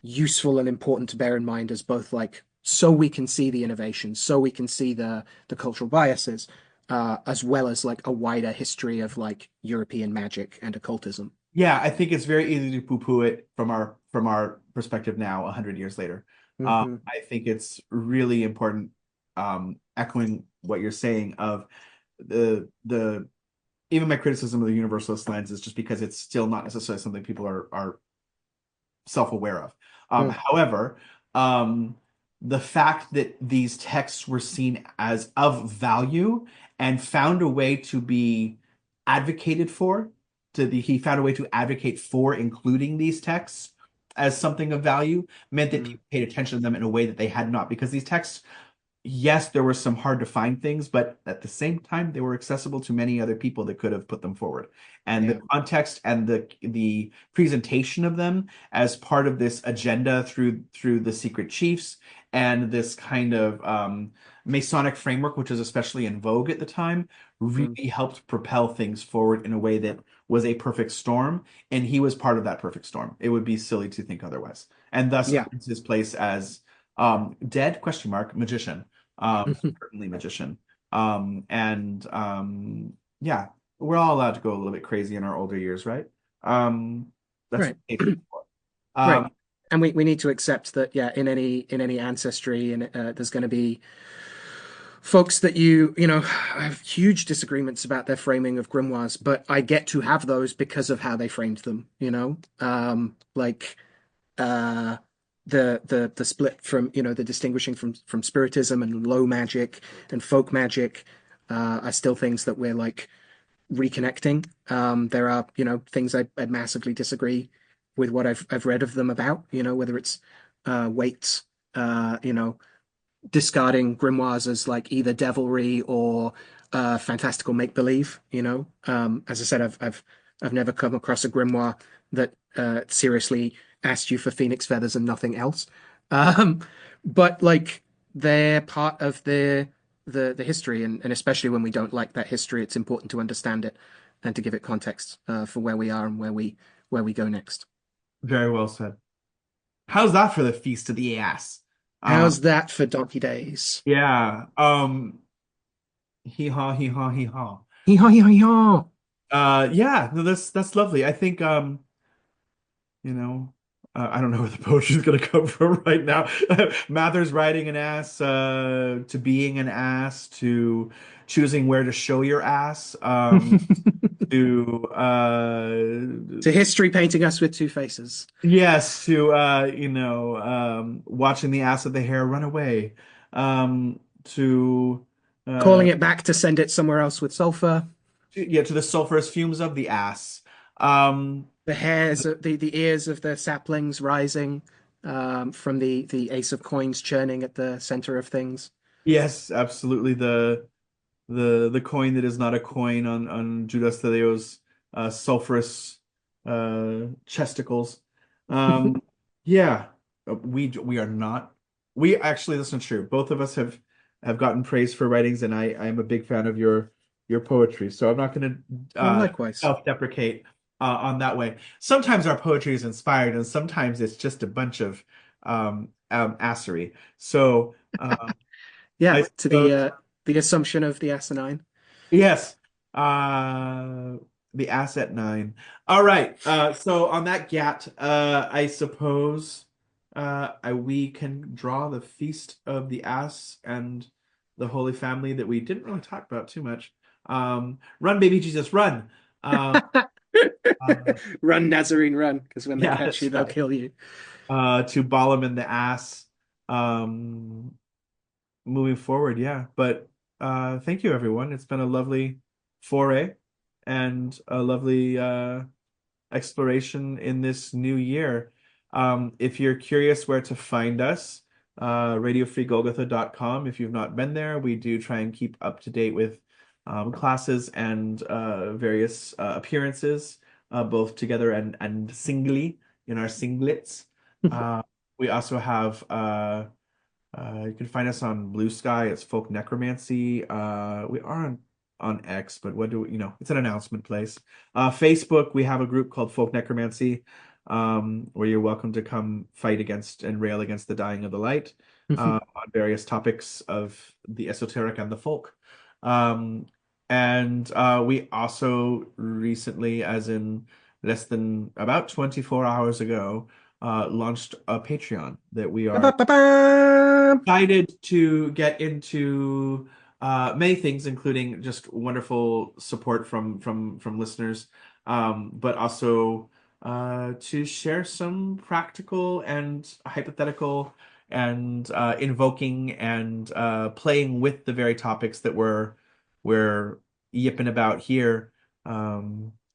useful and important to bear in mind as both like so we can see the innovations, so we can see the cultural biases, as well as like a wider history of like European magic and occultism. yeah. I think it's very easy to poo-poo it from our perspective now, 100 years later. Hmm. I think it's really important, echoing what you're saying of the even my criticism of the universalist lens is just because it's still not necessarily something people are self-aware of. However, um, the fact that these texts were seen as of value and found a way to be advocated for, he found a way to advocate for including these texts as something of value meant that Mm. people paid attention to them in a way that they had not, because these texts, yes, there were some hard to find things, but at the same time, they were accessible to many other people that could have put them forward. And Yeah. the context and the presentation of them as part of this agenda through the secret chiefs and this kind of Masonic framework, which was especially in vogue at the time, Mm. really helped propel things forward in a way that was a perfect storm. And he was part of that perfect storm. It would be silly to think otherwise. And thus Yeah. earns his place as dead question mark magician, certainly magician. And yeah, we're all allowed to go a little bit crazy in our older years, right? That's Right. what nature is for. Right. And we need to accept that, yeah, in any ancestry, and there's going to be folks that you know, I have huge disagreements about their framing of grimoires, but I get to have those because of how they framed them, you know? Like uh the split from, you know, the distinguishing from spiritism and low magic and folk magic are still things that we're like reconnecting. There are, you know, things I massively disagree with what I've read of them about, you know, whether it's weights, you know, discarding grimoires as like either devilry or fantastical make believe. You know, as I said, I've never come across a grimoire that seriously asked you for phoenix feathers and nothing else. Um, but like they're part of the history, and especially when we don't like that history, it's important to understand it and to give it context for where we are and where we go next. Very well said. How's that for the Feast of the Ass? Um, How's that for Donkey Days? yeah. Hee haw, hee haw, hee haw. Hee haw hee haw hee haw. Yeah, no, that's lovely. I think you know, I don't know where the poetry is going to come from right now. Mather's riding an ass, to being an ass, to choosing where to show your ass, to To history painting us with two faces. yes, to watching the ass of the hare run away, to Calling it back to send it somewhere else with sulfur. yeah, to the sulphurous fumes of the ass. Um, The hairs, the ears of the saplings rising from the ace of coins churning at the center of things. yes, absolutely. The coin that is not a coin on Judas Thaddeus sulfurous chesticles. Um, yeah, we are not. We actually, that's not true. Both of us have gotten praise for writings, and I am a big fan of your poetry. So I'm not going to Well, likewise. self-deprecate on that way. Sometimes our poetry is inspired, and sometimes it's just a bunch of assery. So Yeah, I to suppose. the assumption of the asinine. Yes. Uh the asset nine. All right. So on that gat, I suppose we can draw the Feast of the Ass and the Holy Family that we didn't really talk about too much. Run, baby Jesus, run. Uh, Run, Nazarene, run, because when they yeah, catch you, that's they'll right. kill you. To Balaam in the ass. Um, moving forward, yeah. But thank you, everyone. It's been a lovely foray and a lovely exploration in this new year. If you're curious where to find us, radiofreegolgotha.com. If you've not been there, we do try and keep up to date with classes and various appearances, both together and singly in our singlets. Uh, we also have you can find us on Blue Sky. It's Folk Necromancy. We are on X, but what do we, it's an announcement place. Facebook, we have a group called Folk Necromancy, where you're welcome to come fight against and rail against the dying of the light, on various topics of the esoteric and the folk. Um, and we also recently, as in less than about 24 hours ago, launched a Patreon that we are Ba-ba-ba-ba! excited to get into many things, including just wonderful support from listeners, but also to share some practical and hypothetical and invoking and playing with the very topics that we're yipping about here.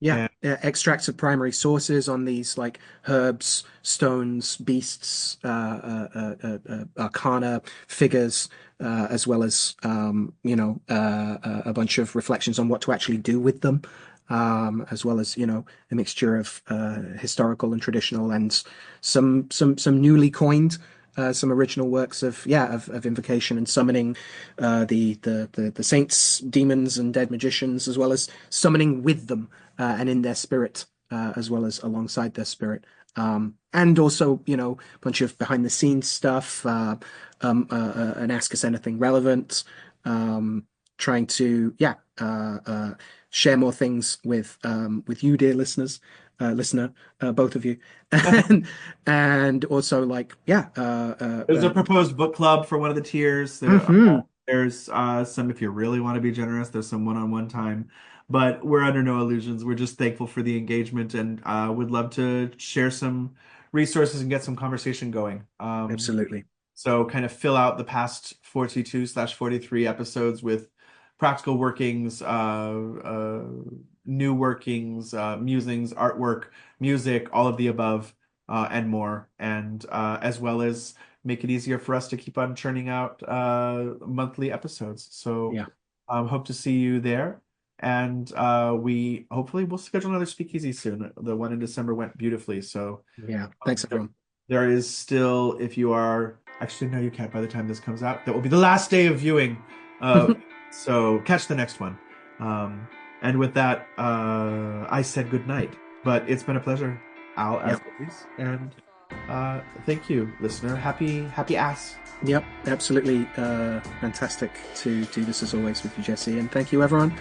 Yeah, And extracts of primary sources on these like herbs, stones, beasts, arcana, figures, as well as a bunch of reflections on what to actually do with them, as well as a mixture of historical and traditional, and some newly coined. Some original works of invocation and summoning the saints, demons, and dead magicians, as well as summoning with them and in their spirit, as well as alongside their spirit. And also, a bunch of behind the scenes stuff, and ask us anything relevant, trying to, share more things with you, dear listener, both of you, and also like, there's a proposed book club for one of the tiers. mhm. There's some, if you really want to be generous, there's some one-on-one time, but we're under no illusions. We're just thankful for the engagement and would love to share some resources and get some conversation going. Absolutely. So kind of fill out the past 42/43 episodes with practical workings, new workings, musings, artwork, music, all of the above, and more, and as well as make it easier for us to keep on churning out monthly episodes. So Yeah. hope to see you there. And we hopefully will schedule another speakeasy soon. The one in December went beautifully. So Yeah. Thanks, everyone. there is still, if you are, actually, no, you can't by the time this comes out. That will be the last day of viewing. So catch the next one. And with that, I said good night. But it's been a pleasure, Al, as always. And thank you, listener. Happy ass. Yep, absolutely fantastic to do this as always with you, Jesse. And thank you, everyone.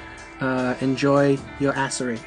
Enjoy your assery.